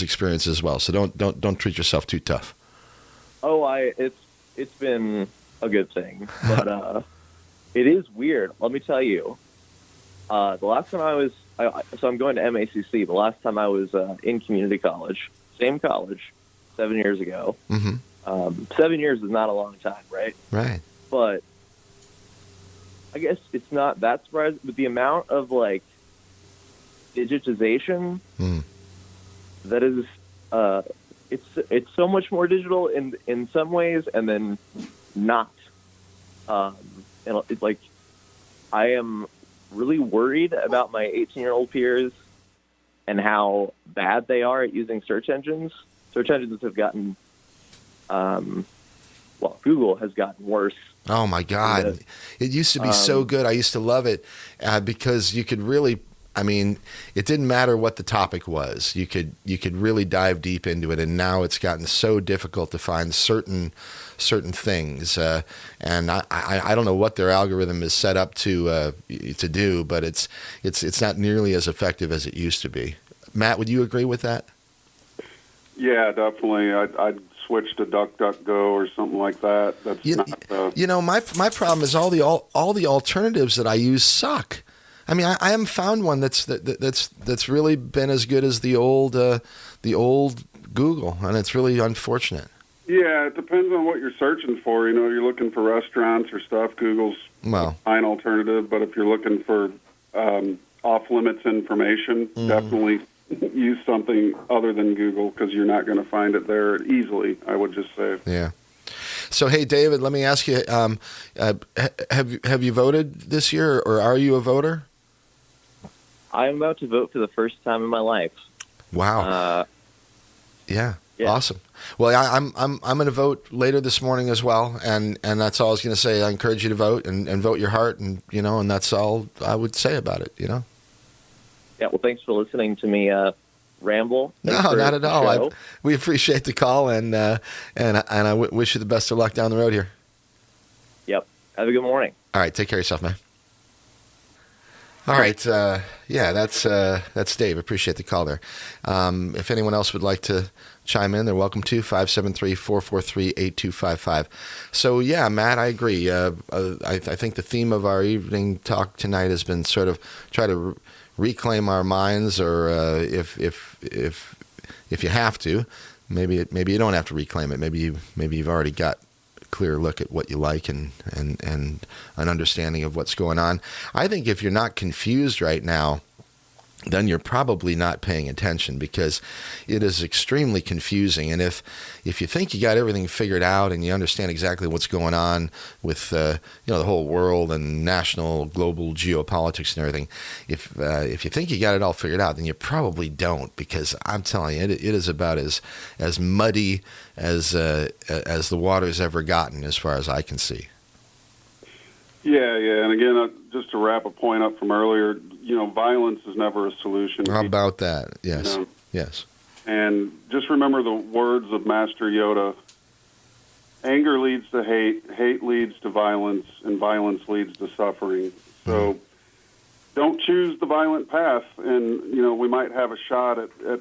A: experiences as well. So don't treat yourself too tough.
F: Oh, it's been a good thing, but it is weird. Let me tell you. The last time so I'm going to MACC. The last time I was in community college. Same college, 7 years ago.
A: Mm-hmm.
F: 7 years is not a long time, right?
A: Right.
F: But I guess it's not that surprising. But the amount of like digitization that is, it's so much more digital in some ways, and then not. And it's like I am really worried about my 18-year-old peers and how bad they are at using search engines. Search engines have gotten, Google has gotten worse.
A: Oh my God. It used to be so good. I used to love it because you could really, it didn't matter what the topic was. You could really dive deep into it. And now it's gotten so difficult to find certain things. And I don't know what their algorithm is set up to do, but it's not nearly as effective as it used to be. Matt, would you agree with that?
C: Yeah, definitely. I'd switch to DuckDuckGo or something like that. That's
A: my problem is all the alternatives that I use suck. I mean, I haven't found one that's really been as good as the old Google, and it's really unfortunate.
C: Yeah, it depends on what you're searching for. You know, you're looking for restaurants or stuff, Google's a fine alternative. But if you're looking for off-limits information, definitely use something other than Google, because you're not going to find it there easily, I would just say.
A: Yeah. So, hey, David, let me ask you, have you voted this year, or are you a voter?
F: I'm about to vote for the first time in my life.
A: Wow. Yeah. Awesome. Well, I'm going to vote later this morning as well, and that's all I was going to say. I encourage you to vote and vote your heart, and and that's all I would say about it.
F: Yeah. Well, thanks for listening to me ramble.
A: No, not at all. We appreciate the call, and I wish you the best of luck down the road here.
F: Yep. Have a good morning.
A: All right. Take care of yourself, man. All right. Yeah, that's Dave. Appreciate the call there. If anyone else would like to chime in, they're welcome to 573-443-8255. So, yeah, Matt, I agree. I think the theme of our evening talk tonight has been sort of try to reclaim our minds, or if you have to, maybe you don't have to reclaim it. Maybe you've already got a clear look at what you like and an understanding of what's going on. I think if you're not confused right now, then you're probably not paying attention, because it is extremely confusing. And if you think you got everything figured out and you understand exactly what's going on with the whole world and national, global geopolitics and everything, if you think you got it all figured out, then you probably don't, because I'm telling you, it is about as muddy as the water's ever gotten, as far as I can see.
C: Yeah, and again, just to wrap a point up from earlier, violence is never a solution.
A: How about that? Yes, yes.
C: And just remember the words of Master Yoda: anger leads to hate, hate leads to violence, and violence leads to suffering. So don't choose the violent path, and, we might have a shot at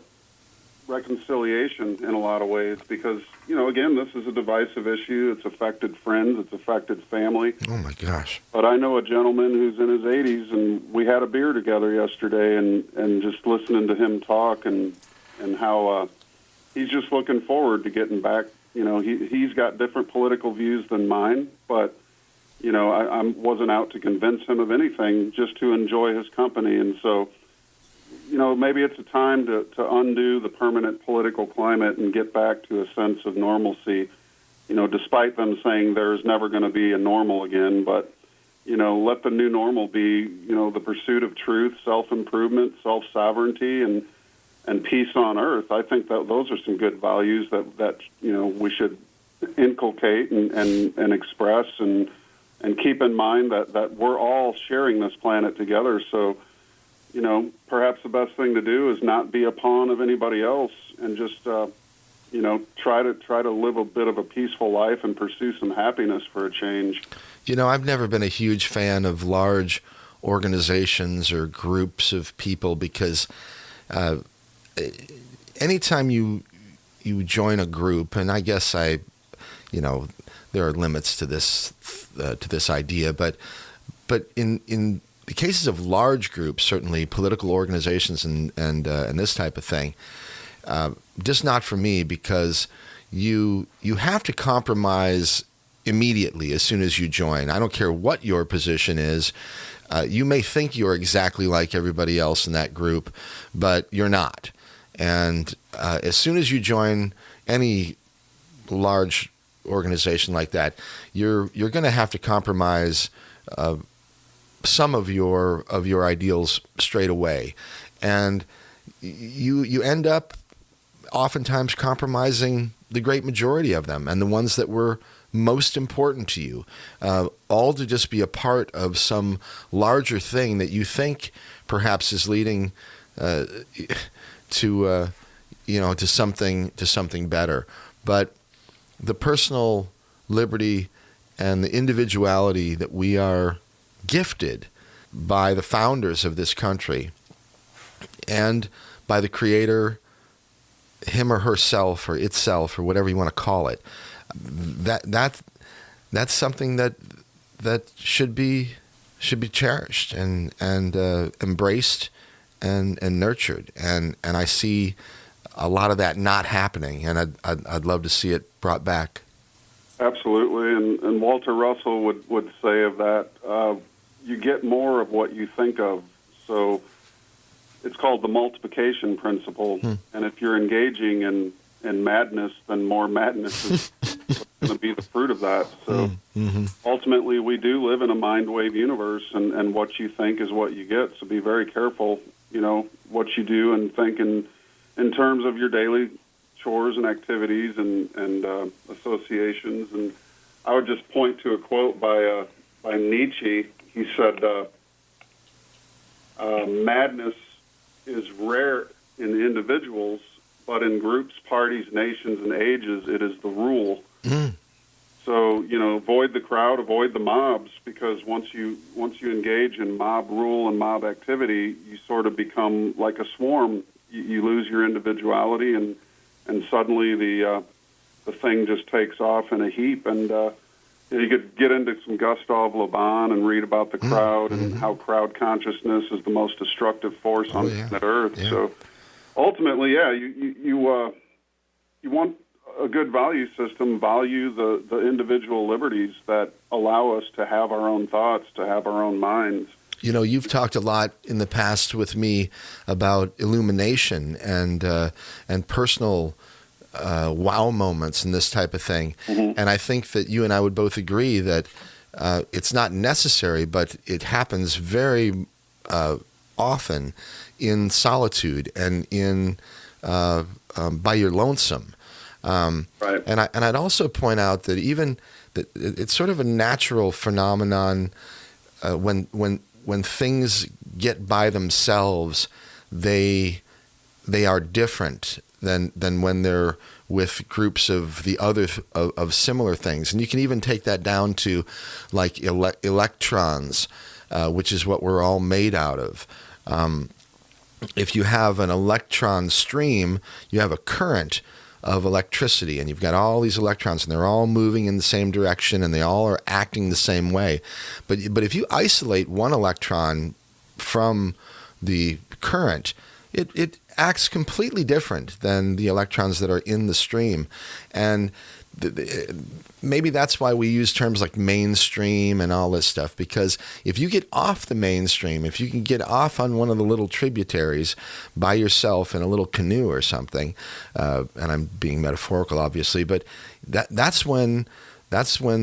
C: reconciliation in a lot of ways, because, again, this is a divisive issue. It's affected friends. It's affected family.
A: Oh, my gosh.
C: But I know a gentleman who's in his 80s, and we had a beer together yesterday, and just listening to him talk and how he's just looking forward to getting back. He's got different political views than mine, but, I wasn't out to convince him of anything, just to enjoy his company. And so, maybe it's a time to undo the permanent political climate and get back to a sense of normalcy, despite them saying there's never going to be a normal again. But, let the new normal be, the pursuit of truth, self-improvement, self-sovereignty, and peace on earth. I think that those are some good values that we should inculcate and express, and keep in mind that we're all sharing this planet together. So, perhaps the best thing to do is not be a pawn of anybody else, and just, try to live a bit of a peaceful life and pursue some happiness for a change.
A: I've never been a huge fan of large organizations or groups of people, because anytime you join a group, and I guess there are limits to this idea, but in the cases of large groups, certainly political organizations and this type of thing, just not for me, because you have to compromise immediately as soon as you join. I don't care what your position is. You may think you're exactly like everybody else in that group, but you're not. And as soon as you join any large organization like that, you're going to have to compromise some of your ideals straight away, and you end up oftentimes compromising the great majority of them, and the ones that were most important to you, all to just be a part of some larger thing that you think perhaps is leading to something better. But the personal liberty and the individuality that we are gifted by the founders of this country and by the Creator, him or herself or itself or whatever you want to call it, that's something that should be should be cherished and embraced and nurtured. And I see a lot of that not happening, and I'd love to see it brought back.
C: Absolutely, and Walter Russell would say of that, you get more of what you think of. So it's called the multiplication principle, and if you're engaging in madness, then more madness is going to be the fruit of that. So ultimately, we do live in a mind wave universe, and what you think is what you get. So be very careful, what you do and think in terms of your daily chores and activities and associations. And I would just point to a quote by Nietzsche. He said, madness is rare in individuals, but in groups, parties, nations, and ages, it is the rule. So, avoid the crowd, avoid the mobs, because once you engage in mob rule and mob activity, you sort of become like a swarm. You lose your individuality, and suddenly the thing just takes off in a heap. And you could get into some Gustav Le Bon and read about the crowd and how crowd consciousness is the most destructive force on planet Earth. Yeah. So ultimately, you want a good value system, value the individual liberties that allow us to have our own thoughts, to have our own minds.
A: You've talked a lot in the past with me about illumination and personal wow moments and this type of thing. And I think that you and I would both agree that it's not necessary, but it happens very often in solitude and in by your lonesome.
C: Right.
A: And I'd also point out that even that it's sort of a natural phenomenon when things get by themselves, they are different than when they're with groups of the other of similar things. And you can even take that down to like electrons, which is what we're all made out of. If you have an electron stream, you have a current of electricity, and you've got all these electrons, and they're all moving in the same direction, and they all are acting the same way. But if you isolate one electron from the current, it acts completely different than the electrons that are in the stream. And maybe that's why we use terms like mainstream and all this stuff, because if you get off the mainstream, if you can get off on one of the little tributaries by yourself in a little canoe or something, and I'm being metaphorical, obviously, but that's when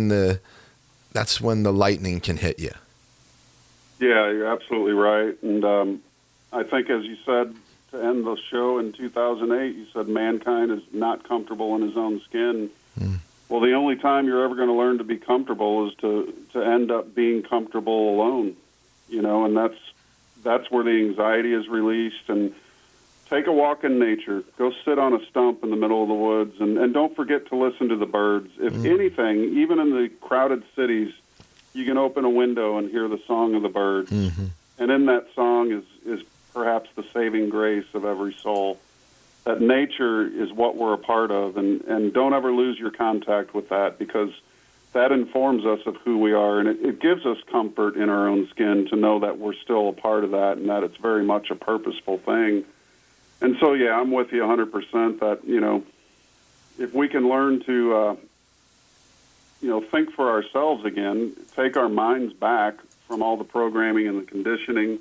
A: the lightning can hit you.
C: Yeah, you're absolutely right. And I think, as you said, to end the show in 2008, you said mankind is not comfortable in his own skin. Well, the only time you're ever going to learn to be comfortable is to end up being comfortable alone, and that's where the anxiety is released. And take a walk in nature. Go sit on a stump in the middle of the woods, and don't forget to listen to the birds. If anything, even in the crowded cities, you can open a window and hear the song of the birds. And in that song is perhaps the saving grace of every soul. That nature is what we're a part of, and don't ever lose your contact with that, because that informs us of who we are, and it gives us comfort in our own skin to know that we're still a part of that, and that it's very much a purposeful thing. And so, yeah, I'm with you 100% that, if we can learn to, think for ourselves again, take our minds back from all the programming and the conditioning,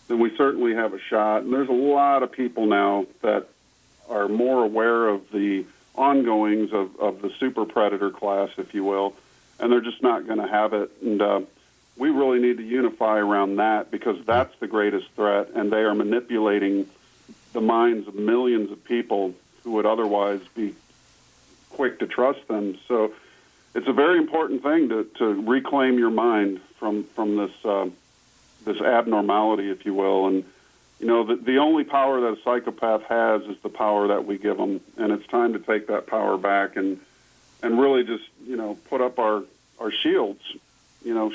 C: then we certainly have a shot. And there's a lot of people now that are more aware of the ongoings of the super predator class, if you will, and they're just not going to have it. And we really need to unify around that, because that's the greatest threat, and they are manipulating the minds of millions of people who would otherwise be quick to trust them. So it's a very important thing to reclaim your mind from this abnormality, if you will. And the only power that a psychopath has is the power that we give them, and it's time to take that power back and really just put up our shields,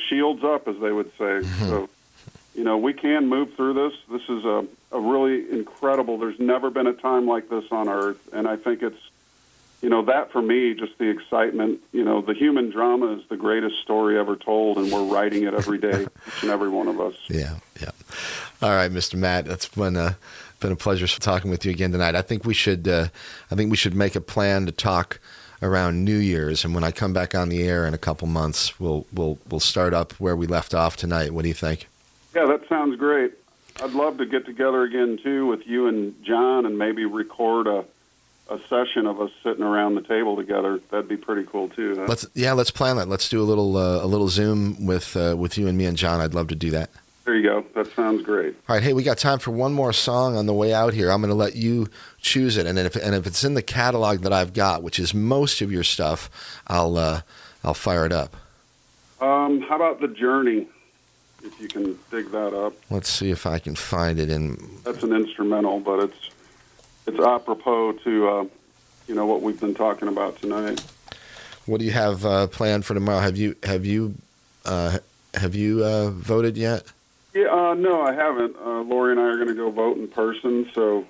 C: shields up, as they would say. So we can move through this. This is a really incredible. There's never been a time like this on Earth, and I think it's that for me, just the excitement, the human drama is the greatest story ever told, and we're writing it every day, each and every one of us.
A: Yeah. All right, Mr. Matt, that's been a pleasure talking with you again tonight. I think we should make a plan to talk around New Year's, and when I come back on the air in a couple months, we'll start up where we left off tonight. What do you think?
C: Yeah, that sounds great. I'd love to get together again too with you and John, and maybe record a session of us sitting around the table together. That'd be pretty cool too. Huh?
A: Let's plan that. Let's do a little Zoom with you and me and John. I'd love to do that.
C: There you go. That sounds great.
A: All right, hey, we got time for one more song on the way out here. I'm going to let you choose it, and if it's in the catalog that I've got, which is most of your stuff, I'll fire it up.
C: How about The Journey? If you can dig that up.
A: Let's see if I can find it in.
C: That's an instrumental, but it's apropos to what we've been talking about tonight.
A: What do you have planned for tomorrow? Have you voted yet?
C: Yeah, no, I haven't. Lori and I are going to go vote in person. So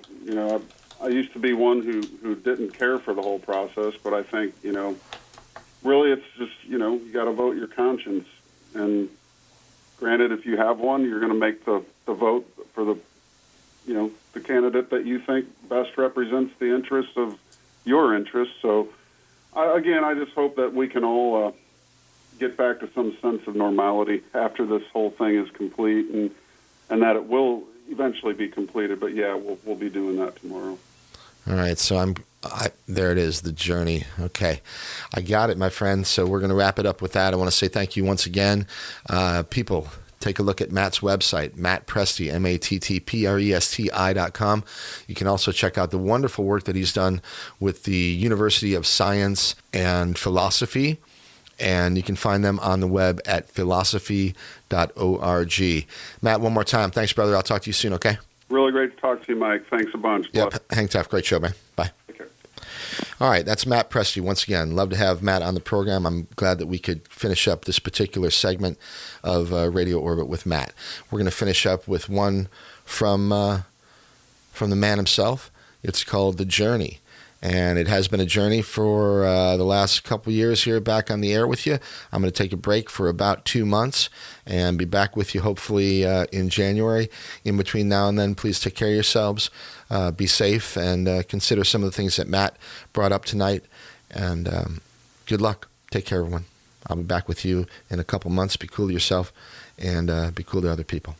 C: I used to be one who didn't care for the whole process, but I think really it's just you got to vote your conscience. And granted, if you have one, you're going to make the vote for the candidate that you think best represents the interests of your interests. So, I just hope that we can all get back to some sense of normality after this whole thing is complete, and that it will eventually be completed. But yeah, we'll be doing that tomorrow.
A: All right, so there it is, The Journey. Okay, I got it, my friend. So we're going to wrap it up with that. I want to say thank you once again, people. Take a look at Matt's website, Matt Presti, MattPresti.com. You can also check out the wonderful work that he's done with the University of Science and Philosophy, and you can find them on the web at philosophy.org. Matt, one more time. Thanks, brother. I'll talk to you soon, okay?
C: Really great to talk to you, Mike. Thanks a bunch.
A: Yep, hang tough. Great show, man. Bye.
C: Take care.
A: All right, that's Matt Presti. Once again, love to have Matt on the program. I'm glad that we could finish up this particular segment of Radio Orbit with Matt. We're going to finish up with one from the man himself. It's called The Journey, and it has been a journey for the last couple years here back on the air with you. I'm going to take a break for about 2 months and be back with you hopefully in January. In between now and then, please take care of yourselves. Be safe and consider some of the things that Matt brought up tonight. And good luck. Take care, everyone. I'll be back with you in a couple months. Be cool to yourself and be cool to other people.